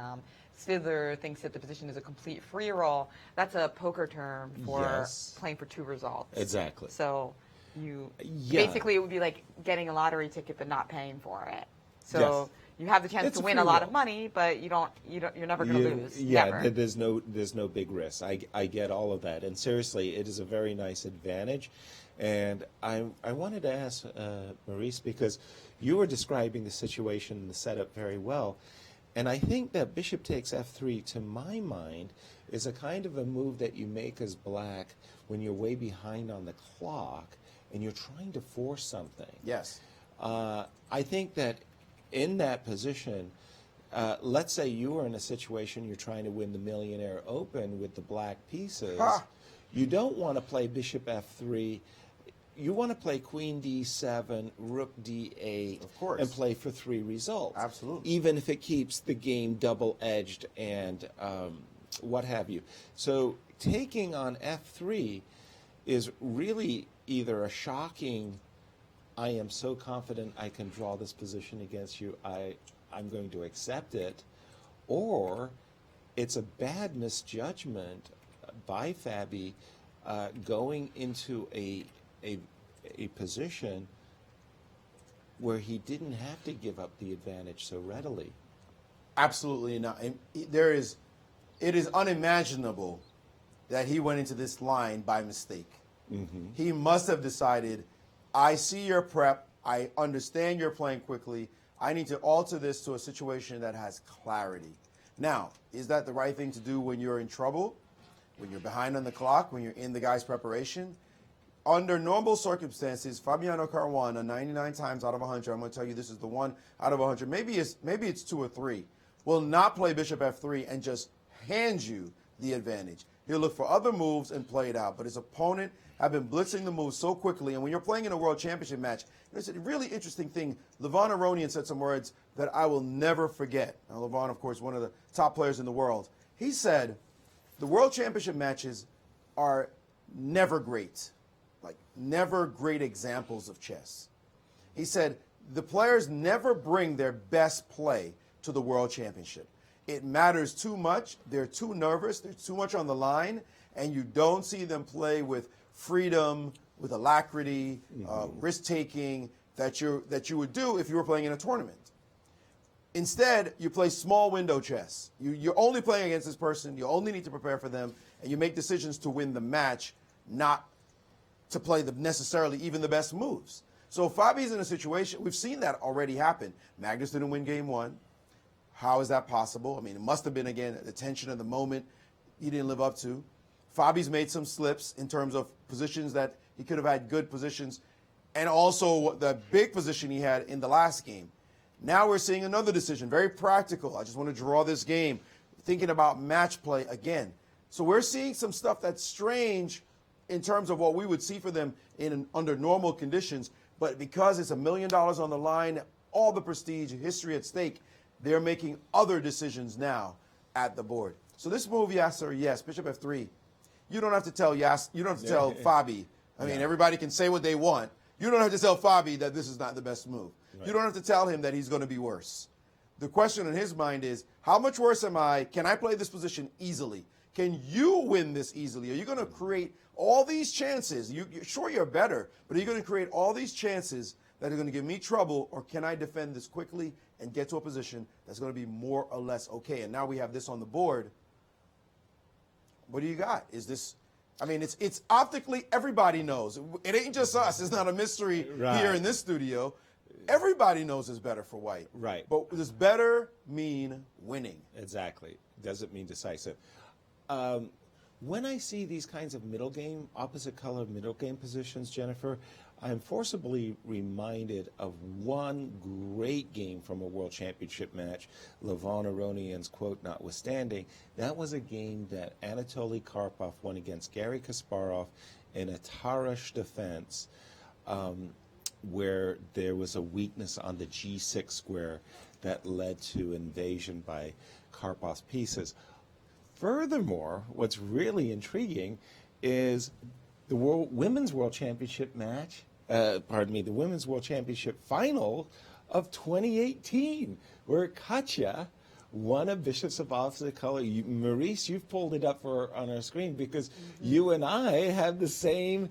Svidler thinks that the position is a complete free roll. That's a poker term for playing for two results. Exactly. So you basically it would be like getting a lottery ticket but not paying for it. So you have the chance to win a lot of money, but you're never going to lose. Yeah, never. there's no big risk. I get all of that, and seriously, it is a very nice advantage. And I wanted to ask Maurice, because you were describing the situation and the setup very well, and I think that bishop takes f3, to my mind, is a kind of a move that you make as black when you're way behind on the clock and you're trying to force something. Yes. I think that in that position, let's say you were in a situation you're trying to win the Millionaire Open with the black pieces. You don't want to play bishop f3. You want to play queen d7, rook d8, of course, and play for 3 results. Absolutely. Even if it keeps the game double-edged and what have you. So taking on f3 is really either a shocking, I am so confident I can draw this position against you, I'm going to accept it, or it's a bad misjudgment by Fabi going into a position where he didn't have to give up the advantage so readily. Absolutely not. It is unimaginable that he went into this line by mistake. Mm-hmm. He must have decided, I see your prep, I understand you're playing quickly, I need to alter this to a situation that has clarity. Now, is that the right thing to do when you're in trouble? When you're behind on the clock, when you're in the guy's preparation? Under normal circumstances, Fabiano Caruana, 99 times out of 100, I'm going to tell you this is the one out of 100, maybe it's 2 or 3, will not play bishop f3 and just hand you the advantage. He'll look for other moves and play it out. But his opponent have been blitzing the moves so quickly, and when you're playing in a world championship match, there's a really interesting thing. Levon Aronian said some words that I will never forget. Now, Levon, of course, one of the top players in the world. He said, the world championship matches are never great. Like, never great examples of chess. He said, the players never bring their best play to the world championship. It matters too much. They're too nervous. There's too much on the line. And you don't see them play with freedom, with alacrity, risk-taking, that you would do if you were playing in a tournament. Instead, you play small window chess. You're only playing against this person. You only need to prepare for them, and you make decisions to win the match, not to play necessarily even the best moves. So Fabi's in a situation, we've seen that already happen. Magnus didn't win game one. How is that possible? I mean, it must have been, again, the tension of the moment he didn't live up to. Fabi's made some slips in terms of positions that he could have had good positions, and also the big position he had in the last game. Now we're seeing another decision, very practical. I just want to draw this game, thinking about match play again. So we're seeing some stuff that's strange in terms of what we would see for them under normal conditions, but because it's $1 million on the line, all the prestige, history at stake, they're making other decisions now at the board. So this move, Yasser, yes, Bishop F3. You don't have to tell you don't have to tell Fabi. I mean, everybody can say what they want. You don't have to tell Fabi that this is not the best move. Right. You don't have to tell him that he's going to be worse. The question in his mind is, how much worse am I? Can I play this position easily? Can you win this easily? Are you going to create all these chances? Sure, you're better, but are you going to create all these chances that are going to give me trouble, or can I defend this quickly and get to a position that's going to be more or less okay? And now we have this on the board. What do you got? Is this... I mean, it's optically, everybody knows. It ain't just us. It's not a mystery here in this studio. Everybody knows it's better for white. Right. But does better mean winning? Exactly. Doesn't mean decisive. When I see these kinds of middle game, opposite color middle game positions, Jennifer, I'm forcibly reminded of one great game from a World Championship match, Levon Aronian's quote notwithstanding. That was a game that Anatoly Karpov won against Garry Kasparov in a Tarrasch defense, where there was a weakness on the G6 square that led to invasion by Karpov's pieces. Furthermore, what's really intriguing is the Women's World Championship match, the Women's World Championship final of 2018, where Katja won a Bishops of opposite color. Maurice, you've pulled it up on our screen because you and I have the same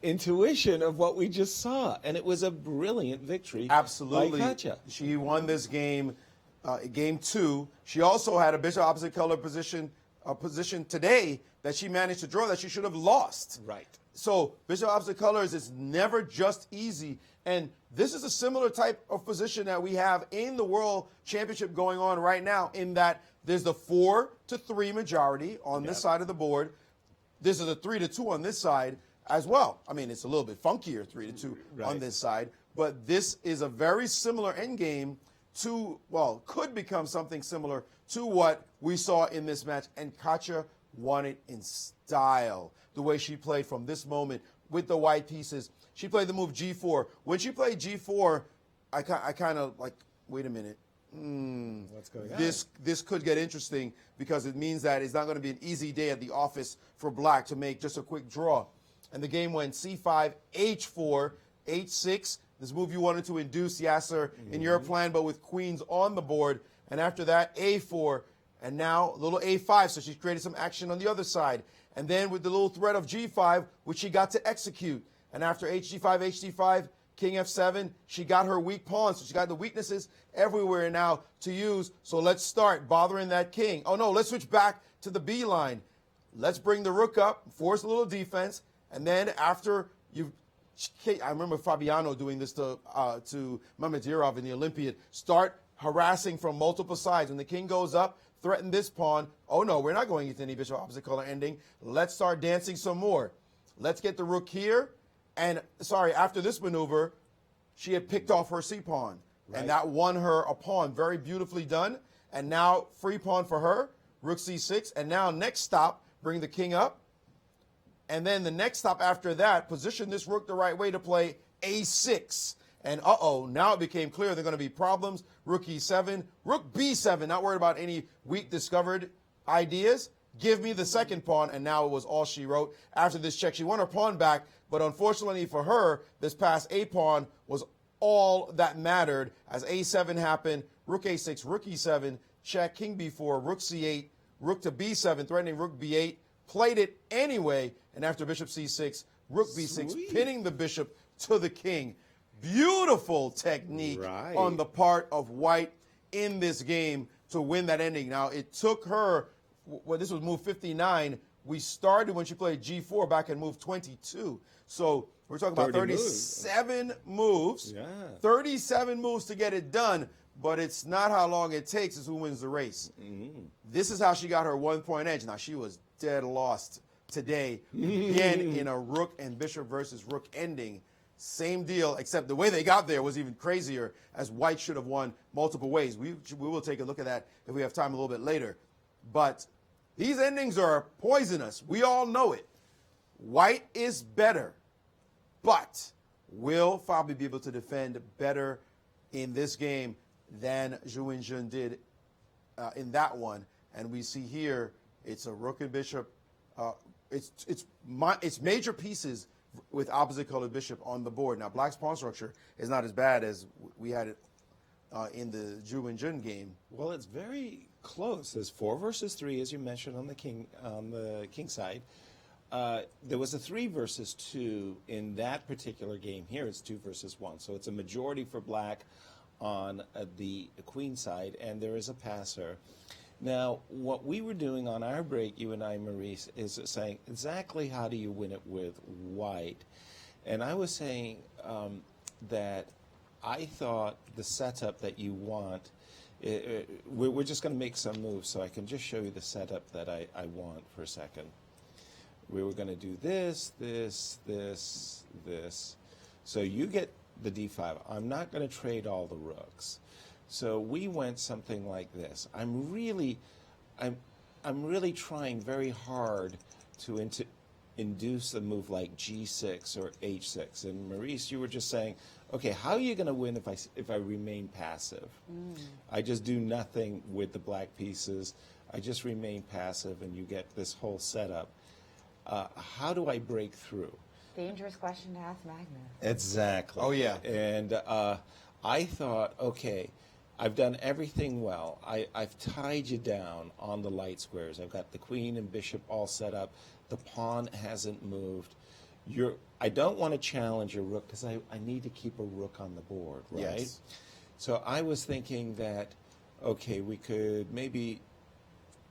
intuition of what we just saw, and it was a brilliant victory. Absolutely. By Katja. She won this game, game two. She also had a Bishop opposite color position today that she managed to draw that she should have lost. Right. So Bishop opposite colors is never just easy, and this is a similar type of position that we have in the World Championship going on right now, in that there's the 4-3 majority on this side of the board. This is a 3-2 on this side as well. I mean, it's a little bit funkier 3-2 on this side, but this is a very similar endgame to, well, could become something similar to what we saw in this match, and Katja won it in style. The way she played from this moment with the white pieces. She played the move G4. When she played G4, I kind of like, wait a minute. What's going on? This could get interesting, because it means that it's not going to be an easy day at the office for black to make just a quick draw. And the game went C5, H4, H6. This move you wanted to induce, Yasser, in your plan, but with queens on the board. And after that, A4. And now a little A5, so she created some action on the other side. And then with the little threat of G5, which she got to execute. And after HG5, King F7, she got her weak pawns. So she got the weaknesses everywhere now to use. So let's start bothering that king. Oh, no, let's switch back to the B line. Let's bring the rook up, force a little defense. And then after I remember Fabiano doing this to Mamedyarov in the Olympiad. Start harassing from multiple sides. When the king goes up, threaten this pawn. Oh, no, we're not going into any bishop opposite color ending. Let's start dancing some more. Let's get the rook here. And, sorry, after this maneuver, she had picked off her c-pawn. Right. And that won her a pawn. Very beautifully done. And now, free pawn for her. Rook c6. And now, next stop, bring the king up. And then the next stop after that, position this rook the right way to play a6. And now it became clear there are going to be problems. Rook e7, rook b7, not worried about any weak discovered ideas. Give me the second pawn, and now it was all she wrote. After this check, she won her pawn back, but unfortunately for her, this pass a pawn was all that mattered. As a7 happened, rook a6, rook e7, check, king b4, rook c8, rook to b7, threatening rook b8, played it anyway, and after bishop c6, rook b6, pinning the bishop to the king. beautiful technique Right. on the part of White in this game to win that ending. Now, it took her, well, this was move 59. We started when she played G4 back in move 22. So we're talking about 30 37 moves. Yeah. 37 moves to get it done, but it's not how long it takes, it's who wins the race. This is how she got her 1-point edge. Now, she was dead lost today, again, in a rook and bishop versus rook ending. Same deal, except the way they got there was even crazier, as White should have won multiple ways. We will take a look at that if we have time a little bit later. But these endings are poisonous. We all know it. White is better. But will Fabi be able to defend better in this game than Zhu Yinjun did in that one? And we see here it's a rook and bishop. It's major pieces with opposite colored bishop on the board. Now, Black's pawn structure is not as bad as we had it in the Zhu Yinjun game. Well, it's very close. There's 4 versus 3, as you mentioned, on the king side. There was a 3 versus 2 in that particular game. Here it's 2 versus 1. So it's a majority for Black on the queen side, and there is a passer. Now, what we were doing on our break, you and I, Maurice, is saying exactly how do you win it with White. And I was saying that I thought the setup that you want, we're just going to make some moves, so I can just show you the setup that I want for a second. We were going to do this, this, this, this. So you get the d5. I'm not going to trade all the rooks. So we went something like this. I'm really trying very hard to induce a move like g6 or h6. And Maurice, you were just saying, okay, how are you going to win if I remain passive? I just do nothing with the black pieces. I just remain passive, and you get this whole setup. How do I break through? Dangerous question to ask Magnus. Exactly. Oh, yeah. And I thought, okay, I've done everything well. I've tied you down on the light squares. I've got the queen and bishop all set up. The pawn hasn't moved. I don't want to challenge your rook because I need to keep a rook on the board, right? Yes. So I was thinking that, okay, we could maybe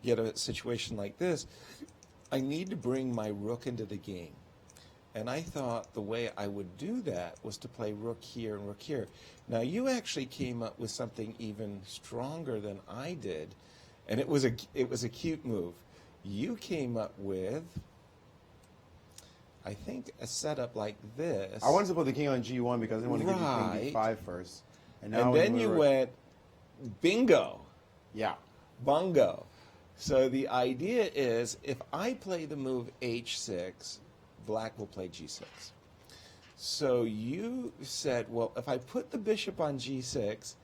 get a situation like this. I need to bring my rook into the game. And I thought the way I would do that was to play rook here and rook here. Now, you actually came up with something even stronger than I did, and it was a cute move. You came up with, I think, a setup like this. I wanted to put the king on g1 because I didn't want to give you king b5 first. And then you went bingo. Yeah. Bungo. So the idea is if I play the move h6, black will play g6. So you said, well, if I put the bishop on g6,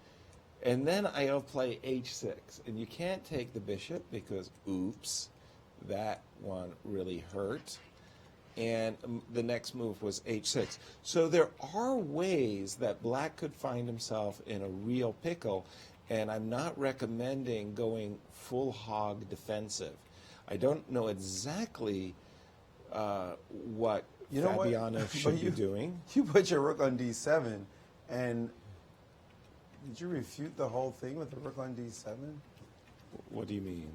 and then I'll play h6, and you can't take the bishop because, oops, that one really hurt. And the next move was h6. So there are ways that black could find himself in a real pickle, and I'm not recommending going full hog defensive. I don't know exactly what Fabiano should be doing. You put your rook on d7, and did you refute the whole thing with the rook on d7? What do you mean?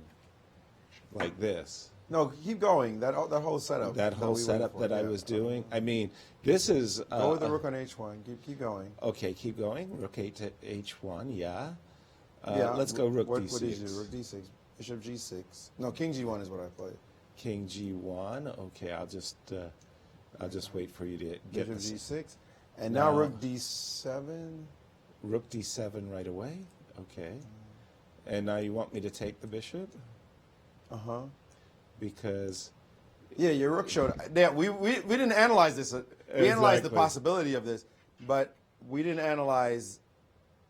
Like this? No, keep going. That whole setup. That whole setup that I was doing. I mean, this is. Go with the rook on h1. Keep going. Okay, keep going. Rook to h1. Yeah. Yeah. Let's go rook d6. What did you do? Rook d6. Bishop g6. No, king g1 is what I played. King g1. Okay, I'll just wait for you to get Bishop this. g6. And now rook d7. Rook d7 right away. Okay. And now you want me to take the bishop? Uh-huh. Because yeah, your rook showed. Yeah, we didn't analyze this. We analyzed the possibility of this, but we didn't analyze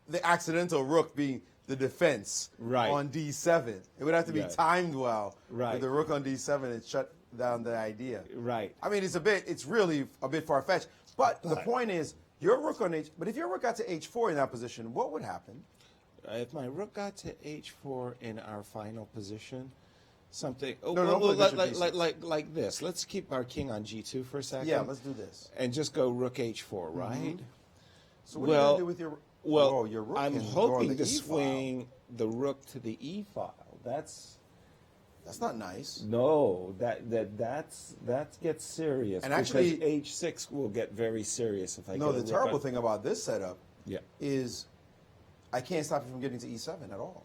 the accidental rook being the defense on d7. It would have to be timed well. Right. With the rook on d7 and shut down the idea. Right. I mean, it's really a bit far-fetched. But the point is, your rook on but if your rook got to h4 in that position, what would happen? If my rook got to h4 in our final position, something. Like this. Let's keep our king on g2 for a second. Yeah, let's do this. And just go rook h4, right? So what are you going to do with your... Well, your rook I'm can go on hoping the to E file. swing the rook to the E file. That's not nice. no, that gets serious. And actually, because H6 will get very serious if I no, get a the rook terrible on- thing about this setup Yeah. is I can't stop you from getting to E7 at all.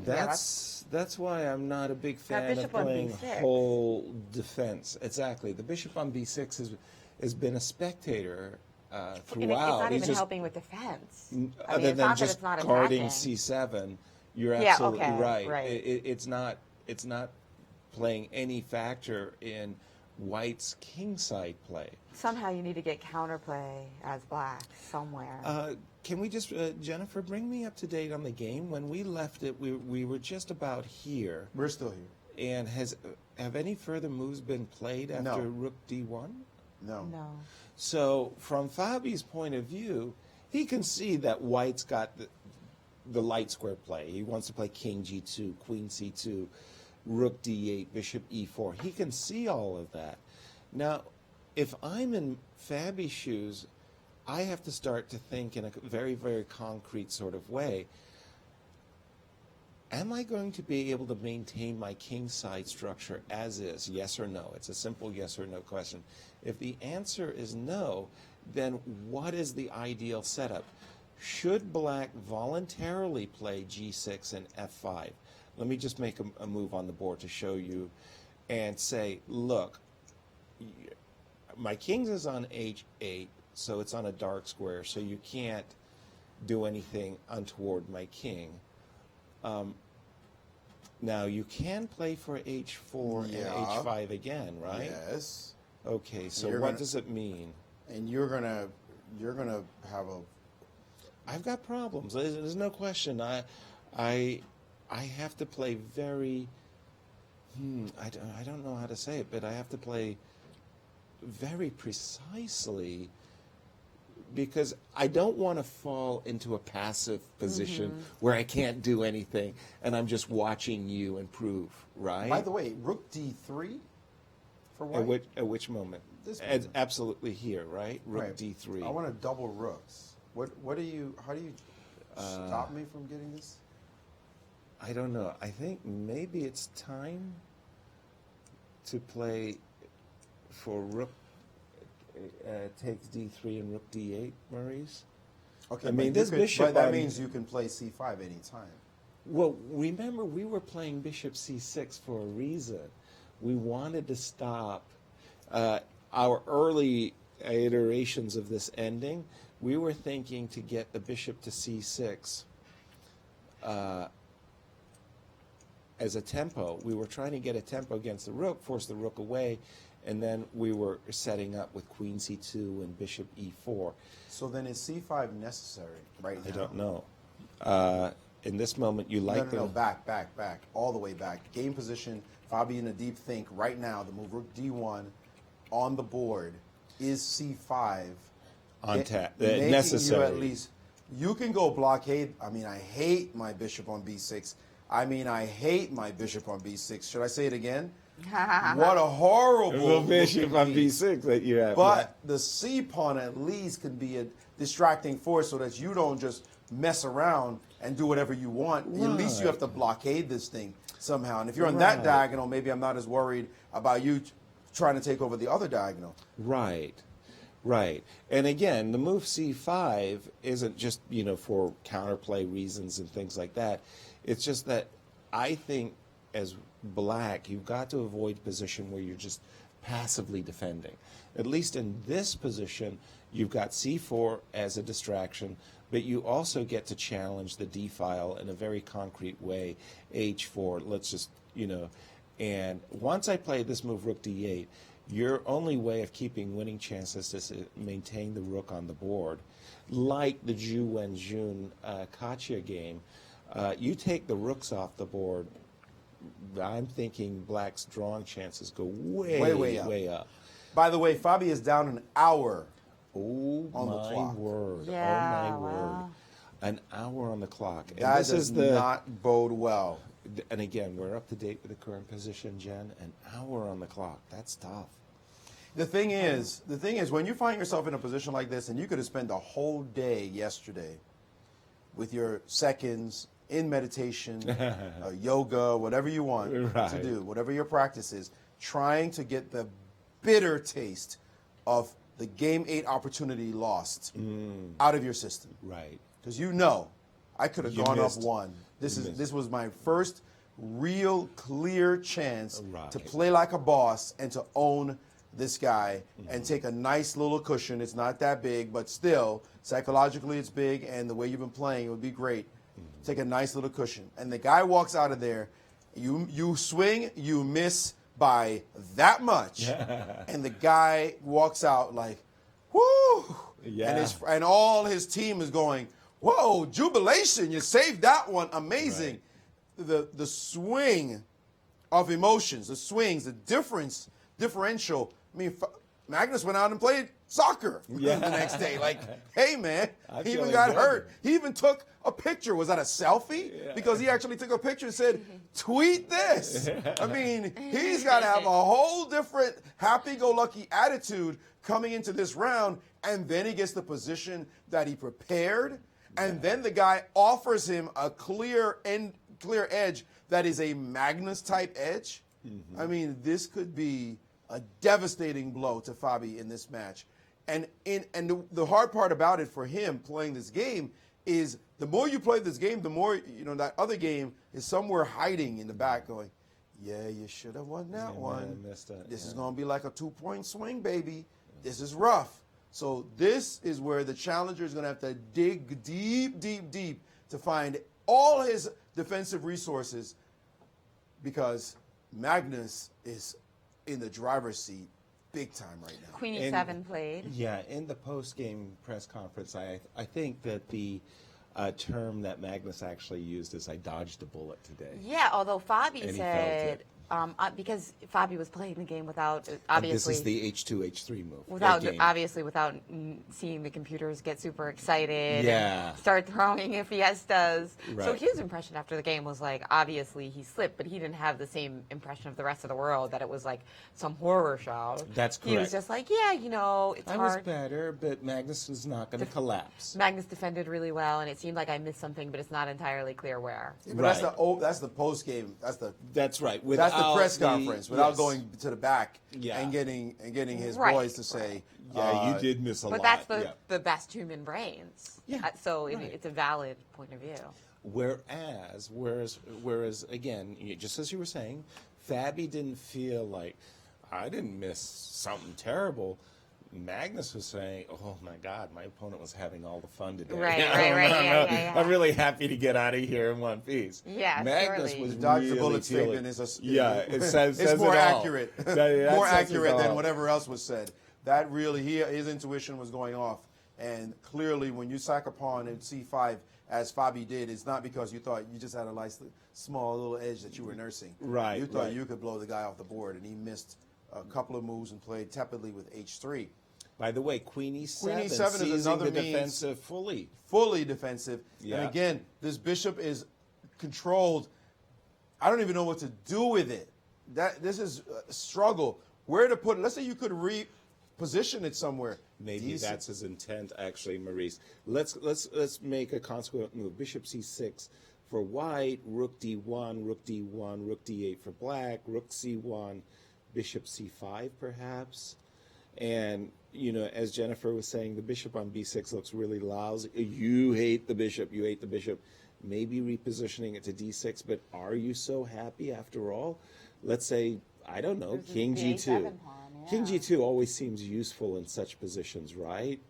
That's why I'm not a big fan of bishop on playing B6. whole defense. Exactly. The bishop on B6 has been a spectator And throughout. it's not He's even just, helping with defense. I mean, other it's than not that just it's not guarding attacking. C7, you're Yeah, absolutely okay, right. right. It's not playing any factor in White's kingside play. Somehow you need to get counterplay as black somewhere. Can we just, Jennifer, bring me up to date on the game? When we left it, we were just about here. We're still here. And have any further moves been played after No. Rook D1? No. No. So from Fabi's point of view, he can see that White's got the light square play. He wants to play King G2, Queen C2, Rook D8, Bishop E4. He can see all of that. Now, if I'm in Fabi's shoes, I have to start to think in a very, very concrete sort of way. Am I going to be able to maintain my kingside structure as is? Yes or no? It's a simple yes or no question. If the answer is no, then what is the ideal setup? Should black voluntarily play G6 and F5? Let me just make a move on the board to show you and say, look, my king's is on H8, so it's on a dark square, so you can't do anything untoward my king. Now, you can play for H4 Yeah. and H5 again, right? Yes. Okay, so You're what gonna- does it mean? And you're gonna have a... I've got problems. There's no question. I have to play very. I don't know how to say it, but I have to play very precisely because I don't want to fall into a passive position where I can't do anything and I'm just watching you improve, right? By the way, Rook D3 for White? At which moment? This moment. Absolutely here, right? Rook Right. D3. I want to double rooks. How do you stop me from getting this? I don't know. I think maybe it's time to play for Rook takes D3 and Rook D8, Maurice. Okay, I mean, but this bishop But that on- means you can play C5 anytime. Well, remember, we were playing Bishop C6 for a reason. We wanted to stop our early iterations of this ending. We were thinking to get the bishop to C6 as a tempo. We were trying to get a tempo against the rook, force the rook away, and then we were setting up with Queen C2 and Bishop E4. So then is C5 necessary right now? I don't know. In this moment, you like No, back, all the way back. Game position, Fabi in a deep think right now, the move Rook D1 on the board is C5. on tap. Making Necessary. You at least, you can go blockade. I mean, I hate my bishop on B6. I hate my bishop on B6. Should I say it again? What a horrible The bishop on looking B6 that you have. But the C pawn at least can be a distracting force so that you don't just mess around and do whatever you want. At least you have to blockade this thing somehow. And if you're on that diagonal, maybe I'm not as worried about you trying to take over the other diagonal. Right. Right. And again, the move C5 isn't just, for counterplay reasons and things like that. It's just that I think as black, you've got to avoid a position where you're just passively defending. At least in this position, you've got C4 as a distraction, but you also get to challenge the D file in a very concrete way. H4, let's just, and once I play this move, Rook D8, your only way of keeping winning chances is to maintain the rook on the board. Like the Zhu Wenjun Katya game, you take the rooks off the board, I'm thinking black's drawing chances go way up. By the way, Fabi is down an hour Oh on the my clock. word! Yeah, Oh my wow. word! An hour on the clock. And That this does is the. not bode well. And again, we're up to date with the current position, Jen. An hour on the clock. That's tough. The thing is, when you find yourself in a position like this, and you could have spent the whole day yesterday with your seconds in meditation, yoga, whatever you want to do, whatever your practice is, trying to get the bitter taste of the Game 8 opportunity lost out of your system. Right. Because I could have gone up one. This was my first real clear chance to play like a boss and to own this guy and take a nice little cushion. It's not that big, but still, psychologically it's big, and the way you've been playing, it would be great. Take a nice little cushion. And the guy walks out of there, you swing, you miss by that much, and the guy walks out like, whoo! Yeah. And all his team is going, whoa, jubilation, you saved that one, amazing. Right. The swing of emotions, the swings, the differential. I mean, Magnus went out and played soccer the next day. Like, hey, man, he even got hurt. He even took a picture. Was that a selfie? Yeah. Because he actually took a picture and said, tweet this. I mean, he's got to have a whole different happy-go-lucky attitude coming into this round, and then he gets the position that he prepared, and then the guy offers him a clear edge that is a Magnus-type edge. I mean, this could be a devastating blow to Fabi in this match. And the hard part about it for him playing this game is the more you play this game, the more, that other game is somewhere hiding in the back going, yeah, you should have won that one. This is going to be like a 2-point swing, baby. This is rough. So this is where the challenger is going to have to dig deep, deep, deep to find all his defensive resources, because Magnus is in the driver's seat big time right now. Queen E7 played. Yeah, in the post-game press conference, I think that the term that Magnus actually used is, I dodged a bullet today. Yeah, although Fabi said, because Fabi was playing the game without, obviously. And this is the H2, H3 move. Without seeing the computers get super excited and start throwing fiestas. Right. So his impression after the game was like, obviously he slipped, but he didn't have the same impression of the rest of the world that it was like some horror show. That's correct. He was just like, it's hard. I was better, but Magnus was not going to collapse. Magnus defended really well, and it seemed like I missed something, but it's not entirely clear where. Yeah, but that's the post game. That's right. That's the press conference without going to the back and getting his boys to say, you did miss a lot. But that's the best human brains. Yeah. So it's a valid point of view. Whereas again, just as you were saying, Fabi didn't feel like, I didn't miss something terrible. Magnus was saying, oh my God, my opponent was having all the fun today. Right. Yeah. I'm really happy to get out of here in one piece. Yeah, Magnus surely. was Dodge really the bullet statement it says it's more it accurate. More accurate than all. whatever else was said. That really, his intuition was going off. And clearly, when you sack a pawn in C5, as Fabi did, it's not because you thought you just had a nice, small little edge that you were nursing. Right. You thought you could blow the guy off the board, and he missed a couple of moves and played tepidly with H3. By the way, Queen E7, Queen E7 is another defensive fully. Fully defensive. Yeah. And again, this bishop is controlled. I don't even know what to do with it. This is a struggle. Where to put it? Let's say you could reposition it somewhere. Maybe that's his intent, actually, Maurice. Let's make a consequent move. Bishop C6 for white, rook D1, rook D1, rook D8 for black, rook C1, bishop C5 perhaps. And, as Jennifer was saying, the bishop on B6 looks really lousy. You hate the bishop. Maybe repositioning it to D6, but are you so happy after all? Let's say, I don't know, King G2. Pawn, King G2 always seems useful in such positions, right?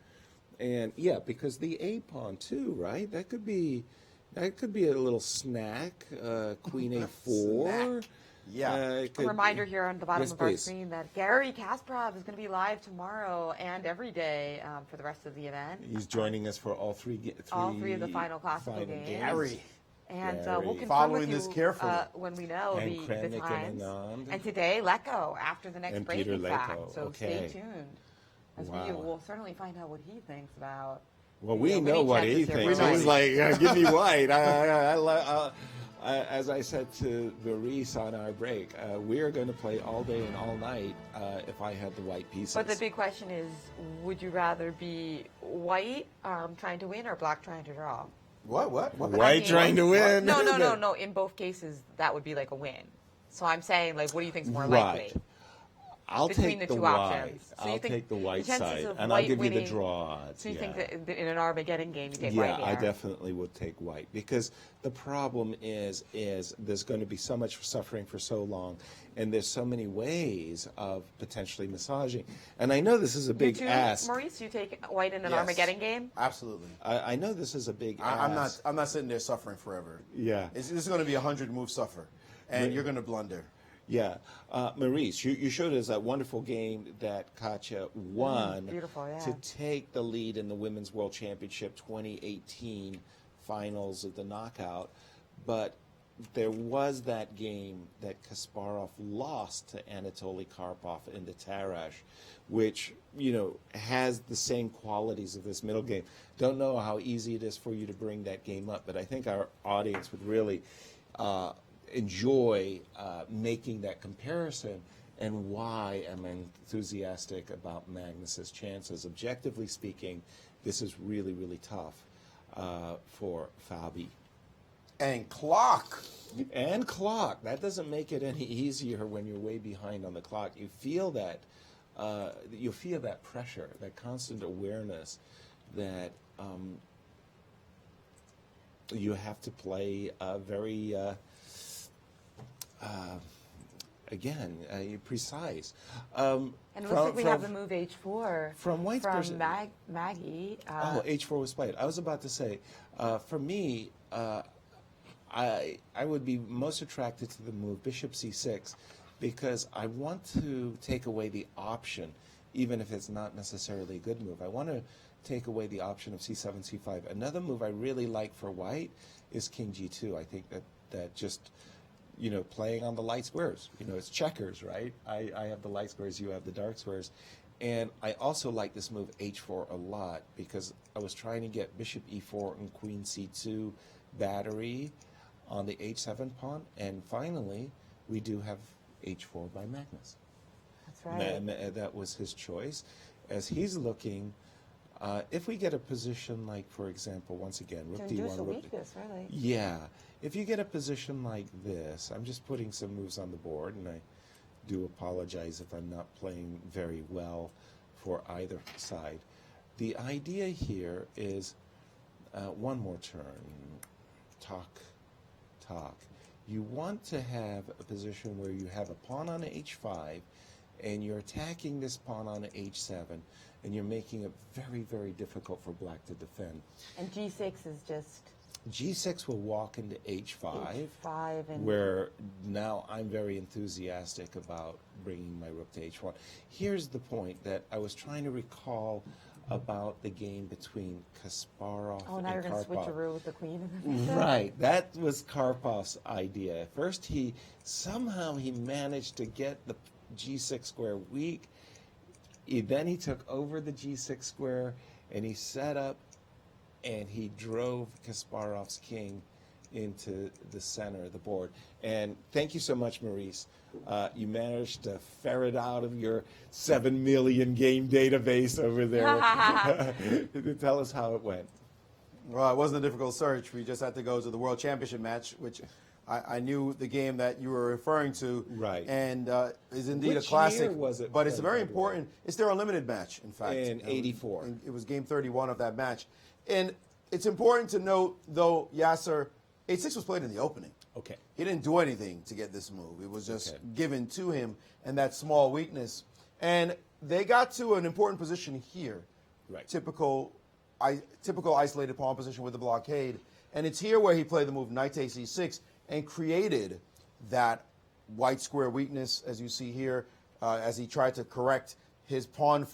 And, because the A pawn too, right? That could be a little snack. Queen A4. Snack. Yeah. A reminder here on the bottom of our screen that Gary Kasparov is going to be live tomorrow and every day for the rest of the event. He's joining us for all three of the final classical games. Gary. And we'll confirm following with you this carefully when we know and the Kramnik times. and And today, Leko after the next and break, Peter in fact. Leko. So Okay. stay tuned. As we will certainly find out what he thinks about. Well, we know what he thinks. Right. He's like, give me white. as I said to Maurice on our break, we are going to play all day and all night if I had the white pieces. But the big question is, would you rather be white trying to win or black trying to draw? What? White trying to win? No. In both cases, that would be like a win. So I'm saying, like, what do you think is more likely? I'll between take the the two white. options. So I'll take the white chances side, of and I'll white give you the winning- draw odds. So you yeah. think that in an Armageddon game, you take white Yeah, here? I definitely would take white because the problem is there's going to be so much suffering for so long, and there's so many ways of potentially massaging. And I know this is a big ask. Maurice, you take white in an Yes. Armageddon game? Absolutely. I know this is a big ask. I'm not sitting there suffering forever. Yeah. This is going to be a 100-move suffer, and you're going to blunder. Yeah. Maurice, you showed us that wonderful game that Katja won beautiful, yeah. to take the lead in the Women's World Championship 2018 finals of the knockout. But there was that game that Kasparov lost to Anatoly Karpov in the Tarrasch, which, has the same qualities of this middle game. Don't know how easy it is for you to bring that game up, but I think our audience would really enjoy making that comparison and why I'm enthusiastic about Magnus's chances. Objectively speaking, this is really, really tough for Fabi. And clock. And clock. That doesn't make it any easier when you're way behind on the clock. You feel that pressure, that constant awareness that you have to play very precise. And it looks like we have the move H4 from White's from Maggie. H4 was played. I was about to say, for me, I would be most attracted to the move Bishop C6 because I want to take away the option, even if it's not necessarily a good move. I want to take away the option of C7, C5. Another move I really like for White is King G2. I think that just playing on the light squares. It's checkers, right? I have the light squares, you have the dark squares. And I also like this move H4 a lot because I was trying to get Bishop E4 and Queen C2 battery on the H7 pawn. And finally, we do have H4 by Magnus. That's right. That was his choice. As he's looking, if we get a position like, for example, once again, Rook D1, Rook weakness, really. Yeah. If you get a position like this, I'm just putting some moves on the board, and I do apologize if I'm not playing very well for either side. The idea here is one more turn. Talk. You want to have a position where you have a pawn on H5, and you're attacking this pawn on H7, and you're making it very, very difficult for black to defend. And G6 is just... G6 will walk into H5, and where now I'm very enthusiastic about bringing my rook to H1. Here's the point that I was trying to recall about the game between Kasparov and Karpov. Oh, now you're going to switcheroo with the queen. Right. That was Karpov's idea. At first, he managed to get the G6 square weak. Then he took over the G6 square, and he set up, and he drove Kasparov's king into the center of the board. And thank you so much, Maurice. You managed to ferret out of your 7 million game database over there. Tell us how it went. Well, it wasn't a difficult search. We just had to go to the World Championship match, which I knew the game that you were referring to. Right. And is indeed Which a classic. year was it? But it's a very important. It's their unlimited match, in fact. In 84. It was game 31 of that match. And it's important to note, though, Yasser, H6 was played in the opening. Okay. He didn't do anything to get this move. It was just given to him and that small weakness. And they got to an important position here. Right. Typical isolated pawn position with the blockade. And it's here where he played the move knight to c6 and created that white square weakness, as you see here, as he tried to correct his pawn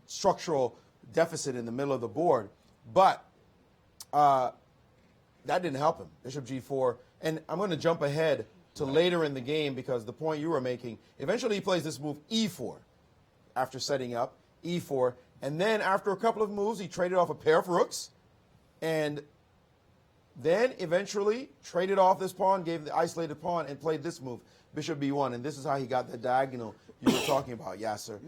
structural deficit in the middle of the board. But that didn't help him. Bishop g4. And I'm going to jump ahead to later in the game because the point you were making, eventually he plays this move e4 after setting up e4. And then after a couple of moves, he traded off a pair of rooks. And Then eventually traded off this pawn, gave the isolated pawn, and played this move, bishop b1. And this is how he got the diagonal you were talking about, Yasser.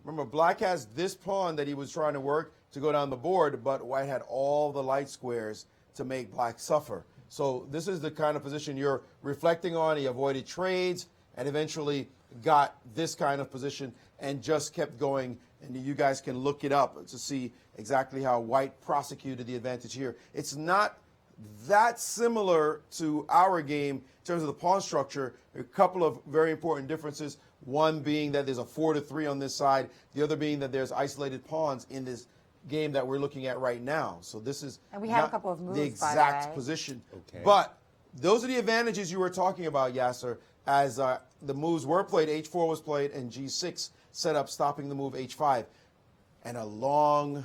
Remember, black has this pawn that he was trying to work to go down the board, but white had all the light squares to make black suffer. So this is the kind of position you're reflecting on. He avoided trades and eventually got this kind of position and just kept going. And you guys can look it up to see exactly how white prosecuted the advantage here. It's not that similar to our game in terms of the pawn structure. A couple of very important differences. One being that there's a 4-3 on this side. The other being that there's isolated pawns in this game that we're looking at right now. So this is and we have a couple of moves, the exact position. Okay. But those are the advantages you were talking about, Yasser, as the moves were played. H4 was played and G6 set up, stopping the move H5. And a long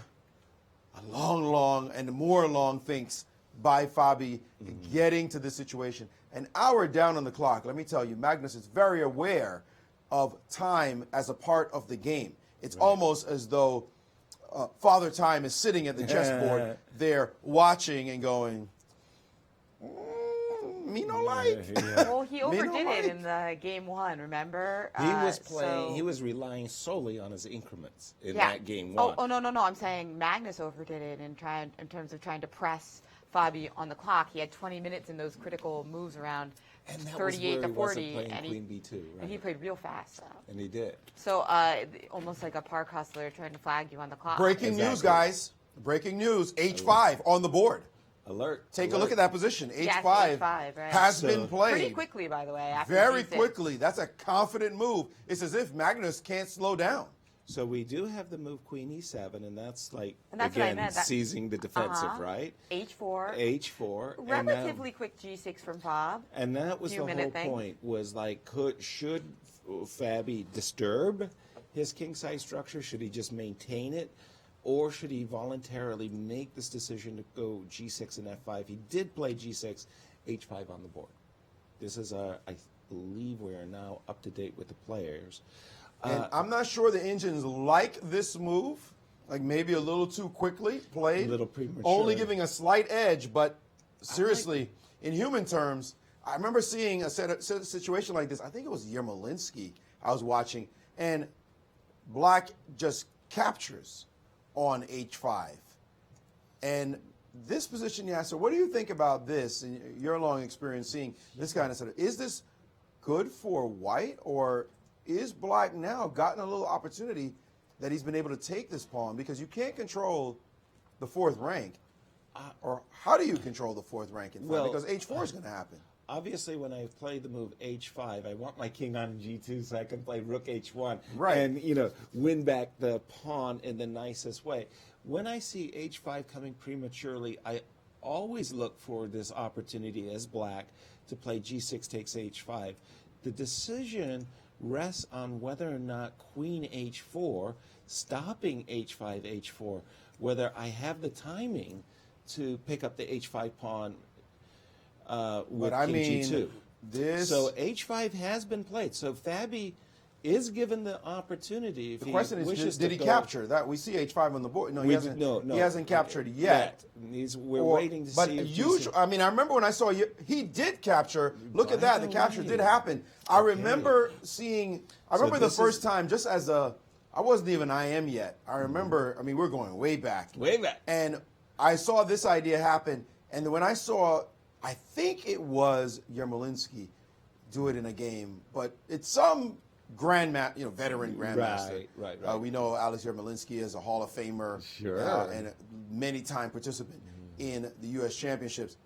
and more long thinks by Fabi getting to this situation. An hour down on the clock, let me tell you, Magnus is very aware of time as a part of the game. It's almost as though Father Time is sitting at the chessboard there watching and going, me no like. Well, he overdid it in the game one, remember? He was playing, he was relying solely on his increments in that game one. Oh, no. I'm saying Magnus overdid it in terms of trying to press Fabi on the clock. He had 20 minutes in those critical moves around 38 to 40. And Queen B2, right? And he played real fast. So. And he did. So almost like a park hustler trying to flag you on the clock. Breaking news, guys. Breaking news. H5 on the board. Alert. Take a look at that position. H5, yes, H5 right. has been played. Pretty quickly, by the way. After Very G6. quickly. That's a confident move. It's as if Magnus can't slow down. So we do have the move Queen E7, and that's like, and that's again, seizing the defensive, right? H4. H4. Relatively quick G6 from Bob. And that was the whole point, was like, should Fabi disturb his king-size structure? Should he just maintain it? Or should he voluntarily make this decision to go G6 and F5? He did play G6, H5 on the board. This is, I believe we are now up to date with the players. And I'm not sure the engines like this move, like maybe a little too quickly played. A little premature. Only giving a slight edge, but seriously, in human terms, I remember seeing a situation like this. I think it was Yermolinsky I was watching, and black just captures on H5. And this position, Yasser, what do you think about this in your long experience seeing this kind of setup? Is this good for white, or is black now gotten a little opportunity that he's been able to take this pawn? Because you can't control the fourth rank. Or how do you control the fourth rank in five? Because H4 is going to happen. Obviously, when I play the move H5, I want my king on G2 so I can play rook H1. Right. And, win back the pawn in the nicest way. When I see H5 coming prematurely, I always look for this opportunity as black to play G6 takes H5. The decision rests on whether or not Queen H4, stopping H5, H4, whether I have the timing to pick up the H5 pawn with King G2. So H5 has been played. So Fabi is given the opportunity. If the question is, did he capture that? We see H5 on the board. No, he hasn't captured yet. We're waiting to see. But I remember when I saw he did capture. Look at that. The capture did happen. I remember seeing. I remember the first time, just as I wasn't even IM yet. I remember. We're going way back. Way back. And I saw this idea happen. And when I saw, I think it was Yermolinsky do it in a game, but it's some veteran grandmaster. Right. We know Alex Yermolinsky is a Hall of Famer, and a many-time participant in the U.S. Championships.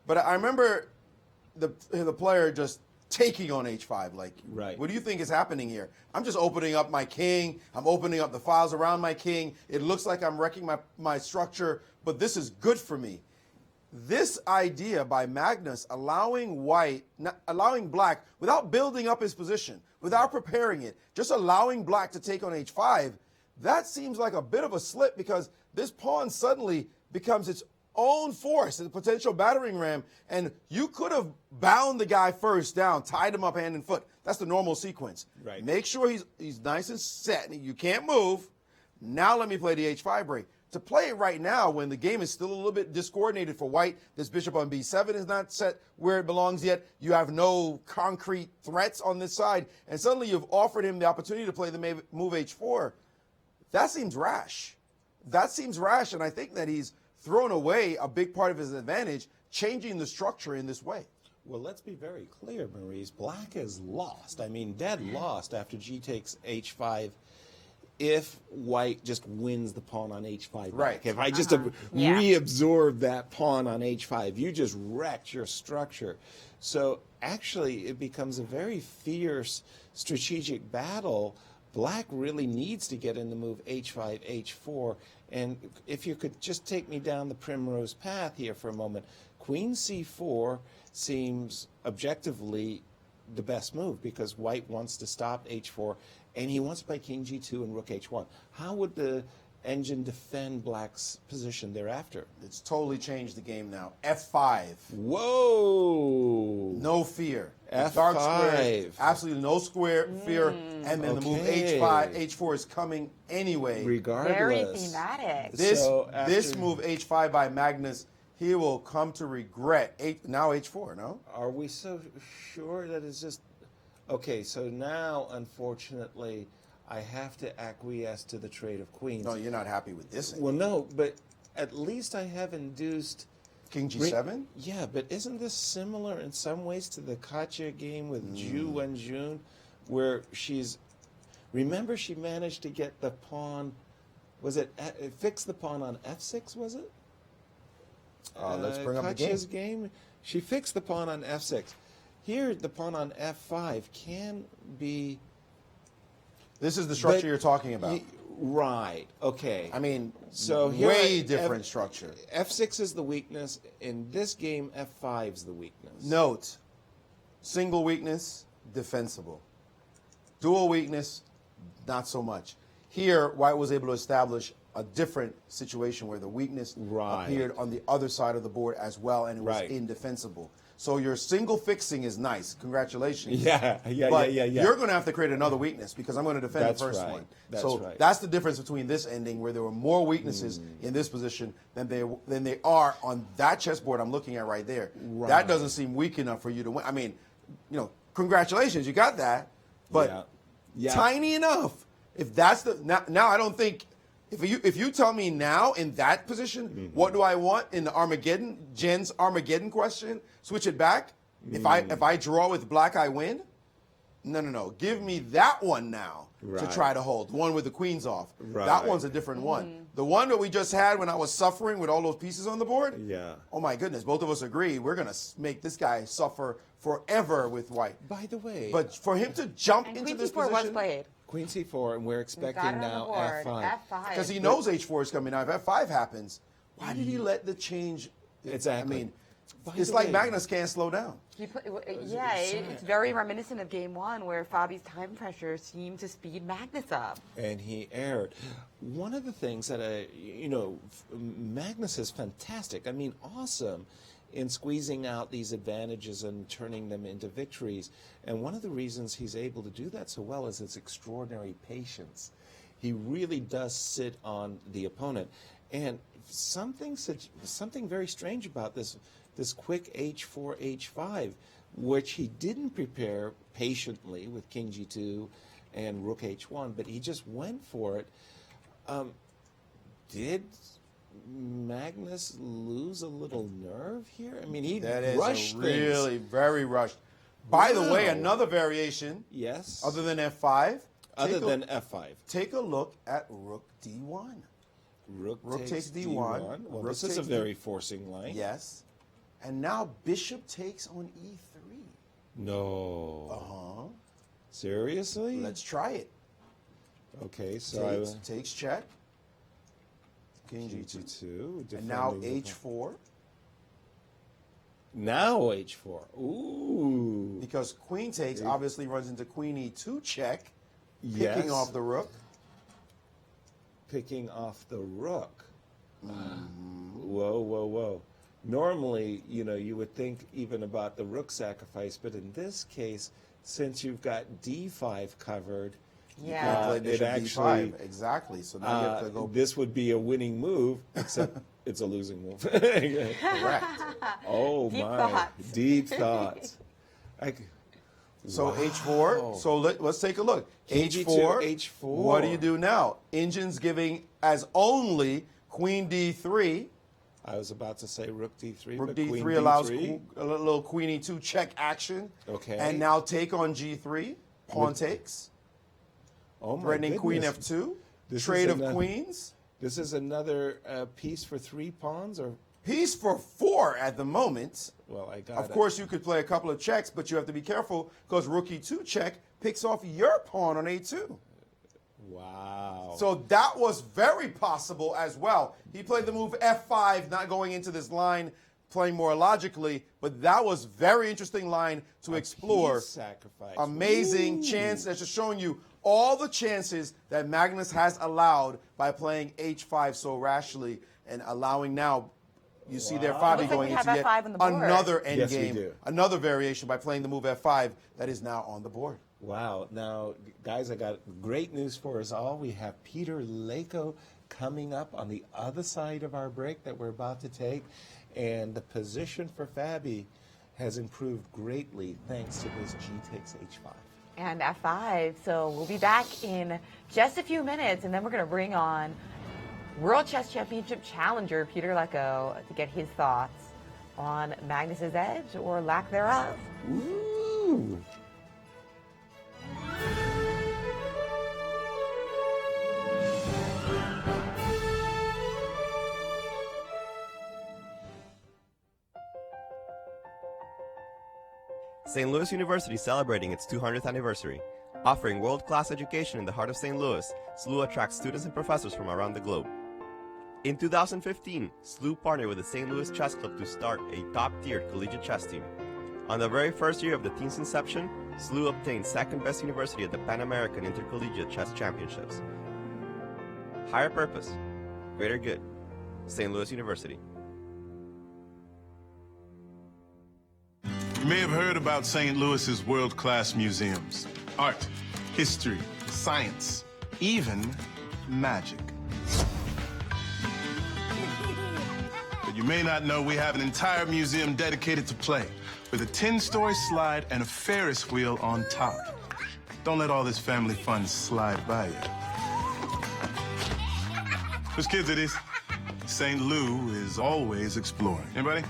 But I remember the player just taking on H5. What do you think is happening here? I'm just opening up my king. I'm opening up the files around my king. It looks like I'm wrecking my structure, but this is good for me. This idea by Magnus allowing black, without building up his position, without preparing it, just allowing black to take on H5, that seems like a bit of a slip, because this pawn suddenly becomes its own force, a potential battering ram, and you could have bound the guy first down, tied him up hand and foot. That's the normal sequence. Right. Make sure he's nice and set. You can't move. Now let me play the H5 break. to play it right now when the game is still a little bit discoordinated for white. This bishop on b7 is not set where it belongs yet. You have no concrete threats on this side, and suddenly you've offered him the opportunity to play the move h4. That seems rash. That seems rash, and I think that he's thrown away a big part of his advantage, changing the structure in this way. Well, let's be very clear, Maurice. Black is lost. I mean, dead lost after g takes h5 if white just wins the pawn on h5. Right. If I just Yeah. reabsorb that pawn on h5, you just wrecked your structure. So actually, it becomes a very fierce strategic battle. Black really needs to get in the move h5, h4. And if you could just take me down the primrose path here for a moment, queen c4 seems objectively the best move because white wants to stop h4 and he wants to play king g2 and rook h1. How would the engine defend black's position thereafter? It's totally changed the game now. f5. Whoa! No fear. F5. Dark square, absolutely no square fear, and then the move Okay. h5, h4 is coming anyway. Regardless. Very thematic. This So this after- move h5 by Magnus, he will come to regret. Now h4, no? Are we so sure that it's just... Okay, so now, unfortunately, I have to acquiesce to the trade of queens. No, you're not happy with this. Well, no, but at least I have induced... King g7? Yeah, but isn't this similar in some ways to the Katya game with Ju Wenjun, where she's... Remember she managed to get the pawn... Was it fix the pawn on f6, was it? Let's bring up the game. Katya's game. She fixed the pawn on f6. Here, the pawn on f5 can be... This is the structure but you're talking about. Right, okay. I mean, So here way at different structure. f6 is the weakness. In this game, f5 is the weakness. Note, single weakness, defensible. Dual weakness, not so much. Here, white was able to establish a different situation where the weakness Right. appeared on the other side of the board as well, and it was Right. indefensible. So your single fixing is nice. Congratulations. Yeah. But yeah. you're going to have to create another weakness because I'm going to defend That's the first right. one. That's so right. that's the difference between this ending, where there were more weaknesses in this position than they are on that chessboard I'm looking at right there. Right. That doesn't seem weak enough for you to win. I mean, congratulations, you got that, but Yeah. tiny enough. If that's the now I don't think. If you tell me now in that position, what do I want in the Jen's Armageddon question? Switch it back. If I draw with black, I win. No. Give me that one now to Right. try to hold. The one with the queens off. Right. That one's a different one. The one that we just had when I was suffering with all those pieces on the board. Yeah. Oh my goodness, both of us agree we're gonna make this guy suffer forever with white. By the way, But for him to jump And into queen this c4 was position. played. queen c4, and we're Got expecting it on the now board. f5. F5. Because he knows h4 is coming out. If f5 happens, why did he let the change? Exactly. I mean, By it's the like way- Magnus can't slow down. It's very reminiscent of game one where Fabi's time pressure seemed to speed Magnus up. And he erred. One of the things that, Magnus is fantastic. I mean, awesome in squeezing out these advantages and turning them into victories. And one of the reasons he's able to do that so well is his extraordinary patience. He really does sit on the opponent. And something very strange about this quick h4, h5, which he didn't prepare patiently with king g2 and rook h1, but he just went for it. Did Magnus lose a little nerve here? I mean, he That is rushed really things. very rushed. By the way, Wow. another variation Yes. other than f5. Other than f5. Take a look at rook d1. Rook takes d1. Well, Rook this is a takes very forcing line. Yes. And now bishop takes on e3. No. Uh-huh. Seriously? Let's try it. Okay, so Takes check. King g2. g2. And now h4. Now h4. Ooh. Because queen takes obviously runs into queen e2 check, Yes. picking off the rook. Picking off the rook. Whoa. Normally, you would think even about the rook sacrifice, but in this case, since you've got d5 covered, Yeah. Played it bishop actually D5. Exactly. So now you have to go. this would be a winning move, except it's a losing move. Correct. Oh Deep my! thoughts. Deep thoughts. So H4. So let's take a look. H4. H4. What do you do now? Engine's giving as only Queen D3. I was about to say Rook D3. Rook but D3 Queen allows D3. a little Queen E2 check action. Okay. And now take on G3. Pawn takes. Oh my Threatening Queen goodness. F2. This Trade is of ano- queens. This is another piece for 3 pawns, or Piece for 4 at the moment. well, I got Of course, you could play a couple of checks, but you have to be careful because Rook E2 check picks off your pawn on A2. Wow. So that was very possible as well. He played the move F5, not going into this line, playing more logically, but that was very interesting line to explore. Piece sacrifice. Amazing Ooh. chance. That's just showing you all the chances that Magnus has allowed by playing H5 so rashly and allowing now. You see there, Fabi Looks like going we into have yet F5 on the board. another endgame, Yes, we do. another variation by playing the move F5 that is now on the board. Wow. Now, guys, I got great news for us all. We have Peter Leko coming up on the other side of our break that we're about to take. And the position for Fabi has improved greatly thanks to this G takes H5. And F5. So we'll be back in just a few minutes, and then we're going to bring on World Chess Championship challenger Peter Leko to get his thoughts on Magnus's edge or lack thereof. Ooh. St. Louis University is celebrating its 200th anniversary. Offering world-class education in the heart of St. Louis, SLU attracts students and professors from around the globe. In 2015, SLU partnered with the St. Louis Chess Club to start a top-tiered collegiate chess team. On the very first year of the team's inception, SLU obtained second-best university at the Pan American Intercollegiate Chess Championships. Higher purpose, greater good. St. Louis University. You may have heard about St. Louis's world-class museums. Art, history, science, even magic. But you may not know we have an entire museum dedicated to play, with a 10-story slide and a Ferris wheel on top. Don't let all this family fun slide by you. Whose kids it is? St. Lou is always exploring. Anybody?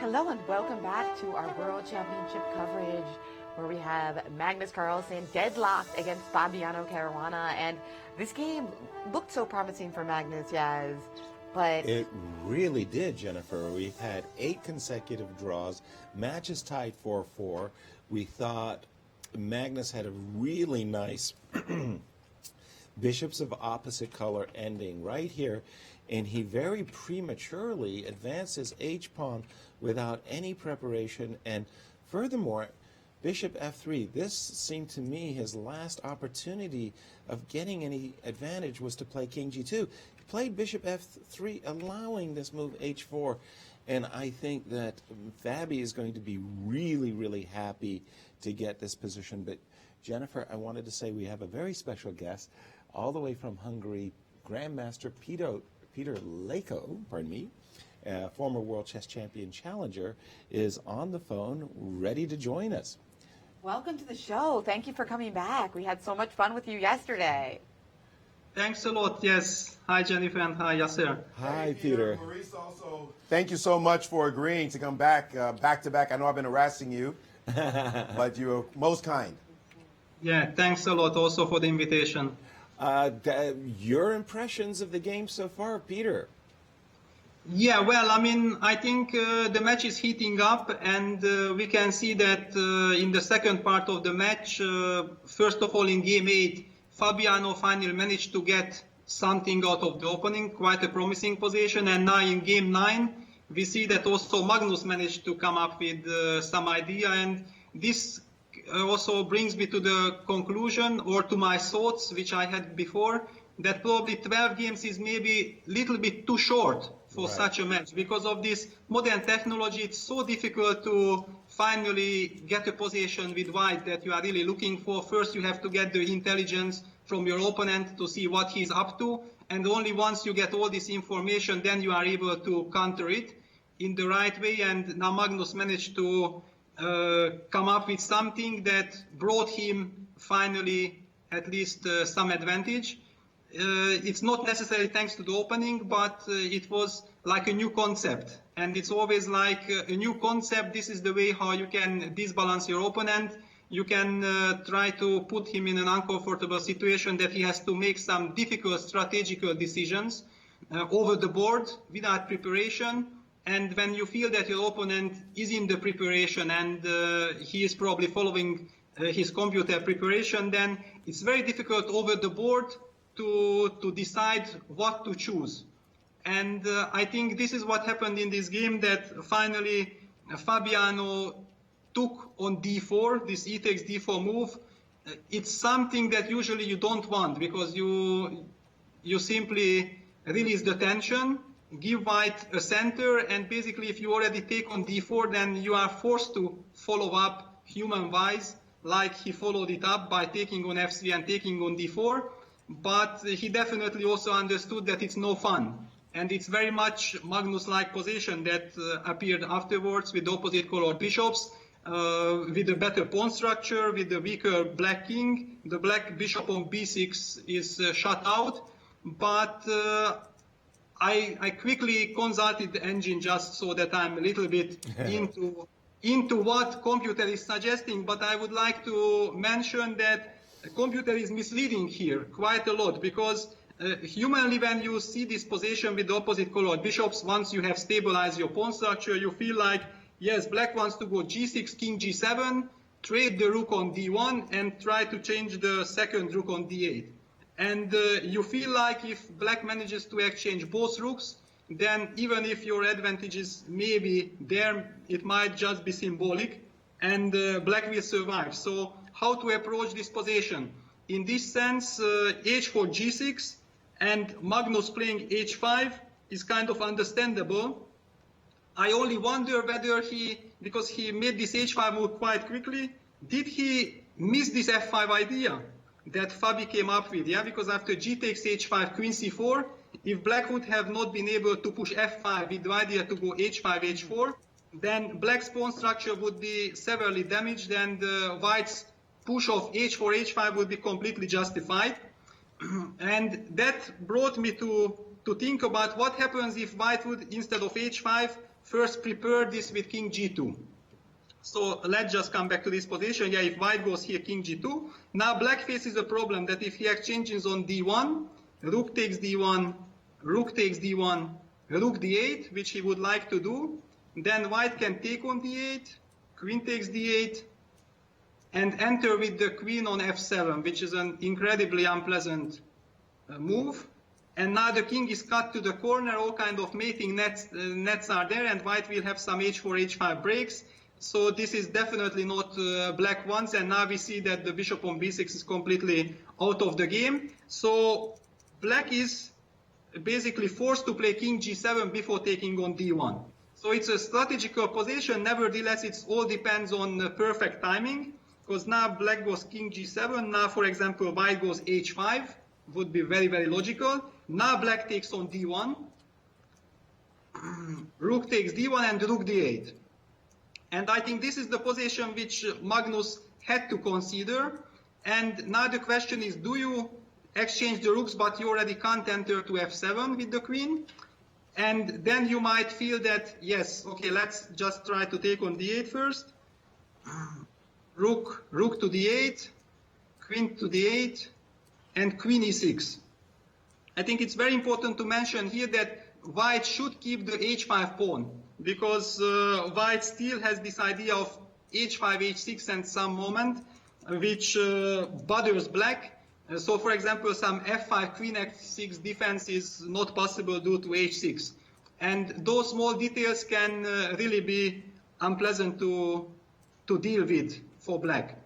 Hello and welcome back to our World Championship coverage, where we have Magnus Carlsen deadlocked against Fabiano Caruana. And this game looked so promising for Magnus, Yaz, but It really did, Jennifer. We've had 8 consecutive draws, matches tied 4-4. We thought Magnus had a really nice bishops of opposite color ending right here, and he very prematurely advanced his h-pawn without any preparation. And furthermore, bishop f3, this seemed to me his last opportunity of getting any advantage was to play king g2. He played bishop f3, allowing this move h4, and I think that Fabi is going to be really, really happy to get this position. But Jennifer, I wanted to say we have a very special guest all the way from Hungary, Grandmaster Peter Leko, former World Chess Champion challenger, is on the phone, ready to join us. welcome to the show. Thank you for coming back. We had so much fun with you yesterday. Thanks a lot. Yes. Hi, Jennifer, and hi, Yasser. Hi, Peter. Maurice also, thank you so much for agreeing to come back to back. I know I've been harassing you, but you're most kind. Yeah, thanks a lot also for the invitation. Your impressions of the game so far, Peter? Yeah, well, I mean, I think the match is heating up, and we can see that in the second part of the match, first of all, in Game 8, Fabiano finally managed to get something out of the opening, quite a promising position, and now in Game 9, we see that also Magnus managed to come up with some idea, and this also brings me to the conclusion, or to my thoughts, which I had before, that probably 12 games is maybe a little bit too short for such a match. Because of this modern technology, it's so difficult to finally get a position with white that you are really looking for. First, you have to get the intelligence from your opponent to see what he's up to. And only once you get all this information, then you are able to counter it in the right way. And now Magnus managed to come up with something that brought him finally at least some advantage. It's not necessarily thanks to the opening, but it was like a new concept. And it's always like a new concept. This is the way how you can disbalance your opponent. You can try to put him in an uncomfortable situation that he has to make some difficult strategical decisions over the board without preparation. And when you feel that your opponent is in the preparation and he is probably following his computer preparation, then it's very difficult over the board to decide what to choose. And I think this is what happened in this game, that finally Fabiano took on d4, this e takes d4 move. It's something that usually you don't want, because you simply release the tension, give white a center, and basically if you already take on d4, then you are forced to follow up human-wise, like he followed it up by taking on f3 and taking on d4. But he definitely also understood that it's no fun. And it's very much Magnus-like position that appeared afterwards with opposite colored bishops, with a better pawn structure, with the weaker black king. The black bishop on b6 is shut out. But I quickly consulted the engine just so that I'm a little bit into what computer is suggesting. But I would like to mention that the computer is misleading here quite a lot, because humanly, when you see this position with the opposite colored bishops, once you have stabilized your pawn structure, you feel like, yes, black wants to go g6, king g7, trade the rook on d1, and try to change the second rook on d8. And you feel like if black manages to exchange both rooks, then even if your advantage is maybe there, it might just be symbolic, and black will survive. So how to approach this position? In this sense, h4, g6, and Magnus playing h5 is kind of understandable. I only wonder whether because he made this h5 move quite quickly, did he miss this f5 idea that Fabi came up with? Yeah, because after g takes h5, queen c4, if black would have not been able to push f5 with the idea to go h5, h4, then black's pawn structure would be severely damaged, and white's push of h4, h5 would be completely justified. And that brought me to think about what happens if white would, instead of h5, first prepare this with king g2. So let's just come back to this position. Yeah, if white goes here, king g2. Now black faces a problem that if he exchanges on d1, rook takes d1, rook takes d1, rook d8, which he would like to do, then white can take on d8, queen takes d8, and enter with the queen on f7, which is an incredibly unpleasant move. And now the king is cut to the corner, all kind of mating nets are there, and white will have some h4, h5 breaks. So this is definitely not black ones, and now we see that the bishop on b6 is completely out of the game. So black is basically forced to play king g7 before taking on d1. So it's a strategical position. Nevertheless, it all depends on perfect timing, because now black goes king g7. Now, for example, white goes h5, would be very, very logical. Now black takes on d1, rook takes d1, and rook d8. And I think this is the position which Magnus had to consider. And now the question is, do you exchange the rooks, but you already can't enter to f7 with the queen? And then you might feel that, yes, okay, let's just try to take on d8 first. Rook to d8, queen to d8, and queen e6. I think it's very important to mention here that white should keep the h5 pawn, because white still has this idea of h5, h6 and some moment, which bothers black. So, for example, some f5, queen f6 defense is not possible due to h6. And those small details can really be unpleasant to deal with for black.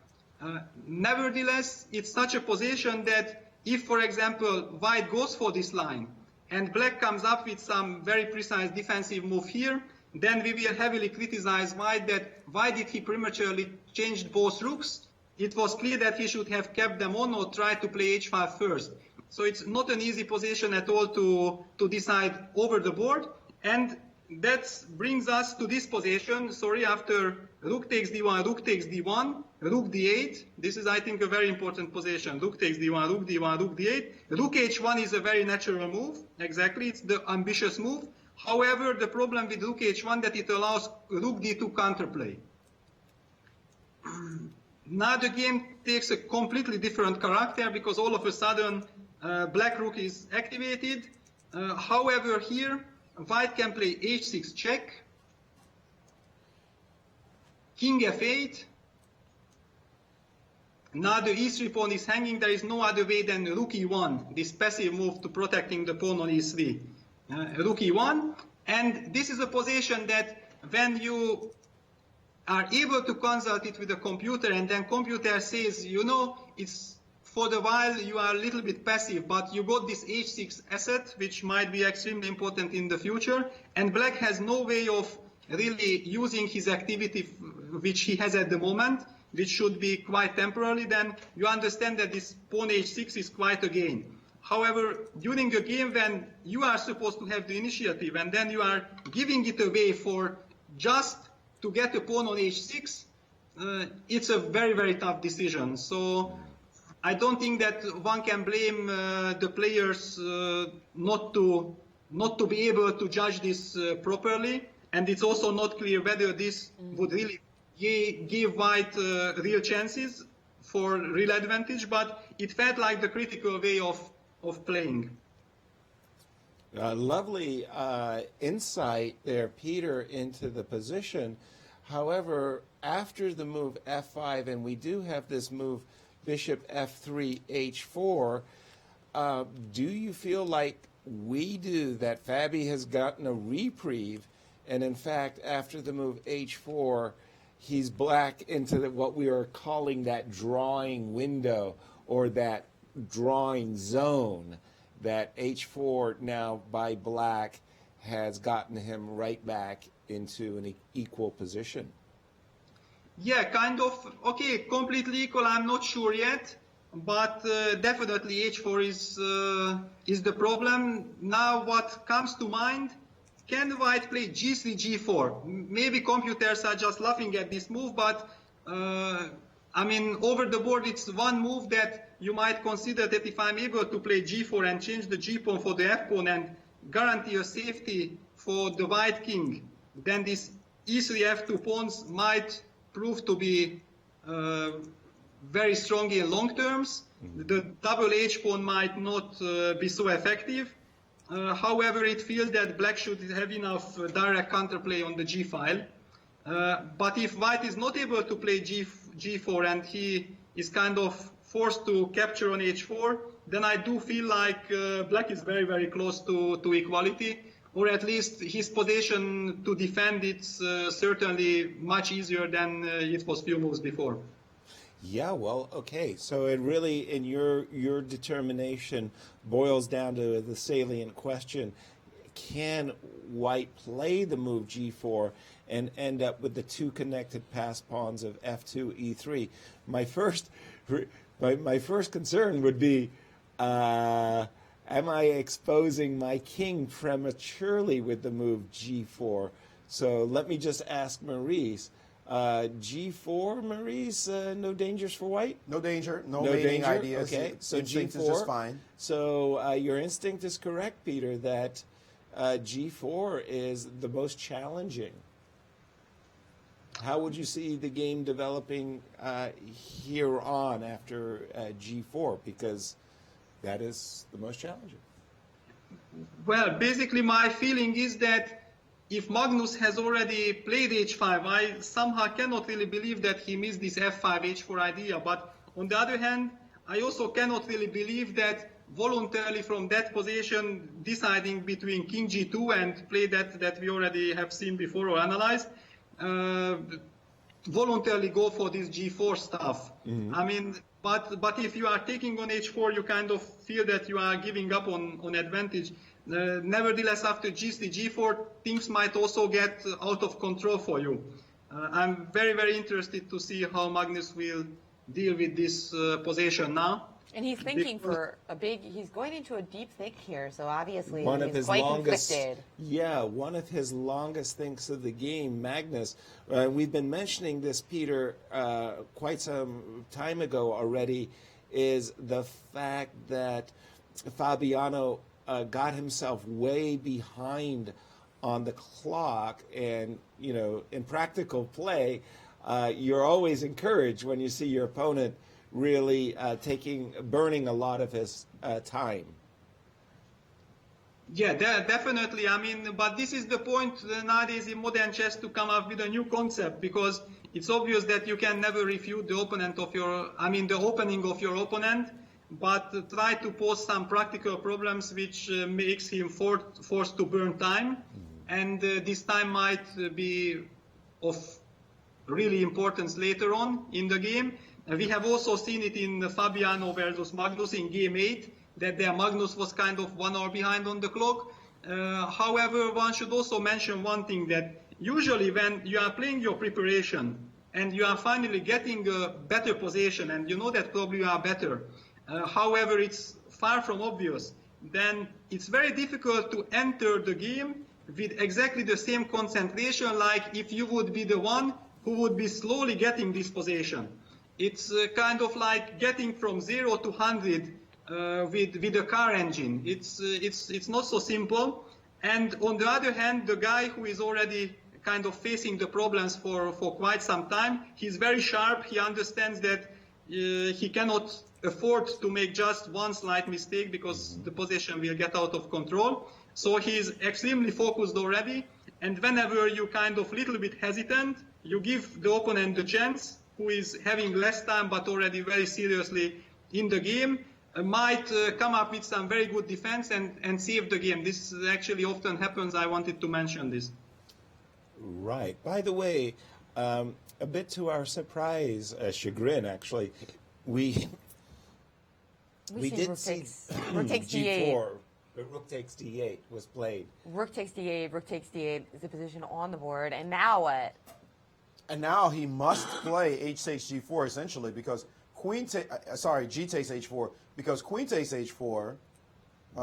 Nevertheless, it's such a position that if, for example, white goes for this line and black comes up with some very precise defensive move here, then we will heavily criticize white that why did he prematurely change both rooks? It was clear that he should have kept them on or tried to play h5 first. So it's not an easy position at all to decide over the board. And that brings us to this position, after rook takes d1, rook takes d1, rook d8. This is, I think, a very important position. Rook takes d1, rook d1, rook d8. Rook h1 is a very natural move. Exactly, it's the ambitious move. However, the problem with rook h1 that it allows rook d2 counterplay. Now the game takes a completely different character because all of a sudden black rook is activated. However, here white can play h6 check, king f8. Now the e3 pawn is hanging. There is no other way than rook e1, this passive move to protecting the pawn on e3. Rook e1, and this is a position that when you are able to consult it with the computer and then computer says, you know, it's for the while you are a little bit passive, but you got this h6 asset, which might be extremely important in the future, and black has no way of really using his activity which he has at the moment, which should be quite temporary, then you understand that this pawn h6 is quite a gain. However, during a game when you are supposed to have the initiative and then you are giving it away for just to get a pawn on h6, it's a very, very tough decision. So I don't think that one can blame the players not to be able to judge this properly. And it's also not clear whether this would really give white real chances for real advantage, but it felt like the critical way of playing. Lovely insight there, Peter, into the position. However, after the move f5, and we do have this move bishop f3, h4, do you feel like we do that Fabi has gotten a reprieve, and in fact, after the move h4, he's black into what we are calling that drawing window, or that drawing zone, that h4 now by black has gotten him right back into an equal position? Yeah, kind of. Okay, completely equal, I'm not sure yet, but definitely h4 is the problem. Now what comes to mind, can white play g3, g4? Maybe computers are just laughing at this move, but I mean, over the board, it's one move that you might consider that if I'm able to play g4 and change the g pawn for the f pawn and guarantee a safety for the white king, then this e3 f2 pawns might prove to be very strong in long terms. The double h pawn might not be so effective. However, it feels that black should have enough direct counterplay on the g file. But if white is not able to play g4 and he is kind of forced to capture on h4, then I do feel like black is very, very close to equality, or at least his position to defend it's certainly much easier than it was few moves before. Yeah, well, okay. So it really, in your determination, boils down to the salient question: can white play the move g4 and end up with the two connected pass pawns of f2, e3? My first concern would be, am I exposing my king prematurely with the move g4? So let me just ask Maurice. G4, Maurice, no dangers for white? No danger, no mating danger? ideas. Okay, so Instinct G4 is just fine. So your instinct is correct, Peter, that G4 is the most challenging. How would you see the game developing here on after G4? Because that is the most challenging. Well, basically my feeling is that if Magnus has already played h5, I somehow cannot really believe that he missed this f5, h4 idea. But on the other hand, I also cannot really believe that voluntarily from that position, deciding between king g2 and play that we already have seen before or analyzed, voluntarily go for this g4 stuff. I mean, but if you are taking on h4, you kind of feel that you are giving up on advantage. Nevertheless, after g3, g4, things might also get out of control for you. I'm very, very interested to see how Magnus will deal with this position now. And he's thinking he's going into a deep think here, so obviously One of he's his quite longest, conflicted. yeah, one of his longest thinks of the game, Magnus. We've been mentioning this, Peter, quite some time ago already, is the fact that Fabiano got himself way behind on the clock, and in practical play, you're always encouraged when you see your opponent really burning a lot of his time. Yeah, definitely. I mean, but this is the point nowadays in modern chess to come up with a new concept, because it's obvious that you can never refute the the opening of your opponent, but try to pose some practical problems which makes him forced to burn time, and this time might be of really importance later on in the game. We have also seen it in Fabiano versus Magnus in game 8, that their Magnus was kind of 1 hour behind on the clock. However, one should also mention one thing, that usually when you are playing your preparation and you are finally getting a better position, and you know that probably you are better, however, it's far from obvious, then it's very difficult to enter the game with exactly the same concentration like if you would be the one who would be slowly getting this position. It's kind of like getting from 0 to 100 with a car engine. It's not so simple. And on the other hand, the guy who is already kind of facing the problems for quite some time, he's very sharp. He understands that he cannot afford to make just one slight mistake, because the position will get out of control. So he's extremely focused already. And whenever you kind of little bit hesitant, you give the opponent the chance, who is having less time but already very seriously in the game, might come up with some very good defense and save the game. This actually often happens. I wanted to mention this. Right. By the way, a bit to our surprise, chagrin actually, we did see Rook takes G4, D8. but Rook takes D8 was played. Rook takes D8, Rook takes D8 is the position on the board, and now what? And now he must play H takes G4 essentially, because G takes H4, because Queen takes H4.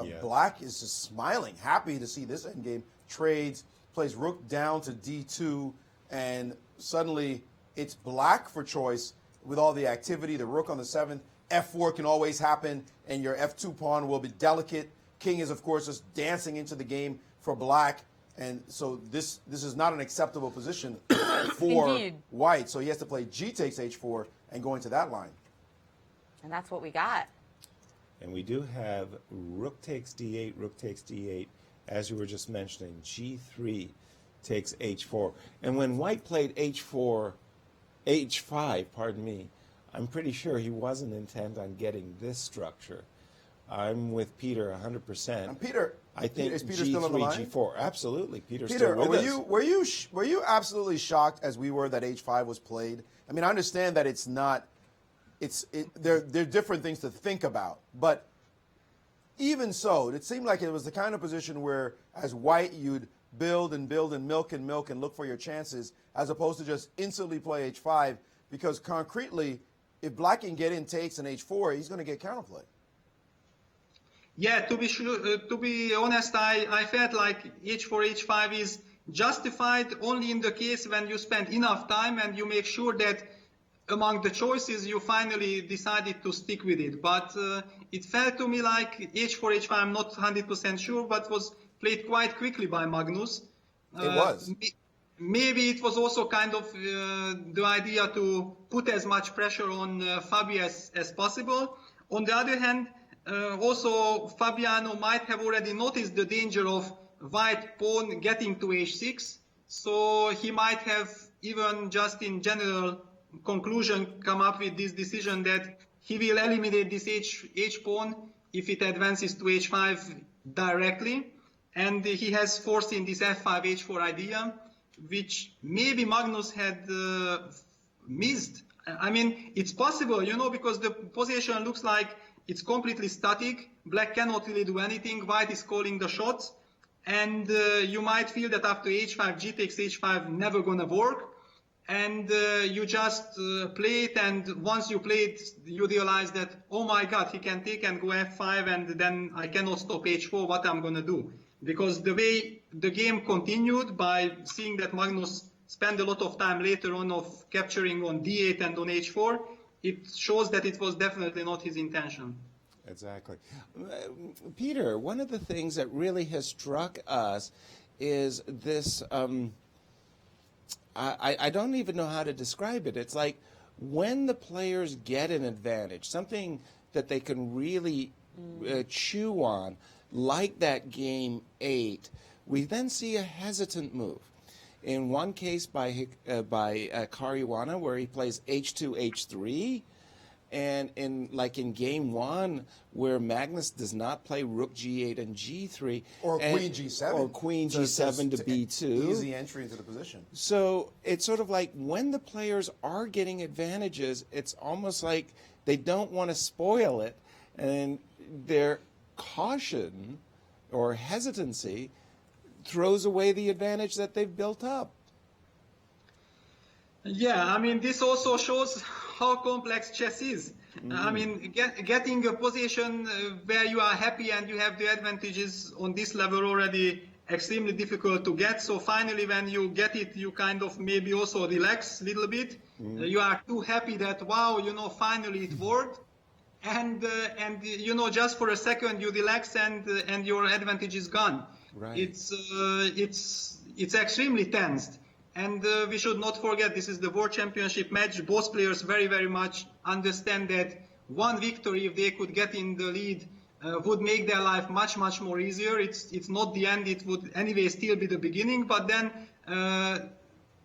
Yes. Black is just smiling, happy to see this endgame. Trades, plays Rook down to D2, and suddenly it's Black for choice with all the activity. The Rook on the 7th, F4 can always happen, and your F2 pawn will be delicate. King is, of course, just dancing into the game for Black, And so this is not an acceptable position for Indeed. White. So he has to play G takes H4 and go into that line. And that's what we got. And we do have rook takes d8, rook takes d8, as you were just mentioning, g3 takes h4. And when White played h4, h5, pardon me, I'm pretty sure he wasn't intent on getting this structure. I'm with Peter 100%. And Peter, I think is Peter G3, still on the line? G4, absolutely. Peter's Peter, still with us. were you absolutely shocked as we were that H5 was played? I mean, I understand that it's not. There are different things to think about, but even so, it seemed like it was the kind of position where, as White, you'd build and build and milk and look for your chances, as opposed to just instantly play H5. Because concretely, if Black can get in takes and H4, he's going to get counterplay. Yeah, to be honest, I felt like H4, H5 is justified only in the case when you spend enough time and you make sure that among the choices you finally decided to stick with it. But it felt to me like H4, H5, I'm not 100% sure, but was played quite quickly by Magnus. It was. Maybe it was also kind of the idea to put as much pressure on Fabi as possible. On the other hand, also Fabiano might have already noticed the danger of White pawn getting to H6. So he might have even just in general conclusion come up with this decision that he will eliminate this H pawn if it advances to H5 directly. And he has foreseen this F5, H4 idea, which maybe Magnus had missed. I mean, it's possible, because the position looks like it's completely static. Black cannot really do anything. White is calling the shots. And you might feel that after H5, G takes H5 never going to work. And you just play it. And once you play it, you realize that, oh my God, he can take and go F5. And then I cannot stop H4. What I'm going to do? Because the way the game continued by seeing that Magnus spent a lot of time later on of capturing on D8 and on H4, it shows that it was definitely not his intention. Exactly. Peter, one of the things that really has struck us is this, I don't even know how to describe it. It's like when the players get an advantage, something that they can really chew on, like that game 8, we then see a hesitant move. In one case by Caruana, where he plays H2, H3, and in game 1, where Magnus does not play Rook G8 and G3, or Queen G7, or Queen G7 to B2, easy entry into the position. So it's sort of like when the players are getting advantages, it's almost like they don't want to spoil it, and their caution or hesitancy throws away the advantage that they've built up. Yeah, I mean, this also shows how complex chess is. I mean, getting a position where you are happy and you have the advantages on this level already extremely difficult to get. So finally, when you get it, you kind of maybe also relax a little bit. You are too happy that, wow, finally it worked. And just for a second you relax and your advantage is gone. Right. It's extremely tensed. And we should not forget, this is the World Championship match. Both players very, very much understand that one victory, if they could get in the lead, would make their life much, much more easier. It's not the end. It would anyway still be the beginning. But then,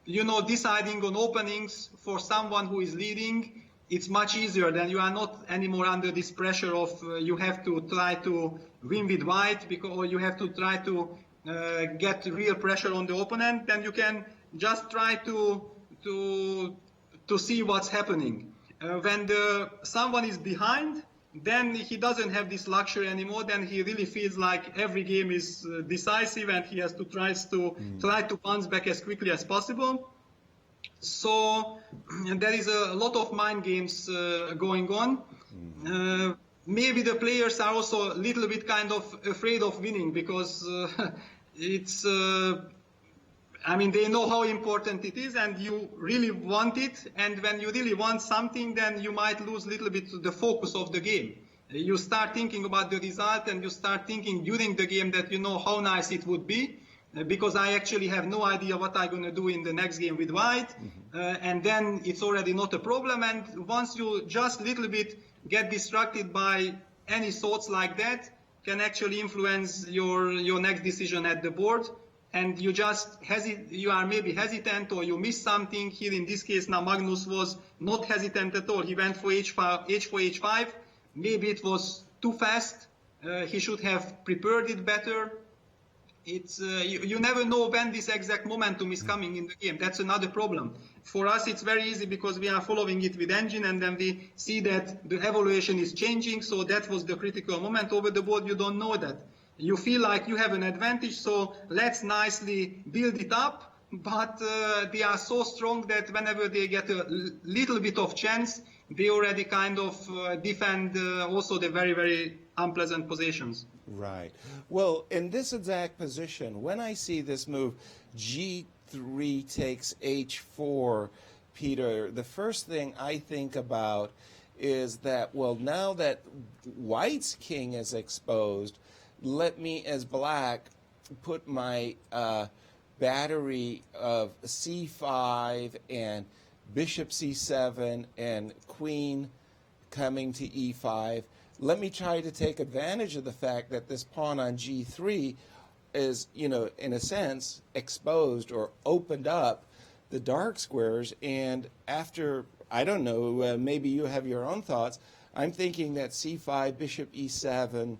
deciding on openings for someone who is leading, it's much easier. Then you are not anymore under this pressure of you have to try to win with White, or you have to try to get real pressure on the opponent. Then you can just try to see what's happening. When someone is behind, then he doesn't have this luxury anymore. Then he really feels like every game is decisive, and he has to try to bounce back as quickly as possible. So there is a lot of mind games going on. Maybe the players are also a little bit kind of afraid of winning, because it's. They know how important it is, and you really want it. And when you really want something, then you might lose a little bit the focus of the game. You start thinking about the result, and you start thinking during the game that how nice it would be. because I actually have no idea what I'm going to do in the next game with white, and then it's already not a problem. And once you just a little bit get distracted by any thoughts like that, can actually influence your next decision at the board. And you just you are maybe hesitant, or you miss something. Here in this case now Magnus was not hesitant at all. He went for h4, h5. Maybe it was too fast. He should have prepared it better. It's you never know when this exact momentum is coming in the game. That's another problem. For us, it's very easy because we are following it with engine, and then we see that the evaluation is changing. So that was the critical moment. Over the board, you don't know that. You feel like you have an advantage, so let's nicely build it up. But they are so strong that whenever they get a little bit of chance, they already kind of defend also the very, very unpleasant positions. Right. Well, in this exact position, when I see this move, G3 takes H4, Peter, the first thing I think about is that, well, now that White's king is exposed, let me, as black, put my battery of C5 and bishop C7 and queen coming to E5. Let me try to take advantage of the fact that this pawn on G3 is, you know, in a sense, exposed or opened up the dark squares. And after, I don't know, maybe you have your own thoughts, I'm thinking that C5, bishop E7,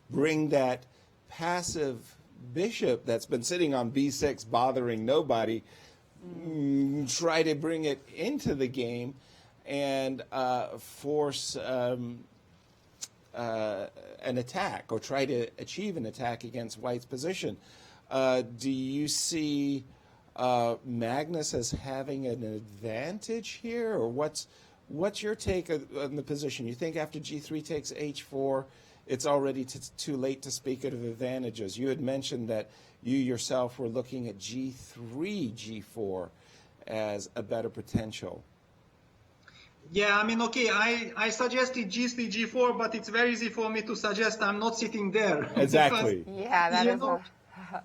bring that passive bishop that's been sitting on B6 bothering nobody, try to bring it into the game and force an attack, or try to achieve an attack against White's position. Do you see Magnus as having an advantage here, or what's your take on the position? You think after G3 takes H4, it's already too late to speak of advantages? You had mentioned that you yourself were looking at G3, G4 as a better potential. Yeah, I mean, okay, I suggested G3, G4, but it's very easy for me to suggest I'm not sitting there. Exactly. Because, Yeah, that is know,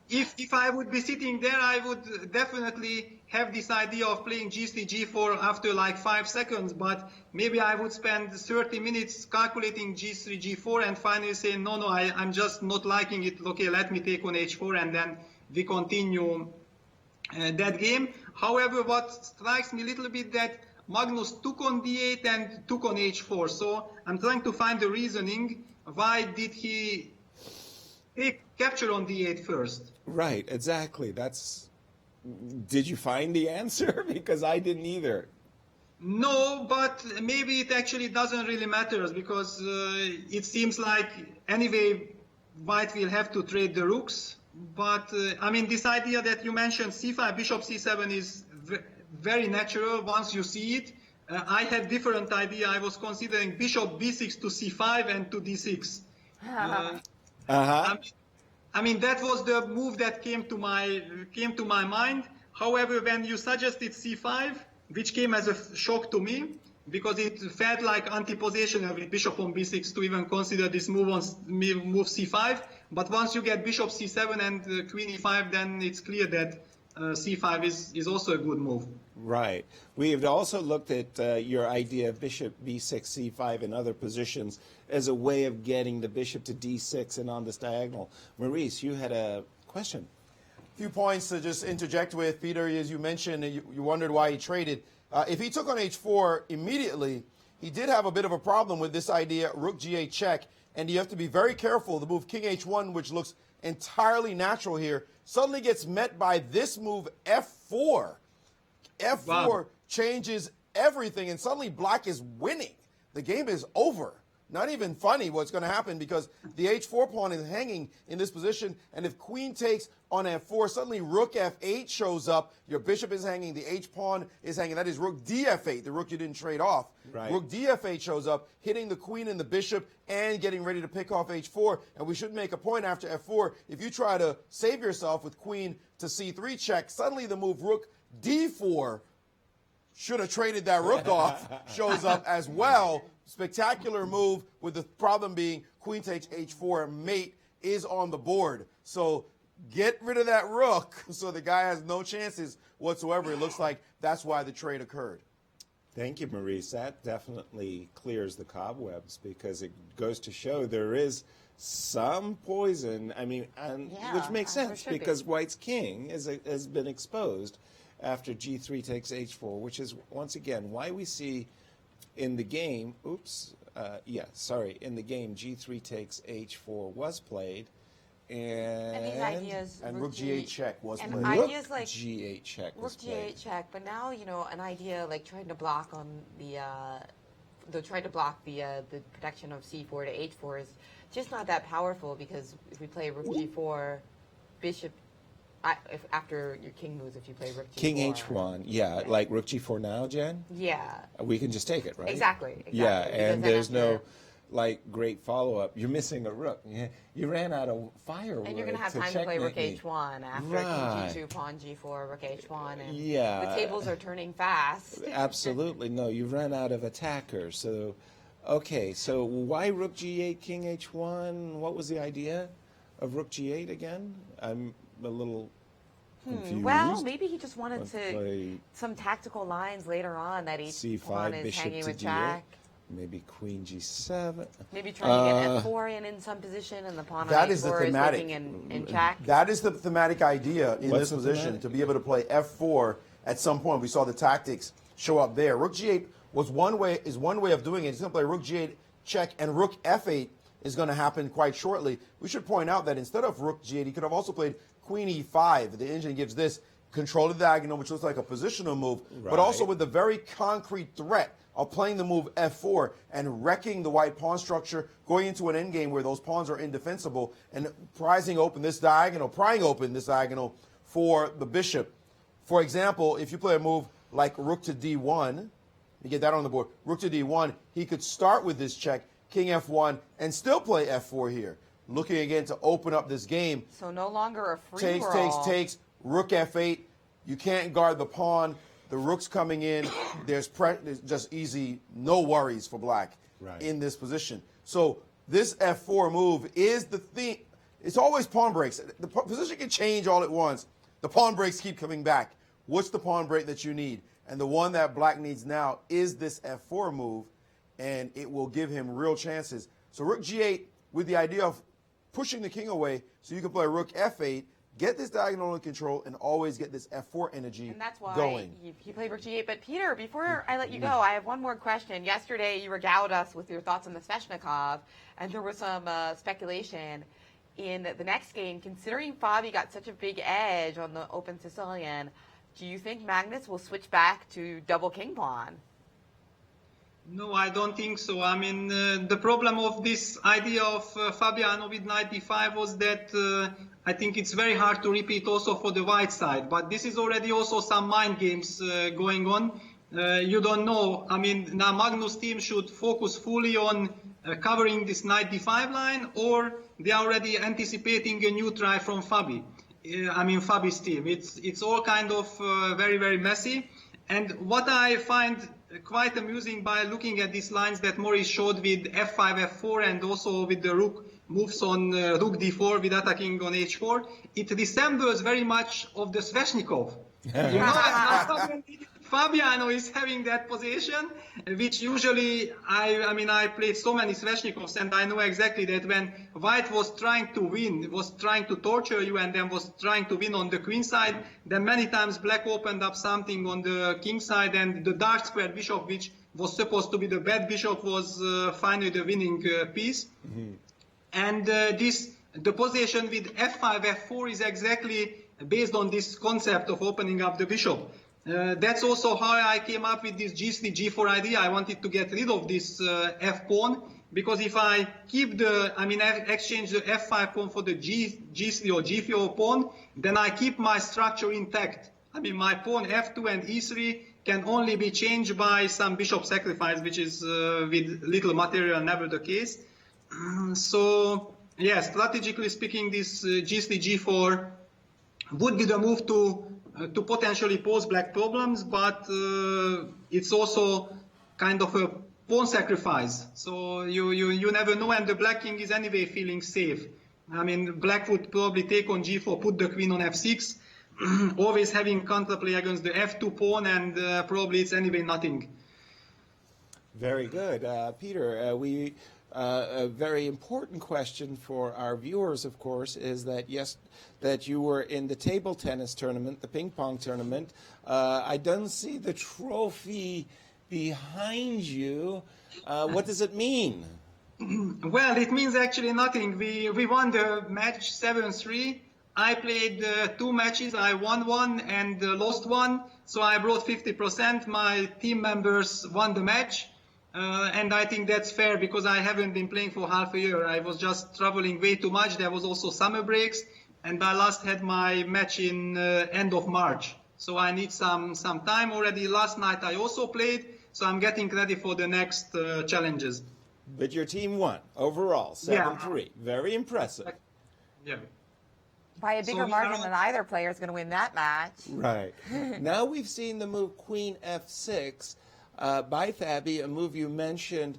if I would be sitting there, I would definitely have this idea of playing G3, G4 after like 5 seconds, but maybe I would spend 30 minutes calculating G3, G4 and finally say, no, I'm just not liking it. Okay, let me take on H4, and then we continue that game. However, what strikes me a little bit that Magnus took on D8 and took on H4. So I'm trying to find the reasoning. Why did he take capture on D8 first? Right, exactly. Did you find the answer? Because I didn't either. No, but maybe it actually doesn't really matter, because it seems like anyway White will have to trade the rooks. But I mean, this idea that you mentioned C5, bishop C7 is very natural once you see it. I had different idea. I was considering bishop B6 to C5 and to D6. I mean, that was the move that came to my mind. However, when you suggested C5, which came as a shock to me, because it felt like anti-positional with bishop on B6 to even consider this move C5. But once you get bishop C7 and queen E5, then it's clear that C5 is also a good move. Right. We have also looked at your idea of bishop B6, C5 and other positions as a way of getting the bishop to D6 and on this diagonal. Maurice, you had a question. A few points to just interject with, Peter. As you mentioned, you wondered why he traded. If he took on H4 immediately, he did have a bit of a problem with this idea, rook G8 check, and you have to be very careful. The move King H1, which looks entirely natural here, suddenly gets met by this move F4. F4 wow. Changes everything, and suddenly black is winning. The game is over. Not even funny what's going to happen, because the H4 pawn is hanging in this position, and if queen takes on F4, suddenly rook F8 shows up. Your bishop is hanging, the H pawn is hanging. That is rook DF8, the rook you didn't trade off. Right. Rook DF8 shows up, hitting the queen and the bishop and getting ready to pick off H4. And we should make a point after F4, if you try to save yourself with queen to C3 check, suddenly the move rook D4, should have traded that rook off, shows up as well. Spectacular move, with the problem being queen takes H4, mate is on the board. So get rid of that rook so the guy has no chances whatsoever. It looks like that's why the trade occurred. Thank you, Maurice. That definitely clears the cobwebs because it goes to show there is some poison. I mean, which makes sense because White's king has been exposed after G3 takes H4, which is, once again, why we see in the game, in the game, G3 takes H4 was played. And these ideas, and Rook G8 check was played. Ideas like G8 check was played. Rook G8 check, but now an idea like trying to block on the protection of C4 to H4 is just not that powerful because if we play Rook G4, Bishop. After your king moves, if you play Rook G4. King H1, like Rook G4 now, Jen? Yeah. We can just take it, right? Exactly. Yeah, and there's no great follow-up. You're missing a rook. You ran out of firewood. And you're going to have time to play Rook H1 after King G2, Pawn G4, Rook H1. And the tables are turning fast. Absolutely. No, you ran out of attackers. So, okay, so why Rook G8, King H1? What was the idea of Rook G8 again? I'm a little confused. Well, maybe he just wanted some tactical lines later on that each pawn is hanging with Jack. Maybe Queen G7. Maybe trying to get F4 in some position and the pawn on H4 is looking in Jack. That is the thematic idea in this position, to be able to play F4 at some point. We saw the tactics show up there. Rook G8 is one way of doing it. He's going to play Rook G8 check, and Rook F8 is going to happen quite shortly. We should point out that instead of Rook G8, he could have also played Queen E5. The engine gives this control the diagonal, which looks like a positional move, but also with the very concrete threat of playing the move F4 and wrecking the white pawn structure, going into an endgame where those pawns are indefensible, and prying open this diagonal for the bishop. For example, if you play a move like Rook to D1, you get that on the board, Rook to D1, he could start with this check, King F1, and still play F4 here. Looking again to open up this game. So no longer a free roll. Takes, Rook F8. You can't guard the pawn. The rook's coming in. There's just easy, no worries for black in this position. So this F4 move is the theme. It's always pawn breaks. The position can change all at once. The pawn breaks keep coming back. What's the pawn break that you need? And the one that black needs now is this F4 move, and it will give him real chances. So Rook G8 with the idea of pushing the king away so you can play Rook F8, get this diagonal in control, and always get this F4 energy going. And that's why he played Rook G8. But Peter, before I let you go, I have one more question. Yesterday, you regaled us with your thoughts on the Sveshnikov, and there was some speculation in the next game. Considering Fabi got such a big edge on the open Sicilian, do you think Magnus will switch back to double king pawn? No, I don't think so. I mean, the problem of this idea of Fabiano with knight d5 was that I think it's very hard to repeat also for the white side. But this is already also some mind games going on. You don't know. I mean, now Magnus' team should focus fully on covering this knight d5 line, or they are already anticipating a new try from Fabi. Fabi's team. It's all kind of very, very messy. And what I find quite amusing by looking at these lines that Maurice showed with f5, f4, and also with the rook moves on rook d4 with attacking on h4, it resembles very much of the Sveshnikov. Fabiano is having that position, which usually, I played so many Sveshnikovs, and I know exactly that when white was trying to win, was trying to torture you, and then was trying to win on the queen side, then many times black opened up something on the king side, and the dark square bishop, which was supposed to be the bad bishop, was finally the winning piece. Mm-hmm. And the position with f5, f4 is exactly based on this concept of opening up the bishop. That's also how I came up with this g3, g4 idea. I wanted to get rid of this f-pawn, because if I keep exchange the f5 pawn for the g3 or g4 pawn, then I keep my structure intact. My pawn f2 and e3 can only be changed by some bishop sacrifice, which is with little material never the case. So, yeah, strategically speaking, this g3, g4 would be the move to potentially pose black problems, but it's also kind of a pawn sacrifice. So you never know, and the black king is anyway feeling safe. I mean, black would probably take on g4, put the queen on f6, always having counterplay against the f2 pawn, and probably it's anyway nothing. Very good. Peter, a very important question for our viewers, of course, is that, yes, that you were in the table tennis tournament, the ping pong tournament. I don't see the trophy behind you. What does it mean? Well, it means actually nothing. We won the match 7-3. I played 2 matches. I won one and lost one. So I brought 50%. My team members won the match. And I think that's fair because I haven't been playing for half a year. I was just traveling way too much. There was also summer breaks. And I last had my match in end of March. So I need some time already. Last night I also played. So I'm getting ready for the next challenges. But your team won overall, 7-3. Very impressive. Yeah. By a bigger margin than either player is going to win that match. Right. Now we've seen the move Queen F6 by Fabi, a move you mentioned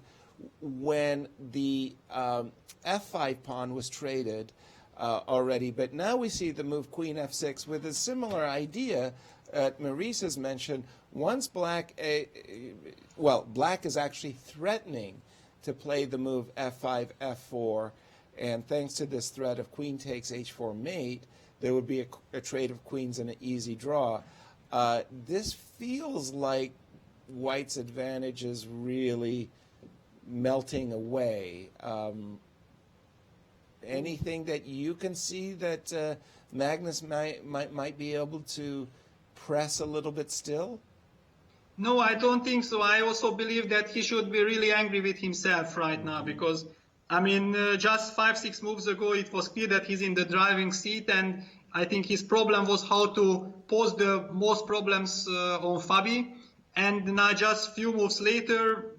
when the F5 pawn was traded already. But now we see the move Queen F6 with a similar idea Maurice has mentioned. Once black is actually threatening to play the move F5, F4, and thanks to this threat of queen takes H4 mate, there would be a trade of queens and an easy draw. This feels like white's advantage is really melting away. Anything that you can see that Magnus might be able to press a little bit still? No, I don't think so. I also believe that he should be really angry with himself right now because, I mean, just 5-6 moves ago, it was clear that he's in the driving seat, and I think his problem was how to pose the most problems on Fabi. And now just few moves later,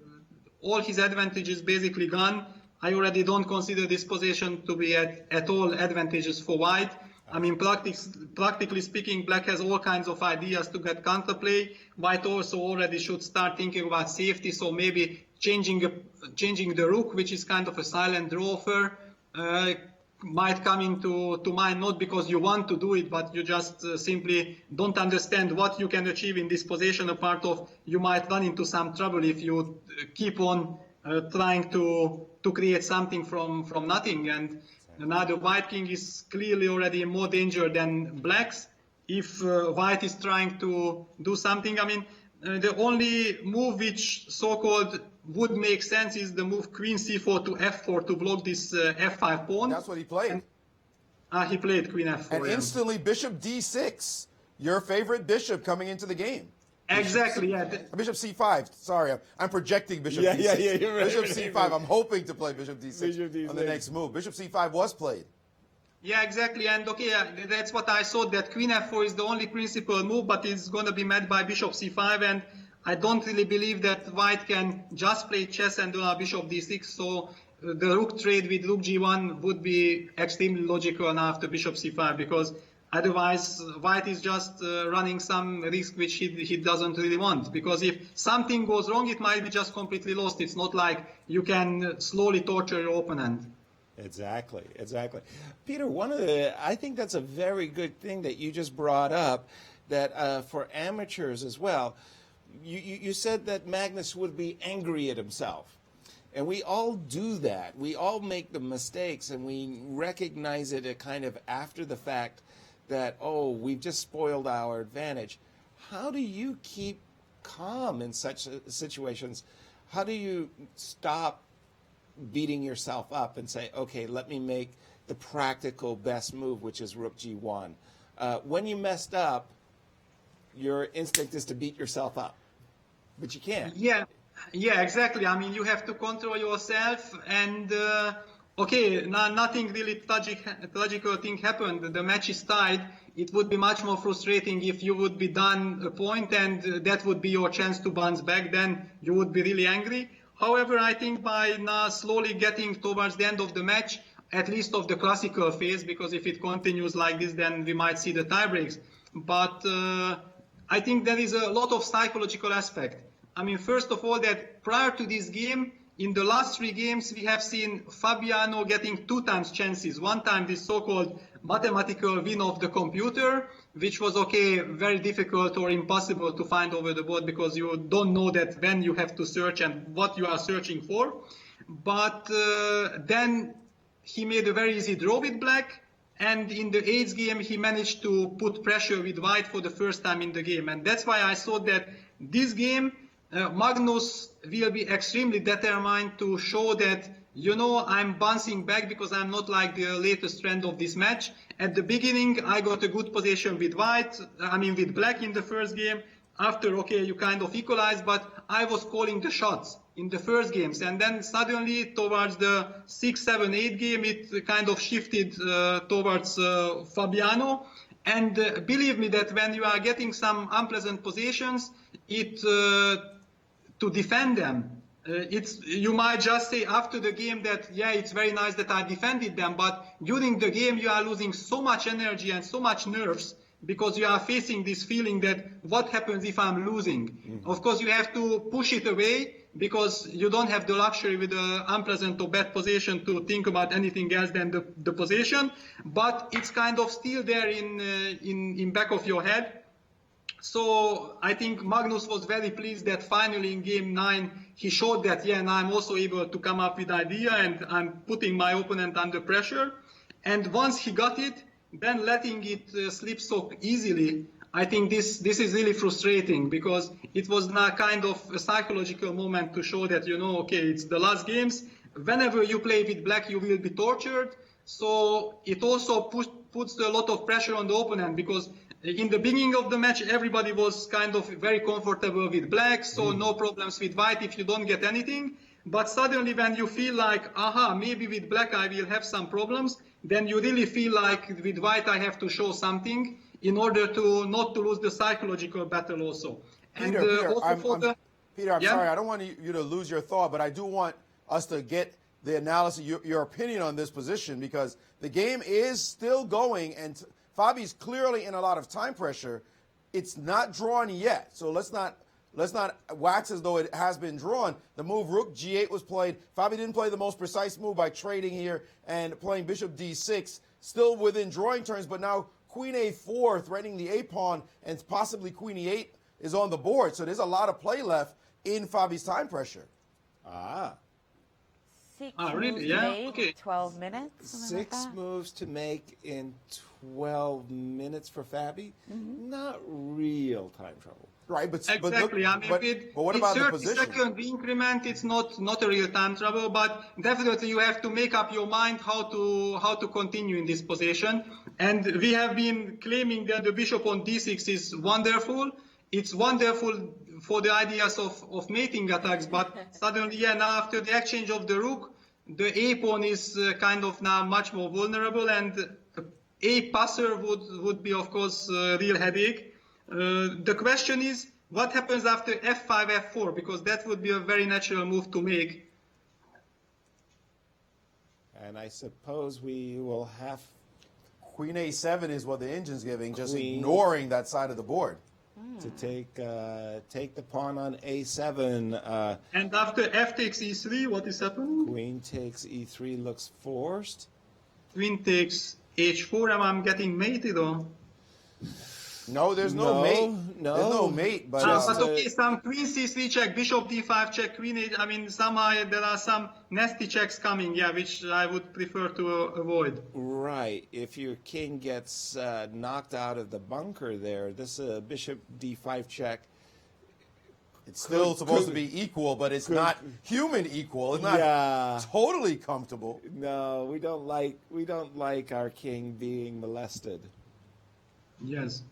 all his advantage is basically gone. I already don't consider this position to be at all advantageous for white. I mean, practically speaking, black has all kinds of ideas to get counterplay. White also already should start thinking about safety, so maybe changing the rook, which is kind of a silent draw offer, might come into mind, not because you want to do it, but you just simply don't understand what you can achieve in this position, apart of you might run into some trouble if you keep on trying to create something from nothing. And now the white king is clearly already in more danger than black's. If white is trying to do something, I mean, the only move which so-called would make sense is the move queen c4 to f4 to block this f5 pawn. That's what he played. He played queen f4. And instantly bishop d6, your favorite bishop coming into the game. Exactly, yeah. Bishop c5. Sorry, I'm projecting bishop d6. Yeah, you're right. Bishop c5. I'm hoping to play bishop d6 on the next move. Bishop c5 was played. Yeah, exactly. And okay, that's what I thought, that queen f4 is the only principal move, but it's going to be met by bishop c5. And I don't really believe that white can just play chess and do a bishop d6. So the rook trade with rook g1 would be extremely logical now after bishop c5, because otherwise, white is just running some risk which he doesn't really want. Because if something goes wrong, it might be just completely lost. It's not like you can slowly torture your opponent. Exactly. Peter, I think that's a very good thing that you just brought up, that for amateurs as well, you said that Magnus would be angry at himself. And we all do that. We all make the mistakes, and we recognize it kind of after the fact, that, oh, we've just spoiled our advantage. How do you keep calm in such situations? How do you stop beating yourself up and say, okay, let me make the practical best move, which is rook g1? When you messed up, your instinct is to beat yourself up, but you can't. Yeah, exactly. I mean, you have to control yourself, and okay, nothing really tragical thing happened. The match is tied. It would be much more frustrating if you would be down a point and that would be your chance to bounce back. Then you would be really angry. However, I think by now slowly getting towards the end of the match, at least of the classical phase, because if it continues like this, then we might see the tie breaks. But I think there is a lot of psychological aspect. I mean, first of all, that prior to this game, in the last 3 games, we have seen Fabiano getting 2 times chances. One time this so-called mathematical win of the computer, which was, okay, very difficult or impossible to find over the board because you don't know that when you have to search and what you are searching for. But then he made a very easy draw with black. And in the 8th game, he managed to put pressure with white for the first time in the game. And that's why I thought that this game, Magnus will be extremely determined to show that, you know, I'm bouncing back because I'm not like the latest trend of this match. At the beginning, I got a good position with with black in the first game. After, okay, you kind of equalized, but I was calling the shots in the first games. And then suddenly towards the 6, 7, 8 game, it kind of shifted towards Fabiano. And believe me that when you are getting some unpleasant positions, to defend them, you might just say after the game that, yeah, it's very nice that I defended them, but during the game you are losing so much energy and so much nerves because you are facing this feeling that what happens if I'm losing? Mm-hmm. Of course, you have to push it away because you don't have the luxury with an unpleasant or bad position to think about anything else than the position, but it's kind of still there in back of your head. So I think Magnus was very pleased that finally in game 9 he showed that, yeah, and I'm also able to come up with idea and I'm putting my opponent under pressure. And once he got it, then letting it slip so easily, I think this is really frustrating because it was not kind of a psychological moment to show that, you know, okay, it's the last games. Whenever you play with black, you will be tortured. So it also puts a lot of pressure on the opponent because in the beginning of the match, everybody was kind of very comfortable with black, so no problems with white if you don't get anything. But suddenly when you feel like, aha, maybe with black I will have some problems, then you really feel like with white I have to show something in order to not to lose the psychological battle also. Peter, I'm sorry, I don't want you to lose your thought, but I do want us to get the analysis, your opinion on this position, because the game is still going and Fabi's clearly in a lot of time pressure. It's not drawn yet, so let's not wax as though it has been drawn. The move Rook G8 was played. Fabi didn't play the most precise move by trading here and playing Bishop D6, still within drawing turns, but now Queen A4 threatening the A pawn and possibly Queen E8 is on the board. So there's a lot of play left in Fabi's time pressure. Really? Yeah. Okay. 12 minutes. 6 moves to make in 12 minutes for Fabi. Mm-hmm. Not real time trouble. Right, exactly. But what about the position? 30-second increment, it's not a real time trouble, but definitely you have to make up your mind how to continue in this position. And we have been claiming that the bishop on d6 is wonderful. It's wonderful for the ideas of mating attacks, but suddenly, yeah, now after the exchange of the rook, the a pawn is kind of now much more vulnerable, and a passer would be, of course, a real headache. The question is, what happens after f5, f4? Because that would be a very natural move to make. And I suppose we will have... Queen a7 is what the engine's giving, just ignoring that side of the board. To take the pawn on a7. And after f takes e3, what is happening? Queen takes e3, looks forced. Queen takes h4, I'm getting mated or? No, there's no mate. No. There's no mate. But okay, some queen c3 check, bishop d5 check, queen h. I mean, somehow there are some nasty checks coming, yeah, which I would prefer to avoid. Right. If your king gets knocked out of the bunker there, this bishop d5 check. It's still supposed to be equal, but it's not human equal. It's not totally comfortable. No, we don't like our king being molested. Yes.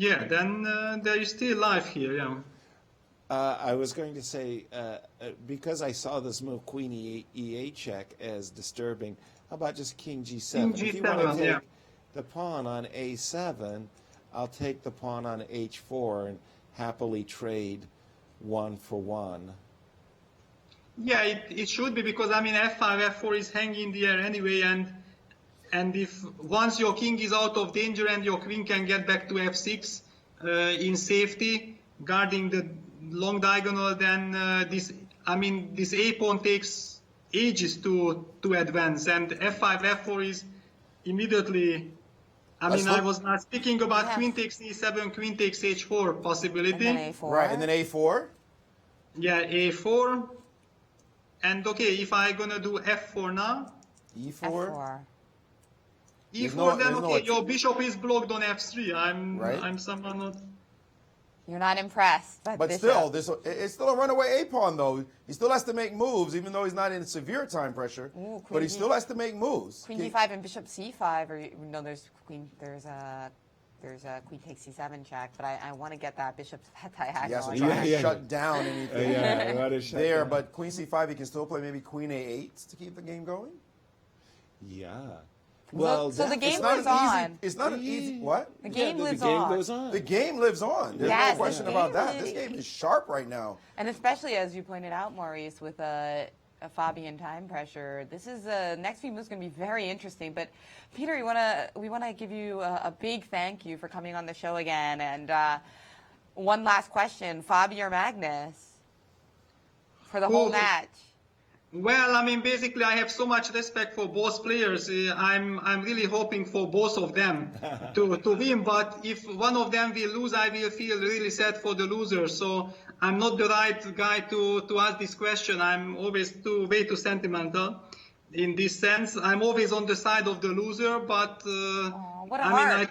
Yeah, then there is still life here, yeah. I was going to say, because I saw this move, Queen E8 check, as disturbing, how about just King G7? King G7, if you want to take the pawn on A7, I'll take the pawn on H4 and happily trade 1 for 1. Yeah, it should be, because, I mean, F5, F4 is hanging in the air anyway, and if once your king is out of danger and your queen can get back to f6 in safety, guarding the long diagonal, then this I mean, this A pawn takes ages to advance, and F5, F4 is immediately. I mean, I was not speaking about queen takes E7, queen takes H4 possibility. And then A4. Right, and then A4. Yeah, A4. And okay, if I'm gonna do F4 now. E4. E4, then okay, your bishop is blocked on F3. I'm somehow not. You're not impressed. But still, it's still a runaway A-pawn, though. He still has to make moves, even though he's not in severe time pressure. Ooh, but he still has to make moves. Queen D5 and bishop C5, or no, there's a queen takes C7 check, but I want to get that bishop to that diagonal. Yes, we're trying to shut down anything there. Down. But queen C5, he can still play maybe queen A8 to keep the game going. Yeah. Well, so the game lives on. It's not an easy. What? The game lives the game on. goes on. The game lives on. There's Yes, no question the about game that. This game is sharp right now. And especially as you pointed out, Maurice, with a Fabian time pressure, this is next few moves going to be very interesting. But Peter, we want to give you a big thank you for coming on the show again. And one last question, Fabi or Magnus, for the whole match. Well, I mean, basically, I have so much respect for both players. I'm really hoping for both of them to win. But if one of them will lose, I will feel really sad for the loser. So I'm not the right guy to ask this question. I'm always way too sentimental in this sense. I'm always on the side of the loser. But I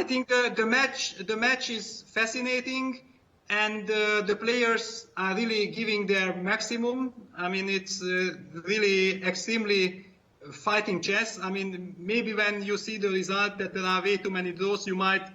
think the match is fascinating. And the players are really giving their maximum. I mean, it's really extremely fighting chess. I mean, maybe when you see the result that there are way too many draws, you might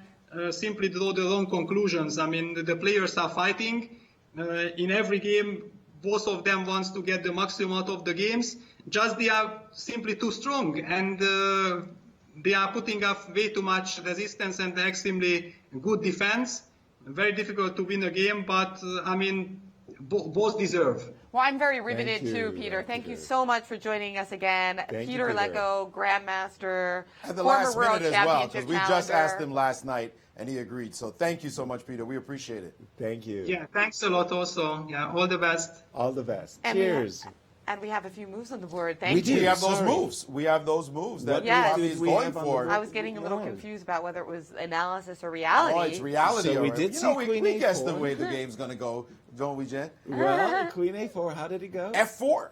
simply draw the wrong conclusions. I mean, the players are fighting. In every game, both of them wants to get the maximum out of the games. Just they are simply too strong. And they are putting up way too much resistance and extremely good defense. Very difficult to win a game, but I mean, both deserve. Well, I'm very riveted too, Peter. Thank you so much for joining us again. Peter Leko, Grandmaster, At the former last World minute as well, Championship because we just challenger. asked him last night, and he agreed. So thank you so much, Peter. We appreciate it. Thank you. Yeah, thanks a lot also. Yeah, all the best. All the best. And Cheers. And we have a few moves on the board. Thank you. We have those moves. We have those moves that Fabi is going for. I was getting a little confused about whether it was analysis or reality. Oh, it's reality. So we did see we Queen guessed the A4. way the game's going to go, don't we, Jen? Well, Queen A4, how did it go? F4.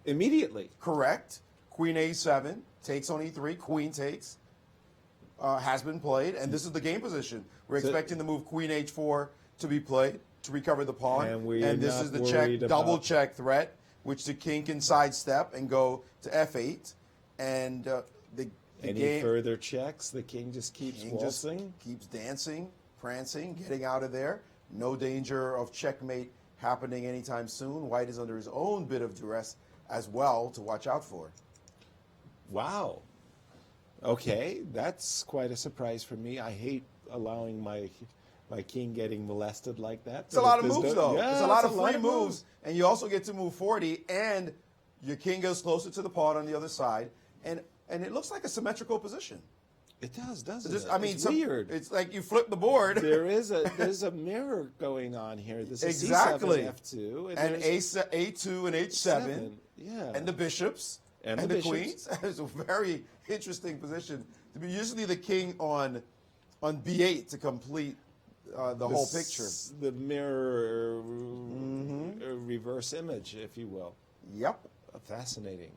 Immediately. Correct. Queen A7 takes on E3. Queen takes. Has been played, and this is the game position. We're expecting the move Queen H4 to be played to recover the pawn, and this is the check, double check threat, which the king can sidestep and go to F8, and the Any game further checks? The king just keeps waltzing? keeps dancing, prancing, getting out of there. No danger of checkmate happening anytime soon. White is under his own bit of duress as well to watch out for. Wow. Okay, that's quite a surprise for me. I hate allowing my king getting molested like that. It's a lot of moves, though. Yeah, it's a lot of free moves, and you also get to move 40, and your king goes closer to the pawn on the other side, and it looks like a symmetrical position. It does, doesn't it? I mean, it's weird. It's like you flip the board. There's a mirror going on here. There's a exactly. C7, F2, and A2 and H7, yeah, and the bishops and the queens. It's a very interesting position. To be usually the king on B8 to complete the whole picture. The mirror reverse image, if you will. Yep. Fascinating.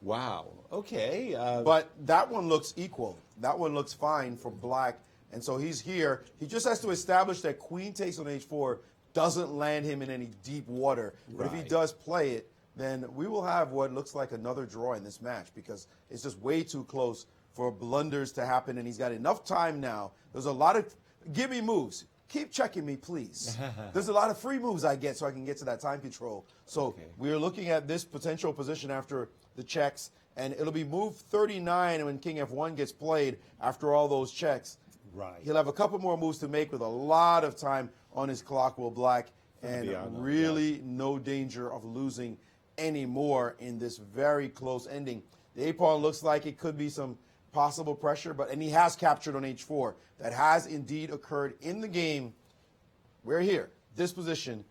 Wow. Okay. But that one looks equal. That one looks fine for black. And so he's here. He just has to establish that queen takes on H4 doesn't land him in any deep water. But if he does play it, then we will have what looks like another draw in this match because it's just way too close for blunders to happen. And he's got enough time now. There's a lot of give me moves. Keep checking me, please. There's a lot of free moves I get so I can get to that time control. So we're looking at this potential position after the checks, and it'll be move 39 when King F1 gets played after all those checks. Right. He'll have a couple more moves to make with a lot of time on his clock, will black, and really no danger of losing anymore in this very close ending. The A-pawn looks like it could be some possible pressure, and he has captured on H4. That has indeed occurred in the game. We're here, this position,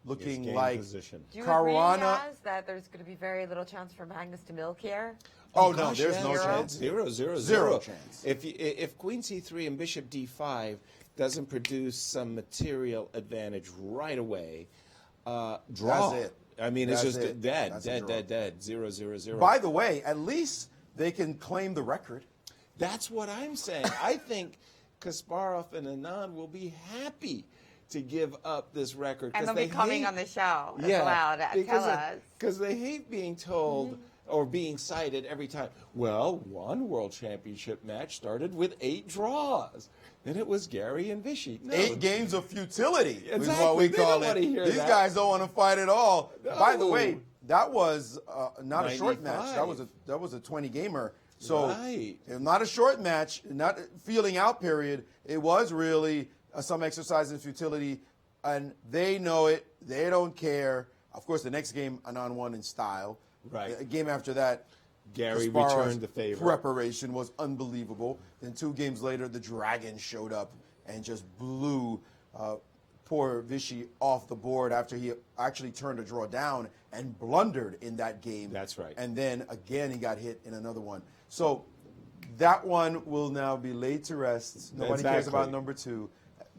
looking game like position. Do you Caruana. agree, Yaz, that there's going to be very little chance for Magnus to milk here? Oh, no, Gosh, there's yeah, no Zero? chance. Zero chance. If Queen C3 and Bishop D5 doesn't produce some material advantage right away, draw. That's it. I mean, That's it's just it. dead, That's a draw. dead. 0-0-0. By the way, at least they can claim the record. That's what I'm saying. I think Kasparov and Anand will be happy to give up this record. And they'll be coming on the show as well to tell us. Because they hate being told or being cited every time. Well, one World Championship match started with 8 draws. Then it was Gary and Vichy. No, 8 games of futility is Exactly. what we They call don't wanna it. hear These that. guys don't want to fight at all. By the No. way, that was not a short 95. match. That was a 20 gamer. So Right. not a short match, not a feeling out period. It was really some exercise in futility, and they know it. They don't care. Of course, the next game, Anand won in style. Right. A game after that, Gary Kasparov's returned the favor. Preparation was unbelievable. Then 2 games later, the Dragon showed up and just blew poor Vichy off the board after he actually turned a draw down and blundered in that game. That's right. And then again, he got hit in another one. So that one will now be laid to rest. Nobody cares Exactly. about number 2.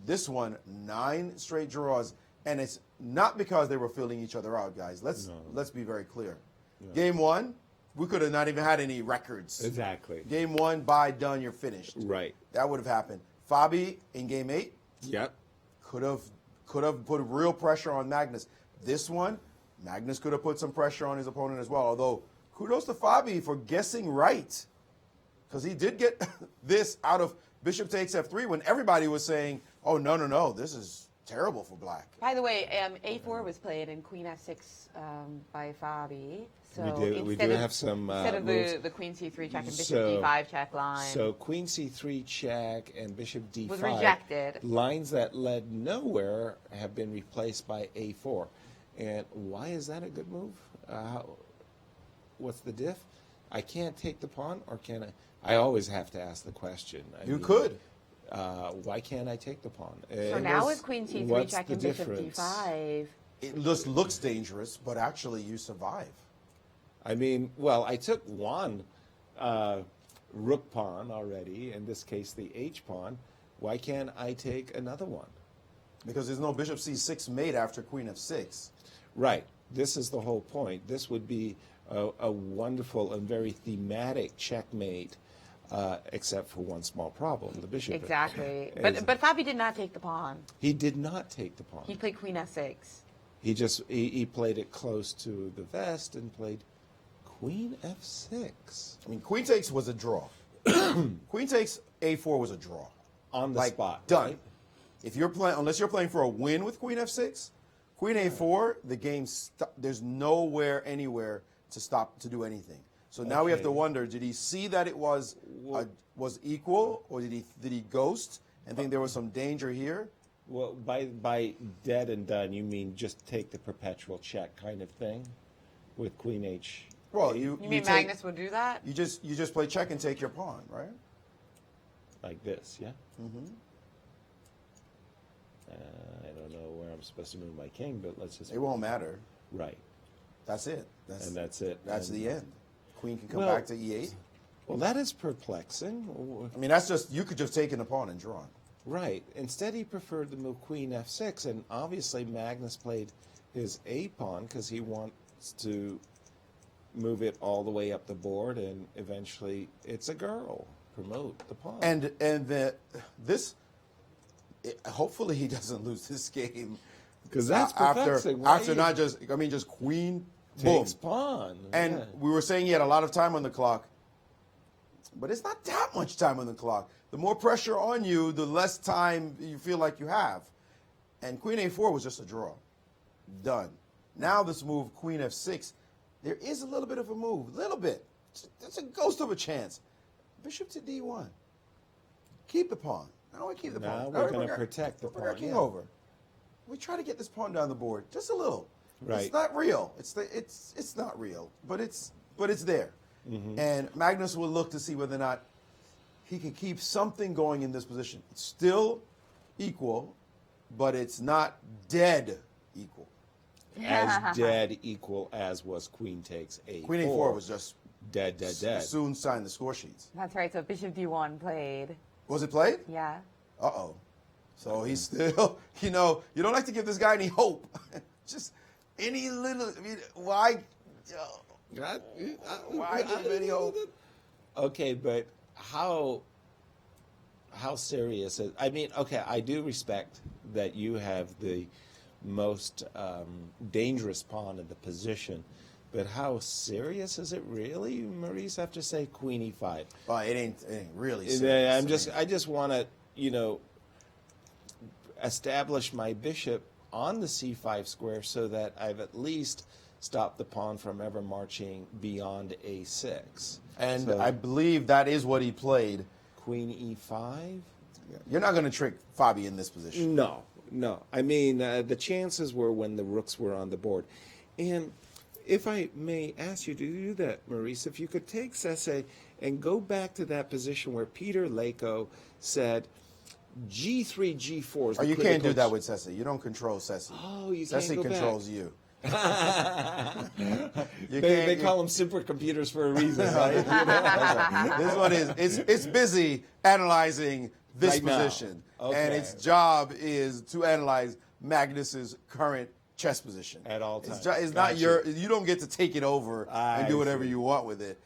This one, 9 straight draws, and it's not because they were filling each other out, guys. Let's be very clear. Game 1, we could have not even had any records. Exactly. Game 1, bye, done, you're finished. Right. That would have happened. Fabi in game 8 Yep. could have put real pressure on Magnus. This one, Magnus could have put some pressure on his opponent as well. Although, kudos to Fabi for guessing right, because he did get this out of Bishop takes F3 when everybody was saying, "Oh no, this is terrible for Black." By the way, A4 was played in Queen F6 by Fabi. So We do have some instead of moves. the Queen C3 check and Bishop So- D5 check line. So Queen C3 check and Bishop D5 Was rejected. lines that led nowhere have been replaced by A4. And why is that a good move? What's the diff? I can't take the pawn, or can I? I always have to ask the question. You could. Why can't I take the pawn? So now with Queen C3 what's check the and Bishop difference? D5. It just looks dangerous, but actually you survive. I mean, well, I took one rook pawn already, in this case the H pawn. Why can't I take another one? Because there's no Bishop C6 mate after Queen F6. Right. This is the whole point. This would be a wonderful and very thematic checkmate, except for one small problem, the bishop. Exactly. is- But Fabi did not take the pawn. He did not take the pawn. He played Queen F6. He just he played it close to the vest and played Queen F6 I mean, Queen takes was a draw. Queen takes A4 was a draw. on the spot. Done. right? If you're playing, unless you're playing for a win with Queen F6, Queen A4, the game there's nowhere anywhere to stop to do anything. So now we have to Okay. wonder: did he see that it was equal, or did he ghost and think there was some danger here? Well, by dead and done, you mean just take the perpetual check kind of thing with Queen H. Well, You mean take- Magnus would do that? You just play check and take your pawn, right? Like this, yeah? Mm-hmm. I don't know where I'm supposed to move my king, but let's just... It won't matter. Right. That's it. And that's it. That's And- the end. Queen can come Well- back to E8. Well, that is perplexing. I mean, that's just, you could just take a pawn and draw. Right. Instead, he preferred to move Queen F6, and obviously Magnus played his A pawn because he wants to move it all the way up the board, and eventually it's a girl. Promote the pawn. Hopefully he doesn't lose this game. Because that's after perplexing. Why after you not just just queen takes boom. pawn. And yeah. we were saying he had a lot of time on the clock, but it's not that much time on the clock. The more pressure on you, the less time you feel like you have. And Queen A4 was just a draw. Done. Now this move, Queen F6, there is a little bit of a move. A little bit. It's a ghost of a chance. Bishop to D1. Keep the pawn. Now we keep the Now pawn. we're going to protect the Bring our pawn. king yeah. over. We try to get this pawn down the board just a little. Right. It's not real. It's not real, but it's there. Mm-hmm. And Magnus will look to see whether or not he can keep something going in this position. It's still equal, but it's not dead equal. as dead equal as was queen takes a4. Queen A4 was just dead. soon signed the score sheets. That's right. So Bishop D1 played. Was it played? Yeah. Uh-oh. So he's still, you know, you don't like to give this guy any hope. Just any little, I mean, why give him any hope? Okay, but how serious is, I mean, okay, I do respect that you have the most dangerous pawn in the position, but how serious is it really, Maurice, after say Queen E5? Well, it ain't really serious. I just want to, you know, establish my bishop on the C5 square so that I've at least stopped the pawn from ever marching beyond A6. And so, I believe that is what he played. Queen E5? You're not going to trick Fabi in this position. No. I mean, the chances were when the rooks were on the board. And if I may ask you to do that, Maurice, if you could take Sese and go back to that position where Peter Leko said G3, G4 is the you can't do critical- that with Sese. You don't control Sese. Oh, you can't Sese go controls back. you. They call them supercomputers for a reason, right? This one it's busy analyzing this Right now. position, and Okay. its job is to analyze Magnus's current chess position At all times. It's not Gotcha. you don't get to take it over and do whatever you want with it,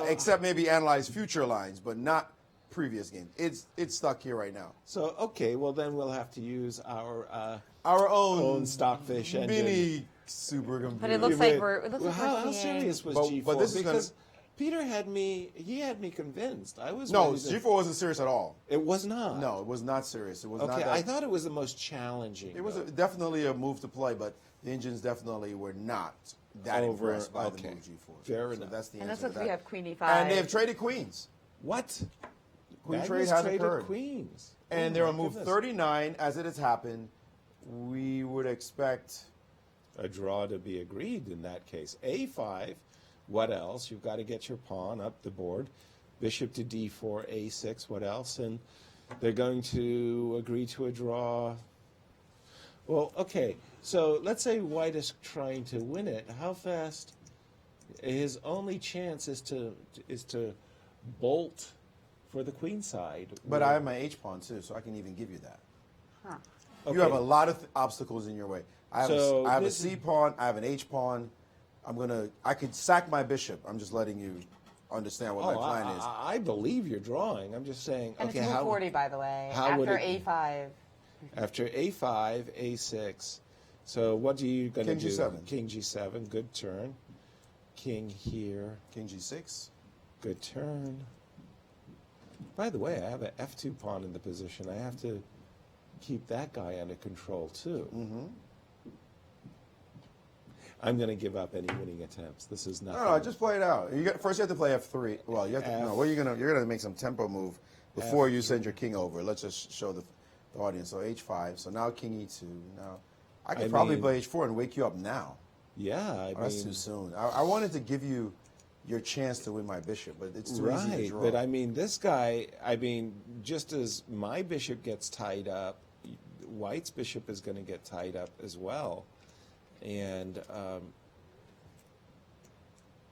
except maybe analyze future lines, but not previous games. It's stuck here right now. So, okay, well then we'll have to use our own stockfish engine. mini supercomputer. But it looks like we're how seeing. serious was But- G4? but this is because Peter had me convinced. I was No, ready to- G4 wasn't serious at all. It was not. No, it was not serious. It was not Okay, that. I thought it was the most challenging. It was though. definitely a move to play, but the engines definitely were not that impressed by the okay. move G4. Fair So enough. that's the And answer that's to what we that. have Queen E5. And they have traded queens. What? Queen Magnus trade has traded occurred. queens. And Oh, they're my on move goodness. 39 as it has happened. We would expect A draw to be agreed in that case. A5, what else? You've got to get your pawn up the board. Bishop to D4, A6, what else? And they're going to agree to a draw. Well, okay, so let's say White is trying to win it. How fast? His only chance is to bolt for the queen side. But I have my H pawn too, so I can even give you that. Okay. You have a lot of obstacles in your way. I have, So I have a this C is- pawn, I have an H pawn. I could sack my bishop. I'm just letting you understand what my plan is. I believe you're drawing. I'm just saying, And okay, it's move how 40, by the way, how would after it- A5. After A5, A6. So what are you going to King do? G7. King G7, good turn. King here, King G6. good turn. By the way, I have an F2 pawn in the position. I have to keep that guy under control too. Mm-hmm. I'm going to give up any winning attempts. This is nothing. No, just play it out. First, you have to play F3. Well, you have to. No, what are you gonna? You're gonna make some tempo move before you send your king over. Let's just show the audience. So H5. So now King E2. Now I could probably mean- play H4 and wake you up now. Yeah, I Oh, that's mean, too soon. I wanted to give you your chance to win my bishop, but it's too easy to right. draw. But I mean, this guy. I mean, just as my bishop gets tied up, White's bishop is going to get tied up as well, and.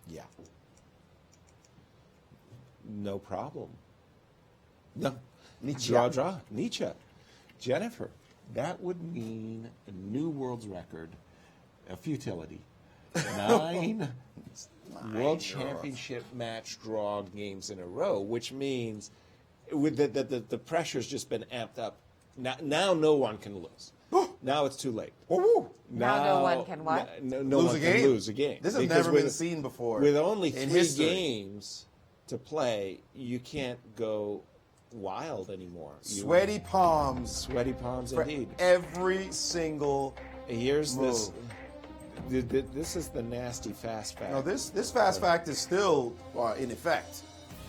Yeah. No problem. No. Nietzsche. Draw. Nietzsche. Jennifer, that would mean a new world's record, a futility. 9 World Championship match draw games in a row, which means with the pressure's just been amped up. Now no one can lose. Now it's too late. Now no one can what? No Lose one a can game? lose a game. This has Because never been seen before With only in 3 history. games to play, you can't go wild anymore. Sweaty palms Sweaty palms for indeed. every single. Here's this. move. This is the nasty fast fact. No, this fast fact is still in effect.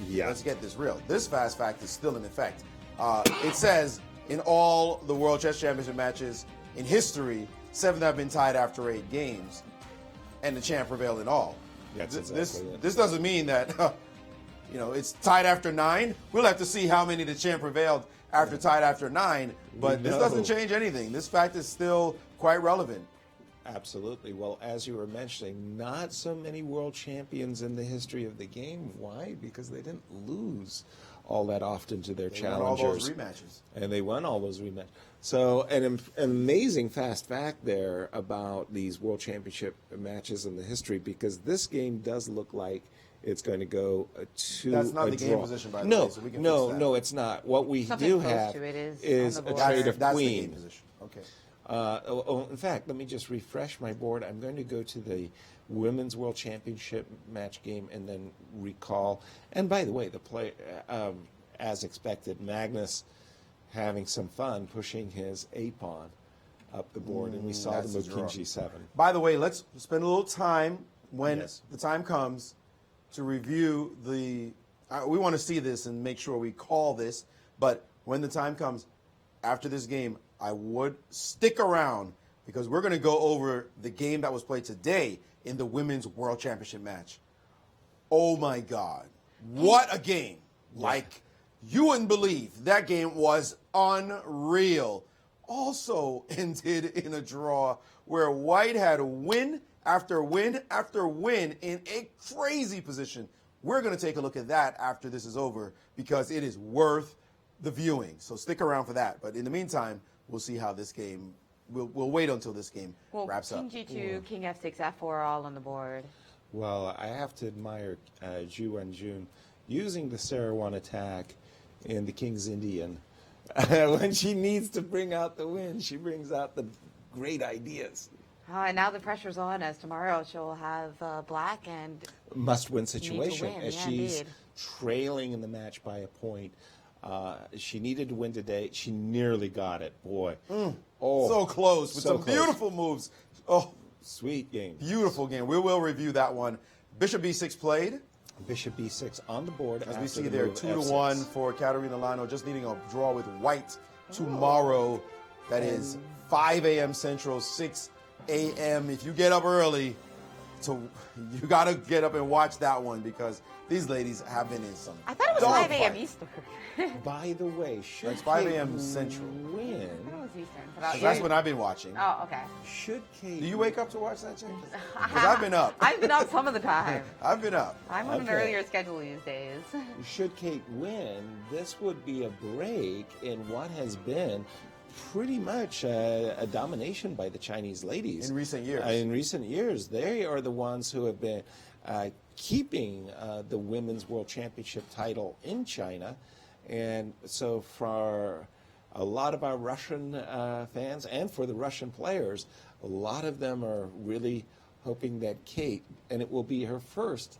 Yeah. Let's get this real. This fast fact is still in effect. It says in all the World Chess Championship matches in history, 7 have been tied after 8 games, and the champ prevailed in all. That's This exactly it. this doesn't mean that it's tied after 9. We'll have to see how many the champ prevailed after tied after 9. But this know. doesn't change anything. This fact is still quite relevant. Absolutely. Well, as you were mentioning, not so many world champions in the history of the game. Why? Because they didn't lose all that often to their challengers. Won all those rematches. And they won all those rematches. So an amazing fast fact there about these world championship matches in the history, because this game does look like it's going to go to That's not a the draw. game position, by the no, way, so we can no, fix that. no, it's not. What we Something do close have to it is is on a the board. trade of That's the queen. game position. Okay. In fact, let me just refresh my board. I'm going to go to the Women's World Championship match game and then recall. And by the way, the play, as expected, Magnus having some fun pushing his A-pawn up the board, and we saw that's the a move King draw. G7. By the way, let's spend a little time when Yes. the time comes to review the. We want to see this and make sure we call this, but when the time comes after this game, I would stick around because we're going to go over the game that was played today in the Women's World Championship match. Oh my God. What a game. Like, you wouldn't believe that game was unreal. Also ended in a draw where White had win after win after win in a crazy position. We're going to take a look at that after this is over because it is worth the viewing. So stick around for that. But in the meantime, we'll see how this game, we'll wait until this game wraps up. King G2, King F6, F4 all on the board. Well, I have to admire Zhu Wenjun using the Seirawan attack in the King's Indian. When she needs to bring out the win, she brings out the great ideas. And now the pressure's on as tomorrow she'll have black and Must-win situation win, as yeah, she's indeed. trailing in the match by a point. She needed to win today. She nearly got it. Boy. Oh, So close with so some close. beautiful moves. Oh, Sweet game. beautiful game. We will review that one. Bishop B6 played. Bishop B6 on the board. As we after see the there, move 2-1 F6. for Katerina Lino, just needing a draw with White tomorrow. That is 5 a.m. Central, 6 a.m. If you get up early, you got to get up and watch that one because these ladies have been in some. I thought it was dog 5 a.m. fight. Eastern. By the way, should It's 5 Kate a.m. Central. win? I thought it was Eastern. But That's what I've been watching. Oh, okay. Should Kate? Do you wake up to watch that, Jen? Because I've been up. I've been up some of the time. I've been up. I'm on an Okay. earlier schedule these days. Should Kate win, this would be a break in what has been pretty much a domination by the Chinese ladies. In recent years. In recent years. They are the ones who have been keeping the Women's World Championship title in China. And so for a lot of our Russian fans and for the Russian players, a lot of them are really hoping that Kate, and it will be her first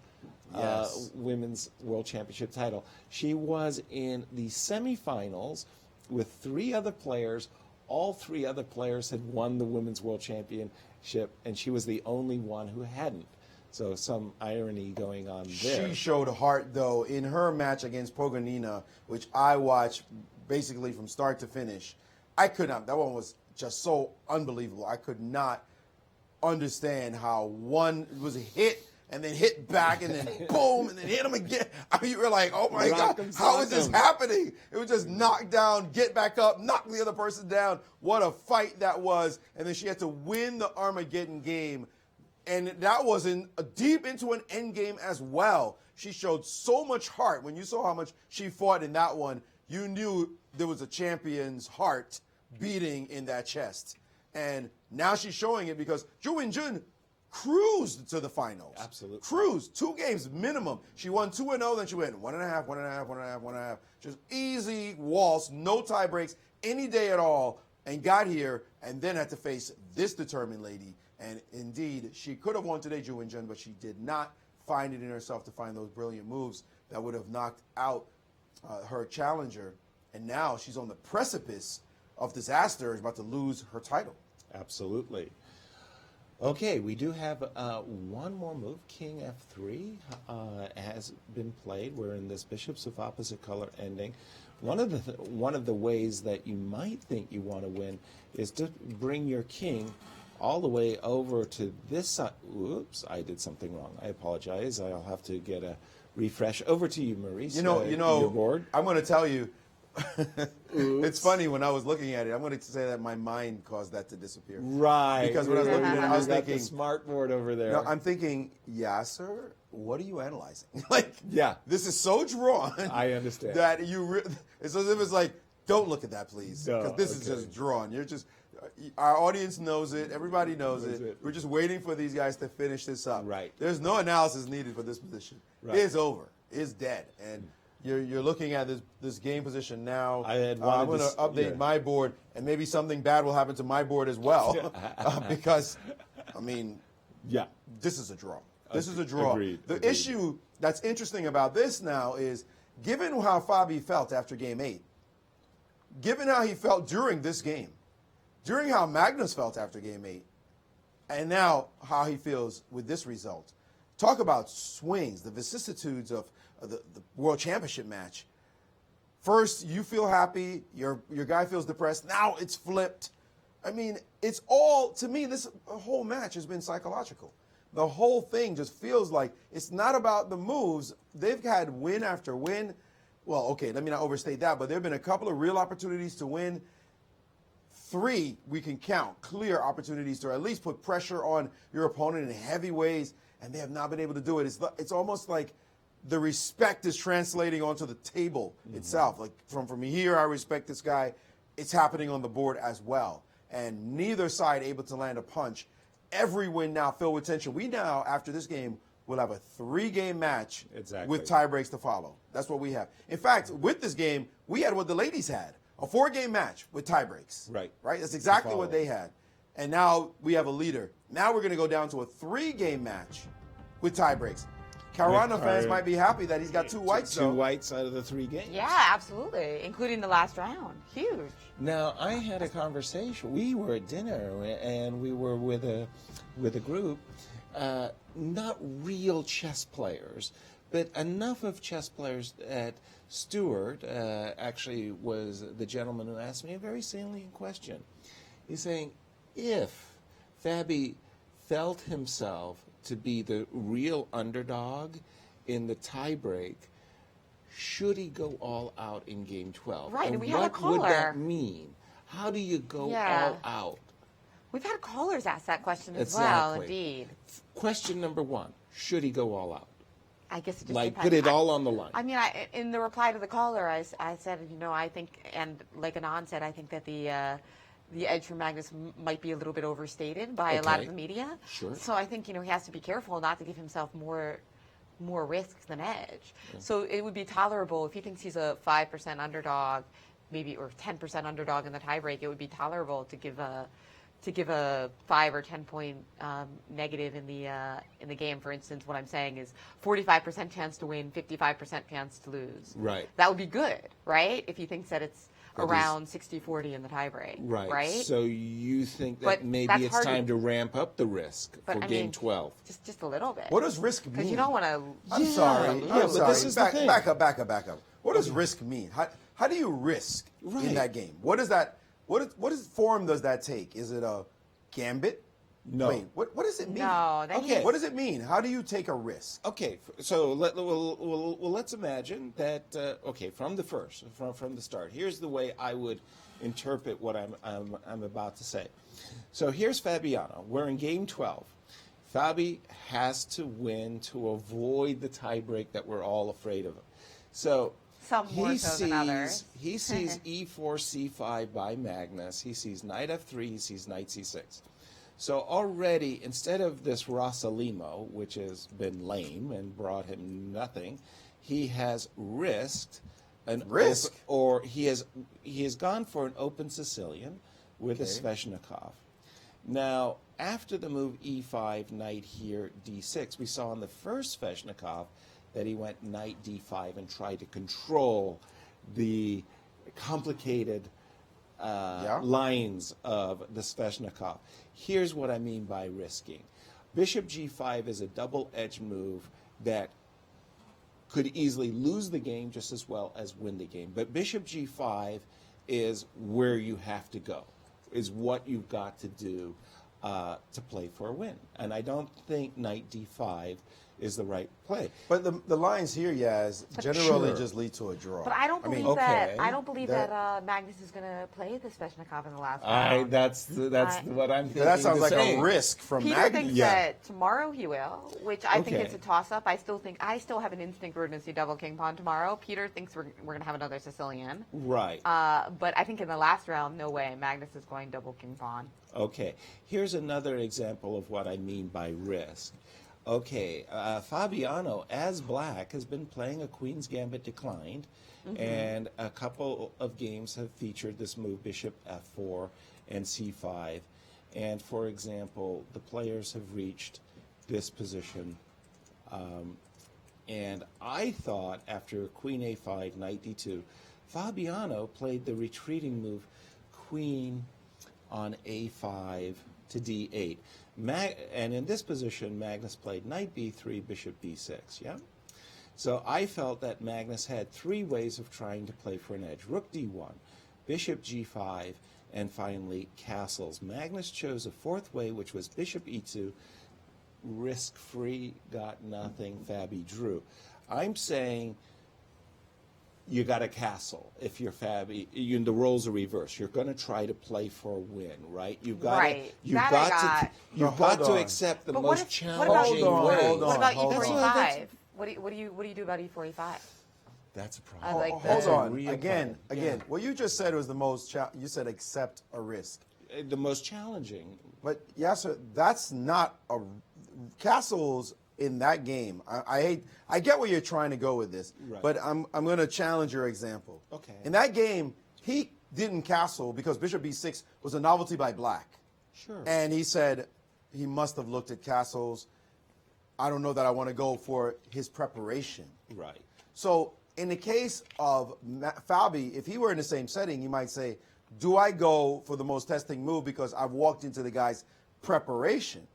Yes. Women's World Championship title. She was in the semifinals with 3 other players. All 3 other players had won the Women's World Championship, and she was the only one who hadn't. So some irony going on there. She showed heart, though, in her match against Pogonina, which I watched basically from start to finish. I could not. That one was just so unbelievable. I could not understand how one was a hit and then hit back and then boom and then hit him again. I mean, you were like, oh my Rock God, 'em, how sock is this 'em. happening? It was just knock down, get back up, knock the other person down. What a fight that was. And then she had to win the Armageddon game. And that was deep into an endgame as well. She showed so much heart. When you saw how much she fought in that one, you knew there was a champion's heart beating in that chest. And now she's showing it because Zhu Wenjun cruised to the finals. Absolutely. Cruised. 2 games minimum. She won 2-0, then she went 1.5, 1.5, 1.5, 1.5. Just easy waltz, no tie breaks, any day at all, and got here and then had to face this determined lady. And indeed, she could have won today, Zhu Wenjun, but she did not find it in herself to find those brilliant moves that would have knocked out her challenger. And now she's on the precipice of disaster, is about to lose her title. Absolutely. Okay, we do have one more move. King F3 has been played. We're in this bishops of opposite color ending. One of the ways that you might think you want to win is to bring your king all the way over to this side. Oops, I did something wrong. I apologize. I'll have to get a refresh. Over to you, Maurice. You know, your board. I'm going to tell you, It's funny, when I was looking at it, I'm going to say that my mind caused that to disappear. Right. Because when I was looking at it, I was got thinking, the smart board over there. no, I'm thinking, Yasser, what are you analyzing? Like, Yeah. this is so drawn. I understand. That it's as if it's like, don't look at that, please. No, Because this is okay. just drawn. You're just, our audience knows it. Everybody knows it. We're just waiting for these guys to finish this up. Right. There's no analysis needed for this position. Right. It's over. It's dead. And you're looking at this game position now. I had I'm wanted going to to update my board, and maybe something bad will happen to my board as well. Because, I mean, Yeah. this is a draw. This is a draw. Agreed. The Agreed. issue that's interesting about this now is, given how Fabi felt after Game 8, given how he felt during this game, during how Magnus felt after Game 8, and now how he feels with this result, talk about swings, the vicissitudes of the World Championship match. First, you feel happy, your guy feels depressed. Now it's flipped. I mean, it's all, to me, this whole match has been psychological. The whole thing just feels like it's not about the moves. They've had win after win. Well, okay, let me not overstate that, but there have been a couple of real opportunities to win. 3 we can count, clear opportunities to at least put pressure on your opponent in heavy ways, and they have not been able to do it. It's almost like the respect is translating onto the table itself. Like, from here, I respect this guy. It's happening on the board as well. And neither side able to land a punch. Every win now filled with tension. We now, after this game, will have a 3-game match with tie breaks to follow. That's what we have. In fact, with this game, we had what the ladies had, a 4-game match with tie breaks. Right. Right? That's exactly what they had. And now we have a leader. Now we're going to go down to a 3-game match with tie breaks. Caruana fans might be happy that he's got 2 whites, Two whites out of the 3 games. Yeah, absolutely, including the last round. Huge. Now, I had a conversation. We were at dinner, and we were with a group, not real chess players, but enough of chess players that Stewart actually was the gentleman who asked me a very salient question. He's saying, if Fabi felt himself to be the real underdog in the tiebreak, should he go all out in Game 12? Right, and we had a caller. What would that mean? How do you go all out? We've had callers ask that question as well, indeed. Question number 1, should he go all out? I guess it just Like, depends. put it all on the line. I mean, in the reply to the caller, I said, I think, and like Anand said, I think that the edge for Magnus might be a little bit overstated by a lot of the media. Sure. So I think, he has to be careful not to give himself more risk than edge. Yeah. So it would be tolerable if he thinks he's a 5% underdog, maybe, or 10% underdog in the tiebreak. It would be tolerable to give a 5 or 10 point negative in the game. For instance, what I'm saying is 45% chance to win, 55% chance to lose. Right. That would be good, right? If he thinks that it's around 60-40 in the tiebreak. Right. So you think that maybe it's time to ramp up the risk for Game 12? Just a little bit. What does risk mean? Because you don't want to. I'm sorry. But this is the thing. Back up. What does risk mean? How do you risk in that game? What is that? What form does that take? Is it a gambit? No. Wait, what does it mean? No. Okay. What does it mean? How do you take a risk? Okay, so let's imagine that. From the start. Here's the way I would interpret what I'm about to say. So here's Fabiano. We're in Game 12. Fabi has to win to avoid the tiebreak that we're all afraid of. So some more so than others. He sees E4, C5 by Magnus. He sees Knight F3. He sees Knight C6. So already, instead of this Rosalimo, which has been lame and brought him nothing, he has risked an or he has gone for an open Sicilian with a Sveshnikov. Now, after the move E5, Knight here, D6, we saw in the first Sveshnikov that he went Knight D5 and tried to control the complicated lines of the Sveshnikov. Here's what I mean by risking. Bishop G5 is a double-edged move that could easily lose the game just as well as win the game. But Bishop G5 is where you have to go, is what you've got to do to play for a win. And I don't think Knight D5 is the right play. But the lines here, Yaz, generally Sure. just lead to a draw. But I don't believe mean, that. okay. I don't believe that Magnus is going to play the Sveshnikov in the last I round. that's what I'm thinking. that sounds the like same. a risk from Peter Magnus. thinks that tomorrow he will, which I think Okay. it's a toss-up. I still have an instinct we're going to see double king pawn tomorrow. Peter thinks we're going to have another Sicilian. Right. But I think in the last round, no way. Magnus is going double king pawn. Okay, here's another example of what I mean by risk. Okay, Fabiano, as black, has been playing a Queen's Gambit declined, and a couple of games have featured this move, bishop f4 and c5. And for example, the players have reached this position. And I thought after queen a5, knight d2, Fabiano played the retreating move, queen on a5 to d8. And in this position, Magnus played knight b3, bishop b6, yeah? So I felt that Magnus had three ways of trying to play for an edge. Rook d1, bishop g5, and finally castles. Magnus chose a fourth way, which was bishop e2, risk-free, got nothing, Fabi drew. I'm saying you got a castle if you're Fabi. The roles are reversed. You're going to try to play for a win, right? You've got Right. You've That I got got. to. You've But got hold to on. accept the But most what challenging Hold on, way. hold on. What about hold e4 on. e5? What do you do about e4 e5? That's a I problem. like Hold that. on. real Again, problem. what you just said was the most. You said accept a risk. The most challenging. But Yasser, that's not a castles in that game. I get where you're trying to go with this, Right. but I'm going to challenge your example. Okay. In that game, he didn't castle because bishop b6 was a novelty by black. Sure. And he said he must have looked at castles. I don't know that I want to go for his preparation. Right. So in the case of Fabi, if he were in the same setting, he might say, do I go for the most testing move because I've walked into the guy's preparation?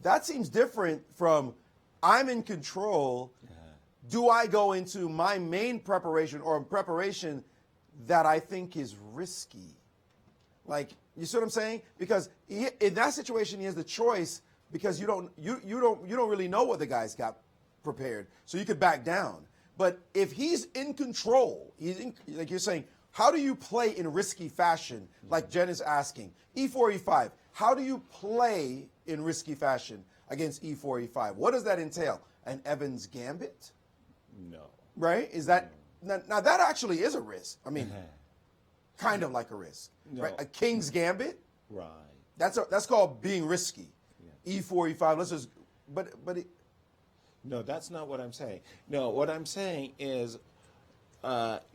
That seems different from I'm in control. Do I go into my main preparation or a preparation that I think is risky? Like, you see what I'm saying? Because in that situation, he has the choice because you don't really know what the guy's got prepared, so you could back down. But if he's in control, like you're saying, how do you play in risky fashion? Like Jen is asking, e4, e5. How do you play in risky fashion against e4, e5? What does that entail? An Evans gambit? No. Right? Is that now that actually is a risk. I mean, kind of like a risk. No. Right? A king's gambit? Right. That's called being risky. E4, e5. Let's just but it, No, that's not what I'm saying. No, what I'm saying is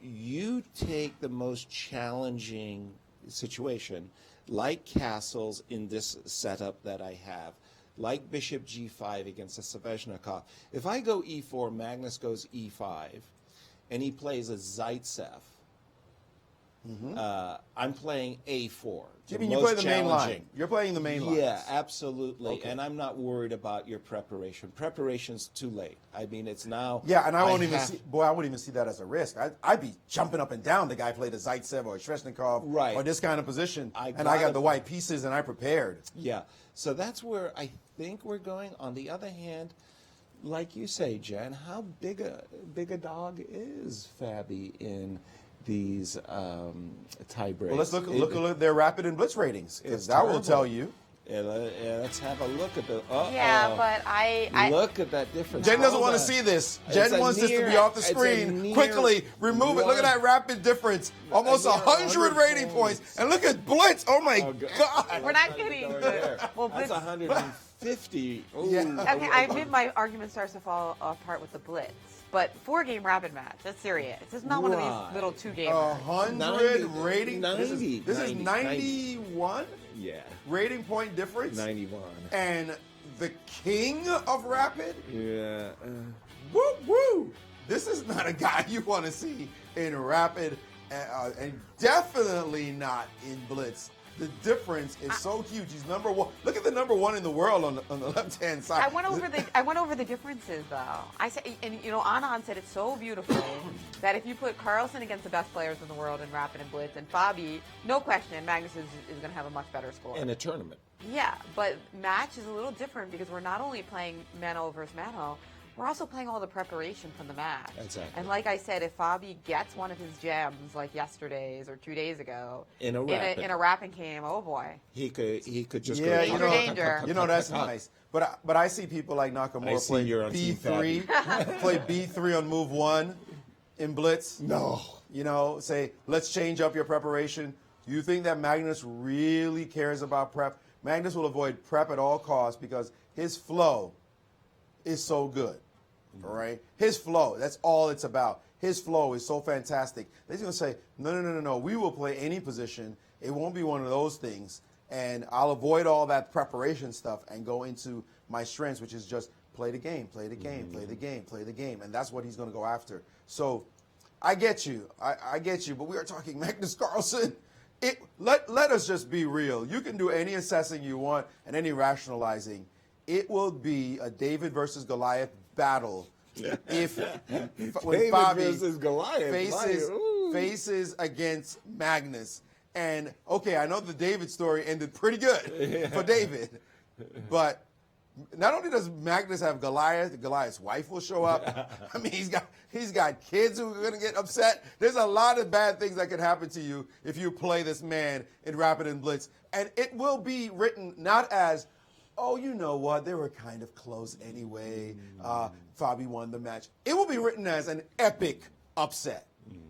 you take the most challenging situation, like castles in this setup that I have, like bishop g5 against a Sveshnikov. If I go e4, Magnus goes e5, and he plays a Zaitsev, I'm playing a4. you mean you play the main line? You're playing the main line. Yeah, absolutely. Okay. And I'm not worried about your preparation. Preparation's too late. I mean, it's now. Yeah, and I won't even have- see. Boy, I wouldn't even see that as a risk. I'd be jumping up and down. The guy played a Zaitsev or a Sveshnikov, Right. or this kind of position, I and I got gotta- the white pieces, and I prepared. Yeah. So that's where I think we're going. On the other hand, like you say, Jen, how big a dog is Fabi in these tie breaks? Well, let's look at their rapid and blitz ratings, because it's that will terrible. tell you. Let's have a look at the. Yeah, but I look at that difference. Jen doesn't Hold want to on. see this. It's Jen a wants this to near- be off the it's a screen. near Quickly remove it. Look at that rapid difference. Almost near 100 rating 100 points. points. And look at blitz. Oh my God. God. we're not getting. Over there. Well, That's blitz. 150. Ooh. Yeah. Okay, I admit my argument starts to fall apart with the blitz. But 4-game rapid match, that's serious. This is not one of Right. these little 2-gamers. 100 90, rating. This 90, is 90. 91 Yeah. rating point difference. 91. And the king of rapid. Yeah. Woo woo! This is not a guy you want to see in rapid, and definitely not in blitz. The difference is so huge. He's number one. Look at the number one in the world on the left-hand side. I went over the differences though. I said, and Anand said it so beautifully that if you put Carlsen against the best players in the world in rapid and blitz, and Fabi, no question, Magnus is going to have a much better score. In a tournament. Yeah, but match is a little different because we're not only playing mano versus mano, we're also playing all the preparation from the match. Exactly. And like I said, if Fabi gets one of his gems like yesterday's or 2 days ago in a wrapping game, oh boy, he could just yeah, go danger. That's nice. But I see people like Nakamura play B3, play B3 on move 1 in blitz. No, say let's change up your preparation. Do you think that Magnus really cares about prep? Magnus will avoid prep at all costs because his flow is so good. All right? His flow, that's all it's about. His flow is so fantastic. He's going to say, no. We will play any position. It won't be one of those things. And I'll avoid all that preparation stuff and go into my strengths, which is just play the game, play the game, play the game, play the game. And that's what he's going to go after. So I get you. I get you. But we are talking Magnus Carlsen. Let us just be real. You can do any assessing you want and any rationalizing. It will be a David versus Goliath battle if when David Fabi versus Goliath faces against Magnus. And okay, I know the David story ended pretty good for David, but not only does Magnus have Goliath, Goliath's wife will show up. I mean, he's got kids who are going to get upset. There's a lot of bad things that could happen to you if you play this man in Rapid and Blitz, and it will be written not as, oh, you know what, they were kind of close anyway. Fabi won the match. It will be written as an epic upset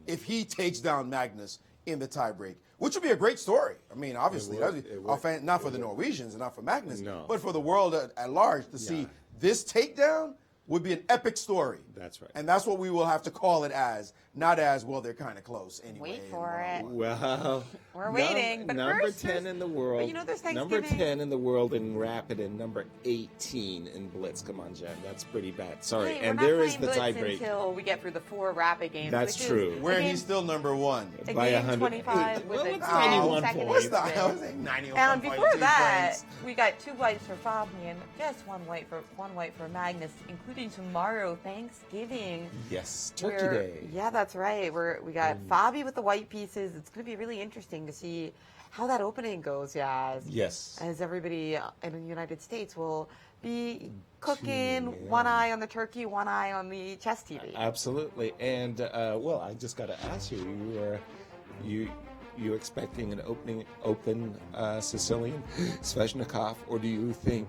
if he takes down Magnus in the tiebreak, which would be a great story. I mean, obviously, not for the Norwegians and not for Magnus, but for the world at large to see this takedown would be an epic story. That's right. And that's what we will have to call it as, not as, well, they're kind of close anyway. Wait for it. Well, we're waiting. But number first, 10 in the world. But there's Thanksgiving. Number 10 in the world in Rapid and number 18 in Blitz. Come on, Jen. That's pretty bad. Sorry. Hey, and there is the Blitz tiebreak. Until we get through the 4 Rapid games. That's true. Where he's still number 1. By 100. 25 with it's 91 points. What's that? I was saying 91. And before that, we got 2 whites for Fabi and just one white for Magnus, including tomorrow, Thanksgiving. Yes, Turkey Day. Yeah, that's right. We got Fabi with the white pieces. It's going to be really interesting to see how that opening goes, Yes. As everybody in the United States will be cooking, one eye on the turkey, one eye on the chess TV. Absolutely. And, well, I just got to ask you, you expecting an open Sicilian Sveshnikov, or do you think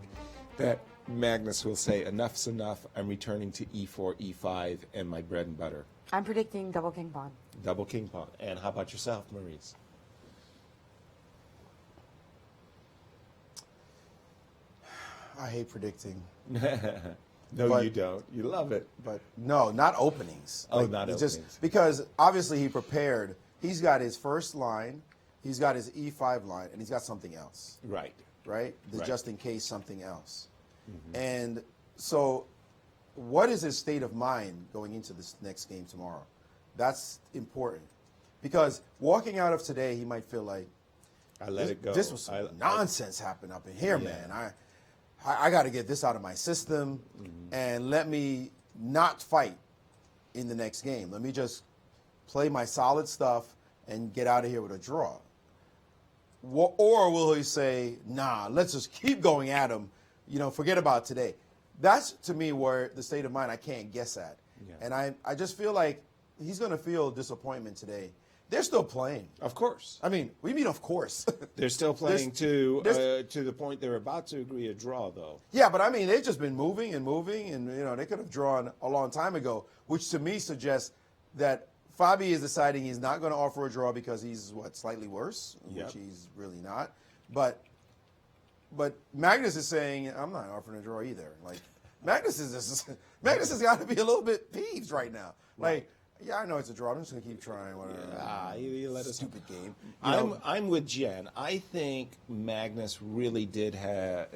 that Magnus will say, enough's enough, I'm returning to E4, E5, and my bread and butter? I'm predicting double king pawn. Double king pawn. And how about yourself, Maurice? I hate predicting. No, you don't. You love it. But no, not openings. Oh, not openings. Just because obviously he prepared. He's got his first line, he's got his E5 line, and he's got something else. Right. Just in case something else. And so what is his state of mind going into this next game tomorrow? That's important. Because walking out of today, he might feel like, I let it go. This was some nonsense happened up in here, man. I got to get this out of my system and let me not fight in the next game. Let me just play my solid stuff and get out of here with a draw. Or will he say, nah, let's just keep going at him, forget about today. That's, to me, where the state of mind I can't guess at. Yeah. And I just feel like he's going to feel disappointment today. They're still playing. Of course. I mean, what do you mean, of course? They're still playing to the point they're about to agree a draw, though. Yeah, but I mean, they've just been moving, and they could have drawn a long time ago, which to me suggests that Fabi is deciding he's not going to offer a draw because he's, slightly worse, which he's really not. But Magnus is saying, I'm not offering a draw either. Like, Magnus has got to be a little bit peeved right now. Like, yeah, I know it's a draw. I'm just going to keep trying. Whatever. You let us. Stupid game. I'm with Jen. I think Magnus really did have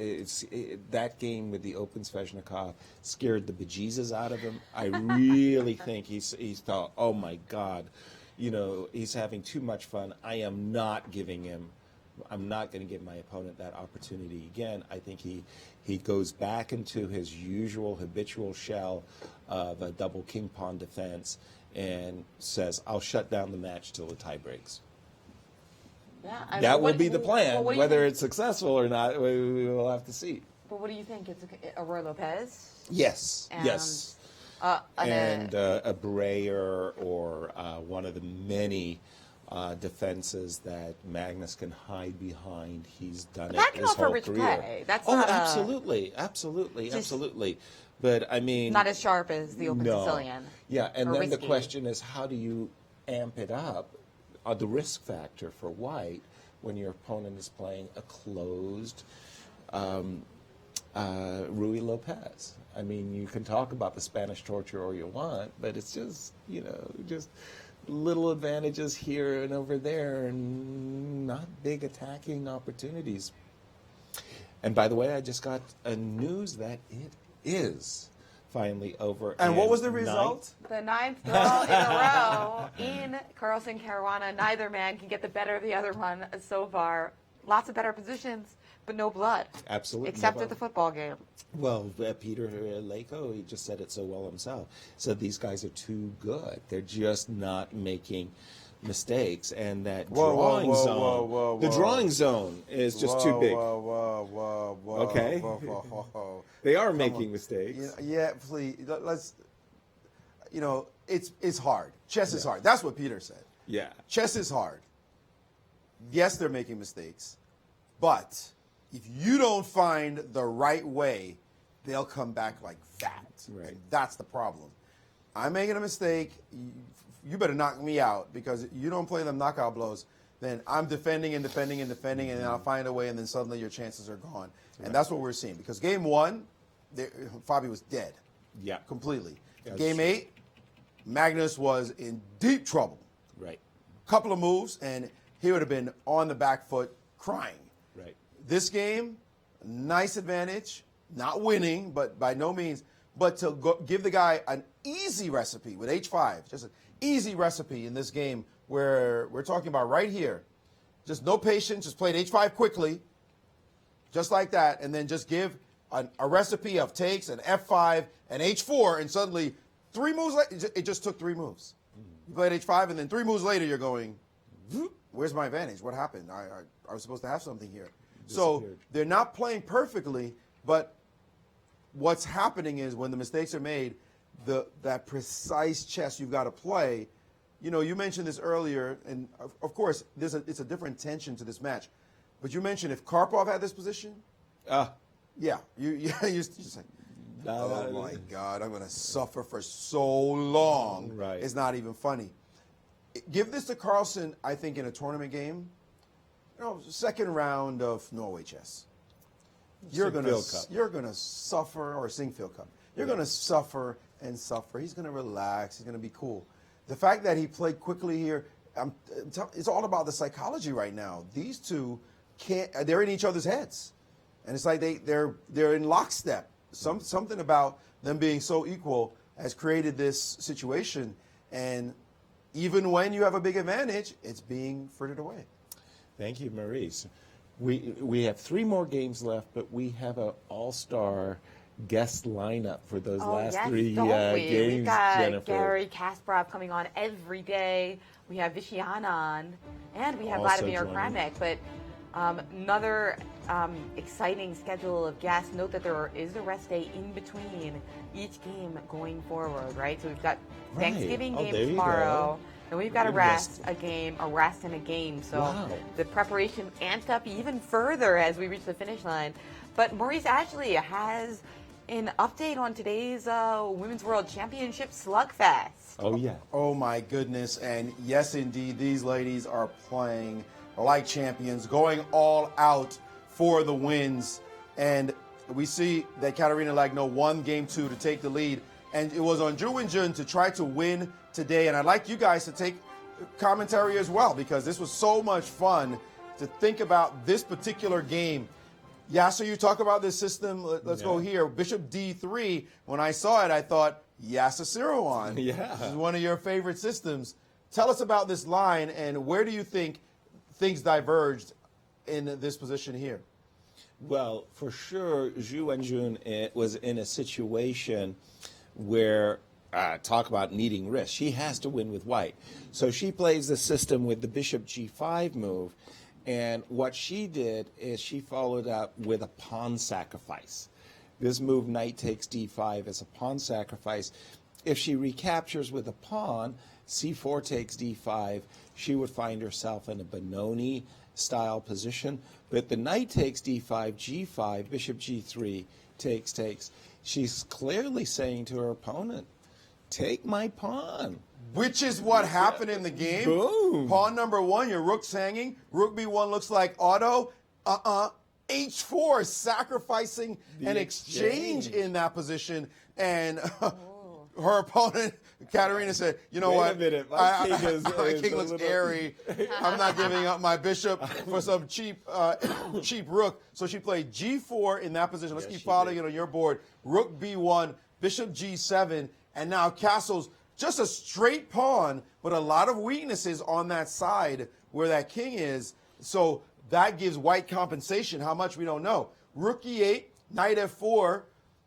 that game with the open Sveshnikov scared the bejesus out of him. I really think he's thought, oh my God, he's having too much fun. I'm not going to give my opponent that opportunity again. I think he goes back into his habitual shell of a double king pawn defense and says, I'll shut down the match till the tie breaks. Yeah, that will be the plan. Well, Whether it's successful or not, we will have to see. But what do you think? It's a Roy Lopez? Yes, And, yes. And a Breyer or one of the many defenses that Magnus can hide behind. He's done that it can his offer whole rich career. play. That's oh, not absolutely, absolutely. But I mean, not as sharp as the open Sicilian. Yeah, and then risky. the question is, how do you amp it up? The risk factor for white when your opponent is playing a closed Rui Lopez. I mean, you can talk about the Spanish torture all you want, but it's just, just little advantages here and over there and not big attacking opportunities. And by the way, I just got a news that it is finally over. And what was the result? The ninth draw in a row in Carlsen Caruana. Neither man can get the better of the other one so far. Lots of better positions, but no blood. Absolutely. Except at the football game. Well, Peter Leko, he just said it so well himself. Said these guys are too good. They're just not making mistakes, and that drawing zone. The drawing zone is just too big. Okay. They are making mistakes. Yeah, please. Let's. It's hard. Chess is hard. That's what Peter said. Yeah. Chess is hard. Yes, they're making mistakes, but if you don't find the right way, they'll come back like that. Right. And that's the problem. I'm making a mistake. You better knock me out, because if you don't play them knockout blows, then I'm defending, and then I'll find a way, and then suddenly your chances are gone. And that's what we're seeing. Because game one, Fabi was dead. Yeah. Completely. That's Game true. 8, Magnus was in deep trouble. Right. Couple of moves, and he would have been on the back foot crying. Right. This game, nice advantage, not winning, but by no means, but to give the guy an easy recipe with H5, just an easy recipe in this game where we're talking about right here. Just no patience, just played H5 quickly, just like that, and then just give a recipe of takes, an F5, and H4, and suddenly 3 moves later, it just took 3 moves. You played H5, and then 3 moves later, you're going, where's my advantage? What happened? I was supposed to have something here. So they're not playing perfectly, but what's happening is when the mistakes are made, that precise chess you've got to play. You mentioned this earlier, and of course, it's a different tension to this match. But you mentioned if Karpov had this position, yeah, you just like, oh my God, I'm going to suffer for so long. Right. It's not even funny. Give this to Carlsen, I think, in a tournament game. Second round of Norway chess. You're gonna suffer, or Singfield Cup. You're gonna suffer and suffer. He's gonna relax. He's gonna be cool. The fact that he played quickly here, it's all about the psychology right now. These two they're in each other's heads, and it's like they're in lockstep. Something about them being so equal has created this situation, and even when you have a big advantage, it's being frittered away. Thank you, Maurice. We have 3 more games left, but we have an all-star guest lineup for those last 3 games. We've got Jennifer. Gary Kasparov coming on every day. We have Vishy Anand, and we have Also Vladimir joining. Kramnik. But another exciting schedule of guests. Note that there is a rest day in between each game going forward, right? So we've got Thanksgiving game there you tomorrow. go. And we've got a Good rest, rest. a game, a rest, and a game. So Wow. the preparation amped up even further as we reach the finish line. But Maurice Ashley has an update on today's Women's World Championship slugfest. Oh, yeah. Oh my goodness, and yes indeed, these ladies are playing like champions, going all out for the wins. And we see that Katarina Lagno won game 2 to take the lead, and it was on Ju and Jun to try to win today. And I'd like you guys to take commentary as well, because this was so much fun to think about this particular game. Yasser, you talk about this system. Let's go here. Bishop D3. When I saw it, I thought, Yasser Seirawan. Yeah. This is one of your favorite systems. Tell us about this line, and where do you think things diverged in this position here? Well, for sure, Zhu Wenjun was in a situation where, talk about needing risk, she has to win with white. So she plays the system with the bishop g5 move, And what she did is she followed up with a pawn sacrifice. This move, knight takes d5, is a pawn sacrifice. If she recaptures with a pawn, c4 takes d5, she would find herself in a Benoni-style position. But the knight takes d5, g5, bishop g3, takes. She's clearly saying to her opponent, take my pawn. Which is what happened in the game. Boom. Pawn number 1, your rook's hanging. Rook b1 looks like auto. H4 sacrificing an exchange in that position. And her opponent, Katerina, said, you know what? Wait a minute. My king looks airy. I'm not giving up my bishop for some cheap rook. So she played g4 in that position. Let's keep following it on your board. Rook b1, bishop g7, and now castles just a straight pawn, but a lot of weaknesses on that side where that king is. So that gives white compensation. How much, we don't know. Rook e8, knight f4,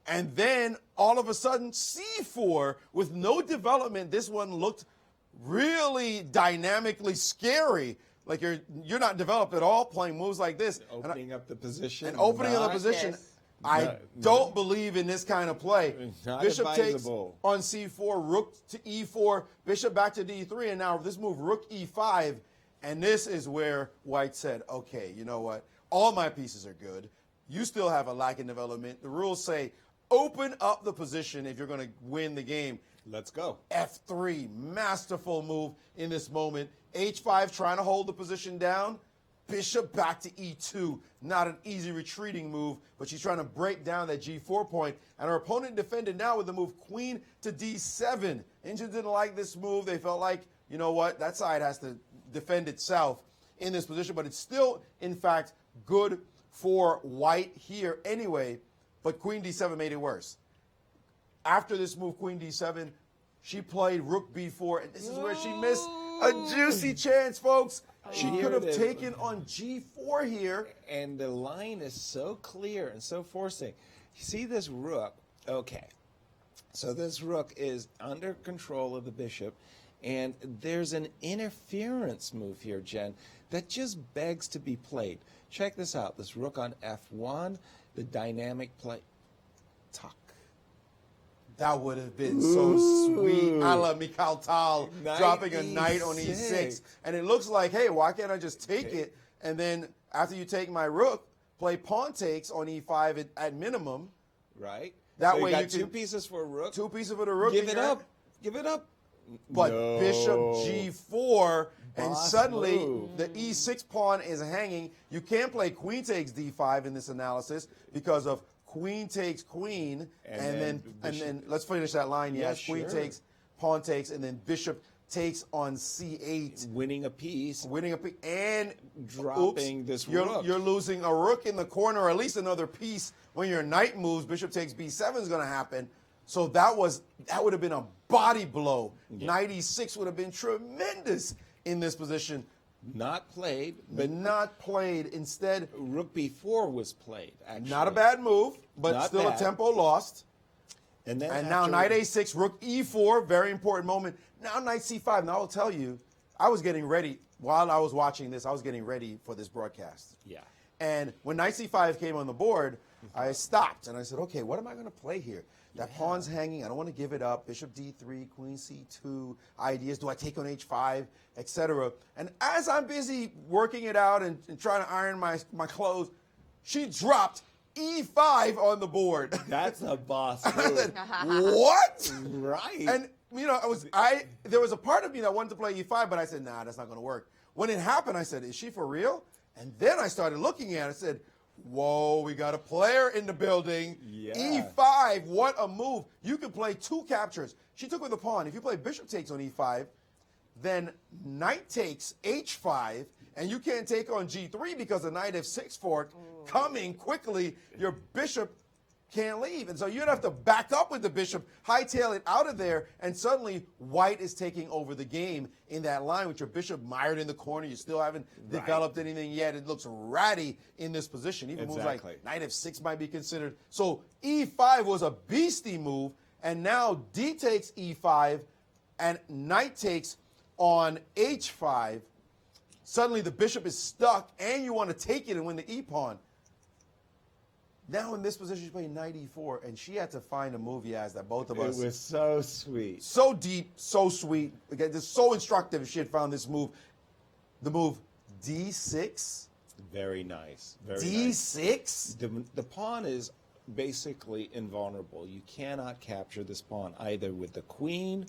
and then all of a sudden c4 with no development. This one looked really dynamically scary. Like you're not developed at all playing moves like this. Opening up the position. And opening up the position. I don't believe in this kind of play. Bishop advisable. takes on c4, rook to e4, bishop back to d3, and now this move, rook e5. And this is where white said, okay, you know what? All my pieces are good. You still have a lack in development. The rules say open up the position if you're going to win the game. Let's go. F3, masterful move in this moment. H5 trying to hold the position down. Bishop back to e2. Not an easy retreating move, but she's trying to break down that g4 point. And her opponent defended now with the move queen to d7. Indians didn't like this move. They felt like, you know what, that side has to defend itself in this position. But it's still, in fact, good for white here anyway. But queen d7 made it worse. After this move, queen d7, she played rook b4. And this is where she missed a juicy chance, folks. She could have taken on g4 here. And the line is so clear and so forcing. You see this rook? Okay. So this rook is under control of the bishop. And there's an interference move here, Jen, that just begs to be played. Check this out. This rook on f1, the dynamic play. Tuck. That would have been so sweet. A la Mikhail Tal dropping a knight on e6. And it looks like, hey, why can't I just take it? And then after you take my rook, play pawn takes on e5 at minimum. Right. That so way you got you can, 2 pieces for a rook. 2 pieces for the rook. Give it up. Give it up. But no. bishop g4, and Boss suddenly move. the e6 pawn is hanging. You can't play queen takes d5 in this analysis because of queen takes queen, and then let's finish that line. Yes, queen takes, pawn takes, and then bishop takes on c8, winning a piece, and dropping this rook. You're losing a rook in the corner, or at least another piece. When your knight moves, bishop takes b7 is going to happen. So that would have been a body blow. Yeah. Knight e6 would have been tremendous in this position. Not played. But not played. Instead, rook b4 was played, actually. Not a bad move, but not still bad. A tempo lost. And now knight a6, rook e4, very important moment. Now knight c5. Now I'll tell you, I was getting ready. While I was watching this, I was getting ready for this broadcast. Yeah. And when knight c5 came on the board, I stopped and I said, okay, what am I going to play here? That pawn's hanging. I don't want to give it up. Bishop d3, queen c2, ideas. Do I take on h5, etc.? And as I'm busy working it out and trying to iron my clothes, she dropped e5 on the board. That's a boss move. I said, what? Right. And, you know, there was a part of me that wanted to play e5, but I said, nah, that's not going to work. When it happened, I said, is she for real? And then I started looking at it. I said, whoa, we got a player in the building. Yeah. E5, what a move. You can play 2 captures. She took with a pawn. If you play bishop takes on e5, then knight takes h5, and you can't take on g3 because the knight f6 fork coming quickly. Your bishop can't leave. And so you'd have to back up with the bishop, hightail it out of there, and suddenly white is taking over the game in that line with your bishop mired in the corner. You still haven't developed anything yet. It looks ratty in this position. Even moves like knight f6 might be considered. So e5 was a beastie move, and now d takes e5, and knight takes on h5. Suddenly the bishop is stuck, and you want to take it and win the e-pawn. Now in this position, she's playing knight e4, and she had to find a move, Yaz, that both of us... It was so sweet. So deep, so sweet. Again, just so instructive if she had found this move. The move d6. Very nice. Very d6? nice. The pawn is basically invulnerable. You cannot capture this pawn either with the queen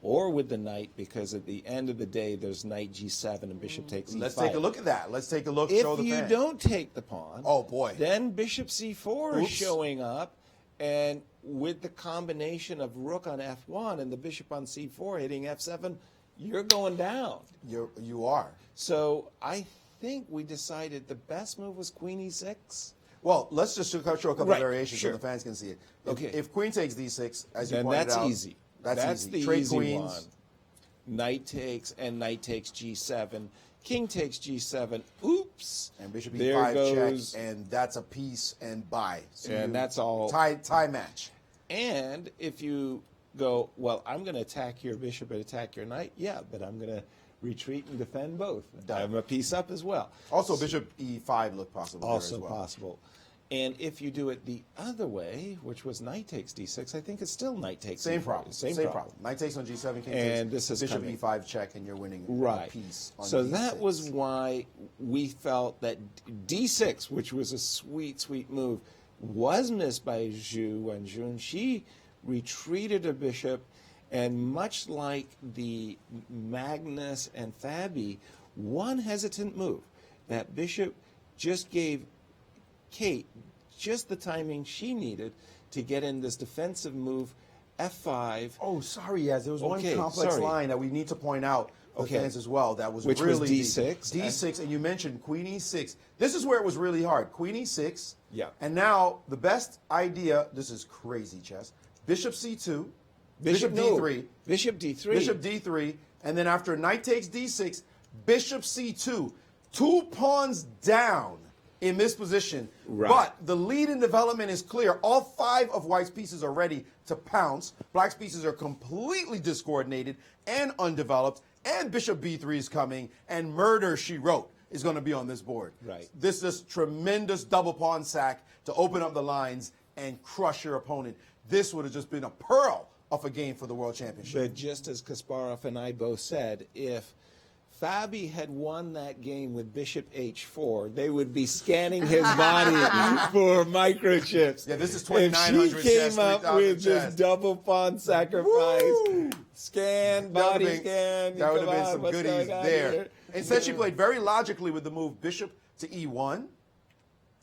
or with the knight, because at the end of the day, there's knight g7 and bishop takes e5. Let's take a look at that. Let's take a look. If show the you fan. don't take the pawn, oh boy, then bishop c4 Oops. is showing up, and with the combination of rook on f1 and the bishop on c4 hitting f7, you're going down. You are. So I think we decided the best move was queen e6. Well, let's just show a couple of variations sure. so the fans can see it. Okay. If queen takes d6, as you then pointed that's out, easy. That's the Trade easy queens. one. Knight takes and knight takes g7. King takes g7. Oops. And bishop there e5 goes, check, and that's a piece and bye. So and that's all. Tie match. And if you go, well, I'm going to attack your bishop and attack your knight, yeah, but I'm going to retreat and defend both. I'm a piece up as well. Also, bishop e5 looked possible. Also there as well. possible. And if you do it the other way, which was knight takes d6, I think it's still knight takes Same e4. problem. Same problem. Knight takes on g7, king And takes, this is bishop coming. e5 check, and you're winning Right. a piece on so d6. that was why we felt that d6, which was a sweet, sweet move, was missed by Zhu Wenjun. She retreated a bishop, and much like the Magnus and Fabi, one hesitant move. That bishop just gave Kate just the timing she needed to get in this defensive move, f5. Oh, sorry, Yaz. There was one Okay, complex sorry. line that we need to point out to Okay. fans as well. That was Which really was d6. D6, and you mentioned queen e6. This is where it was really hard. Queen e6. Yeah. And now the best idea. This is crazy chess. Bishop c2. Bishop no, d3. Bishop d3. Bishop d3. And then after knight takes d6, bishop c2. 2 pawns down in this position. Right. But the lead in development is clear. All 5 of White's pieces are ready to pounce. Black's pieces are completely discoordinated and undeveloped. And bishop b3 is coming. And murder, she wrote, is going to be on this board. Right. This is tremendous double pawn sack to open up the lines and crush your opponent. This would have just been a pearl of a game for the World Championship. But just as Kasparov and I both said, if Fabi had won that game with bishop h4, they would be scanning his body for microchips. Yeah, this is If 2,900 she chess, came up 3,000 with this chess. double pawn sacrifice, Woo! scan, That body would've been- scan, That would have come been on, some what's goodies going on there. here? Instead, she played very logically with the move bishop to e1.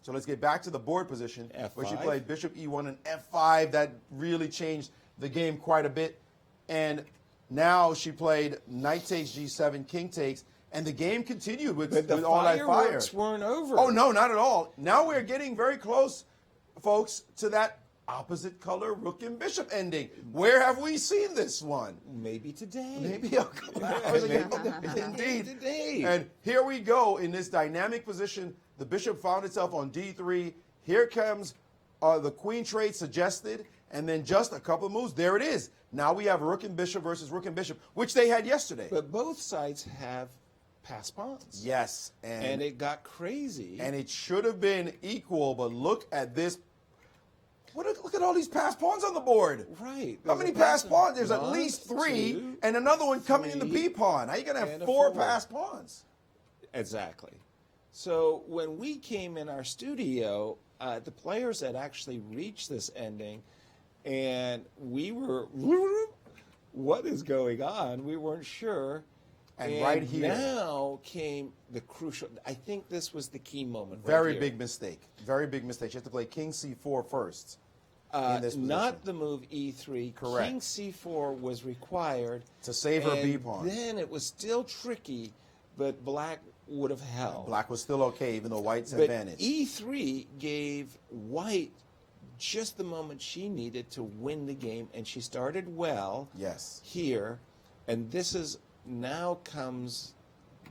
So let's get back to the board position, where she F5. played bishop e1 and f5. That really changed the game quite a bit. And now she played knight takes g7, king takes, and the game continued with But the all that fire. fireworks weren't over. Oh, no, not at all. Now we're getting very close, folks, to that opposite color rook and bishop ending. Where have we seen this one? Maybe today. Maybe a couple hours ago. Indeed. Today. And here we go in this dynamic position. The bishop found itself on d3. Here comes the queen trade suggested, and then just a couple of moves. There it is. Now we have rook and bishop versus rook and bishop, which they had yesterday. But both sides have passed pawns. Yes. And it got crazy. And it should have been equal, but look at this. Look at all these passed pawns on the board. Right. How There's many a passed pass- pawns? There's at one, least 3, two, and another one coming in the 3, B pawn. How are you going to have and a 4 forward. passed pawns? Exactly. So when we came in our studio, the players had actually reached this ending, and we were, what is going on? We weren't sure. And right here. Now came the crucial, I think this was the key moment. Very right big mistake. Very big mistake. You have to play king c4 first. In this position. Not the move e3. Correct. King c4 was required. To save her and B pawn. Then it was still tricky, but black would have held. Black was still okay, even though white's But advantage. E3 gave white just the moment she needed to win the game, and she started well Yes. here. And this is, now comes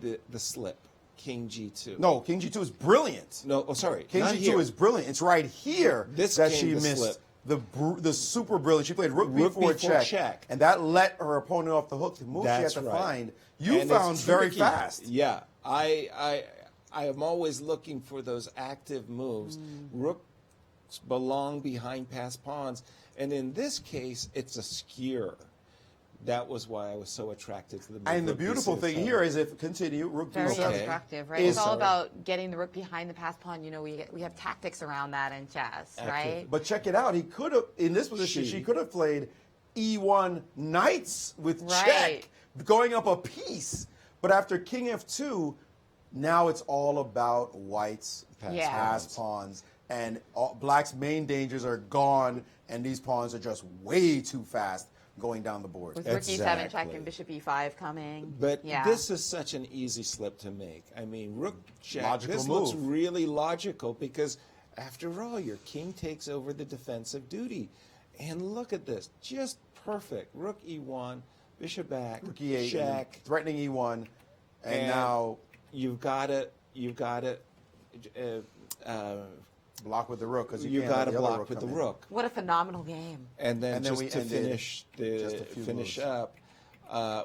the slip, king g2. No, king g2 is brilliant. No, oh, sorry. King not g2 here. is brilliant. It's right here This that came she the missed. slip. The super brilliant. She played rook Rook b4 b4 check, check. and that let her opponent off the hook. The move That's she had to right. find. You And found it's very tricky. fast. Yeah. I am always looking for those active moves. Rooks belong behind passed pawns, and in this case, it's a skewer. That was why I was so attracted to the move. And the beautiful thing here is if continue, rook Very d7. instructive, right? It's all about getting the rook behind the passed pawn. You know, we have tactics around that in chess, right? But check it out. He could have, in this position, she could have played e1 knights with check, going up a piece. But after king f2, now it's all about white's passed pawns. And black's main dangers are gone, and these pawns are just way too fast going down the board. With rook e7 check and bishop e5 coming. But this is such an easy slip to make. I mean, rook check, Logical this move. looks really logical because, after all, your king takes over the defensive duty. And look at this, just perfect. Rook e1, bishop back, Rook e8, check. threatening e1, and now you've got to block with the rook because you got to block with the rook. What a phenomenal game! And then we just to ended finish up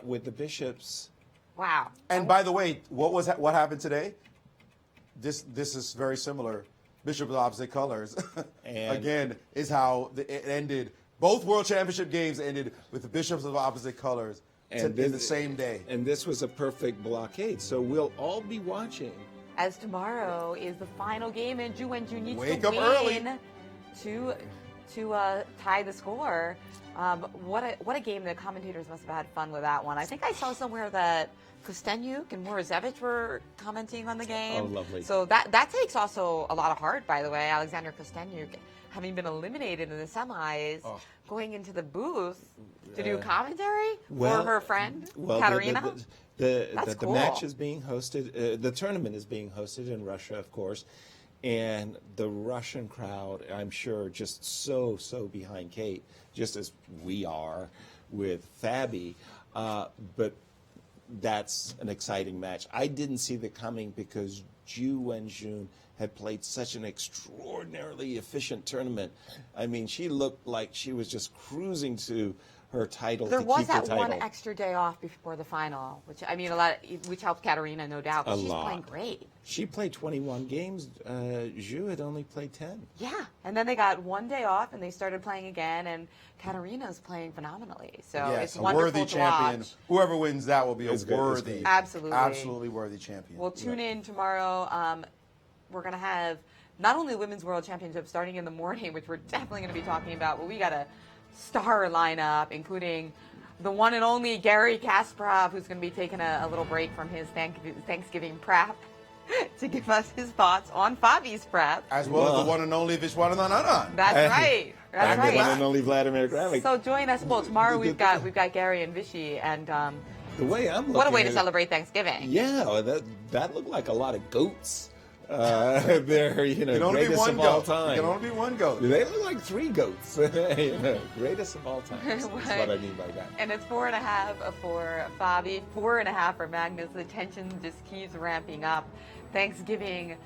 with the bishops. Wow! And by the way, what happened today? This is very similar. Bishops of opposite colors. And again, is how it ended. Both World Championship games ended with the bishops of opposite colors in the same day. And this was a perfect blockade. So we'll all be watching. As tomorrow is the final game, and Ju Wenju needs Wake to up win early. to tie the score. What a game! The commentators must have had fun with that one. I think I saw somewhere that Kostenyuk and Morozevich were commenting on the game. Oh, lovely! So that takes also a lot of heart, by the way. Alexander Kostenyuk, having been eliminated in the semis, going into the booth to do commentary for her friend Katerina. The match is being hosted. The tournament is being hosted in Russia, of course, and the Russian crowd, I'm sure, just so behind Kate, just as we are with Fabi. But that's an exciting match. I didn't see the coming because Ju Wenjun had played such an extraordinarily efficient tournament. I mean, she looked like she was just cruising to her title. There to was keep that the title. one extra day off before the final, which which helped Katerina, no doubt. But she's playing great. She played 21 games. Zhu had only played 10. Yeah, and then they got one day off, and they started playing again, and Katerina's playing phenomenally. So it's a wonderful worthy to champion. watch. Whoever wins that will be worthy, absolutely worthy champion. We'll tune in tomorrow. We're going to have not only the Women's World Championship starting in the morning, which we're definitely going to be talking about, but we got a star lineup, including the one and only Gary Kasparov, who's going to be taking a little break from his Thanksgiving prep to give us his thoughts on Fabi's prep. As well as the one and only Vishwanathan. That's right. That's right. The one and only Vladimir Kramnik. So join us. Well, tomorrow we've got Gary and Vichy, and the way I'm looking what a way to at celebrate Thanksgiving. Yeah, that looked like a lot of goats. They're greatest of all time. It can only be one goat. They look like 3 goats. Greatest of all time. That's what I mean by that. And it's 4.5 for Fabi, 4.5 for Magnus. The tension just keeps ramping up. Thanksgiving,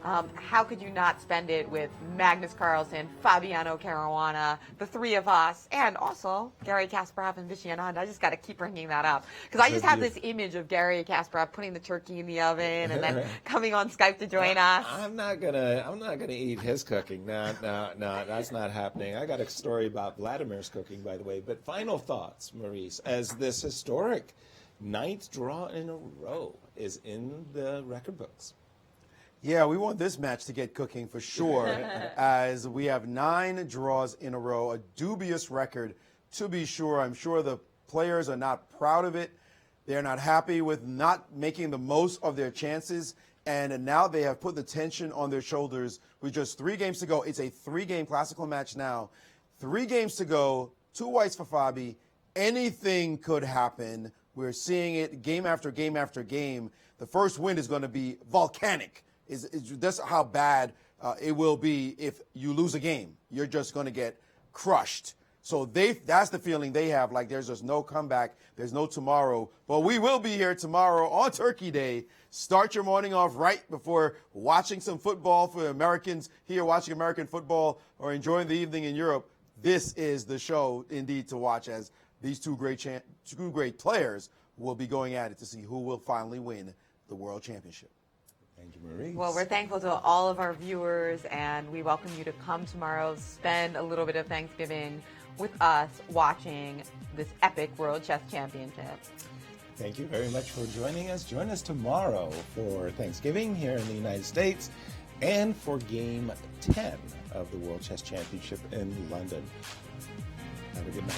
how could you not spend it with Magnus Carlsen, Fabiano Caruana, the 3 of us, and also Gary Kasparov and Vichy Anand. I just got to keep bringing that up because I just have this image of Gary Kasparov putting the turkey in the oven and then coming on Skype to join us. I'm not gonna eat his cooking. No, that's not happening. I got a story about Vladimir's cooking, by the way. But final thoughts, Maurice, as this historic 9th draw in a row is in the record books. Yeah, we want this match to get cooking for sure, as we have 9 draws in a row, a dubious record to be sure. I'm sure the players are not proud of it. They're not happy with not making the most of their chances, and now they have put the tension on their shoulders with just 3 games to go. It's a 3-game classical match now. 3 games to go, 2 whites for Fabi. Anything could happen. We're seeing it game after game after game. The first win is going to be volcanic. That's how bad it will be if you lose a game. You're just going to get crushed. So that's the feeling they have, like there's just no comeback, there's no tomorrow. But we will be here tomorrow on Turkey Day. Start your morning off right before watching some football for Americans here watching American football or enjoying the evening in Europe. This is the show indeed to watch, as these two great players will be going at it to see who will finally win the World Championship. Thank you, Maurice. Well, we're thankful to all of our viewers, and we welcome you to come tomorrow, spend a little bit of Thanksgiving with us watching this epic World Chess Championship. Thank you very much for joining us. Join us tomorrow for Thanksgiving here in the United States and for Game 10 of the World Chess Championship in London. Have a good night.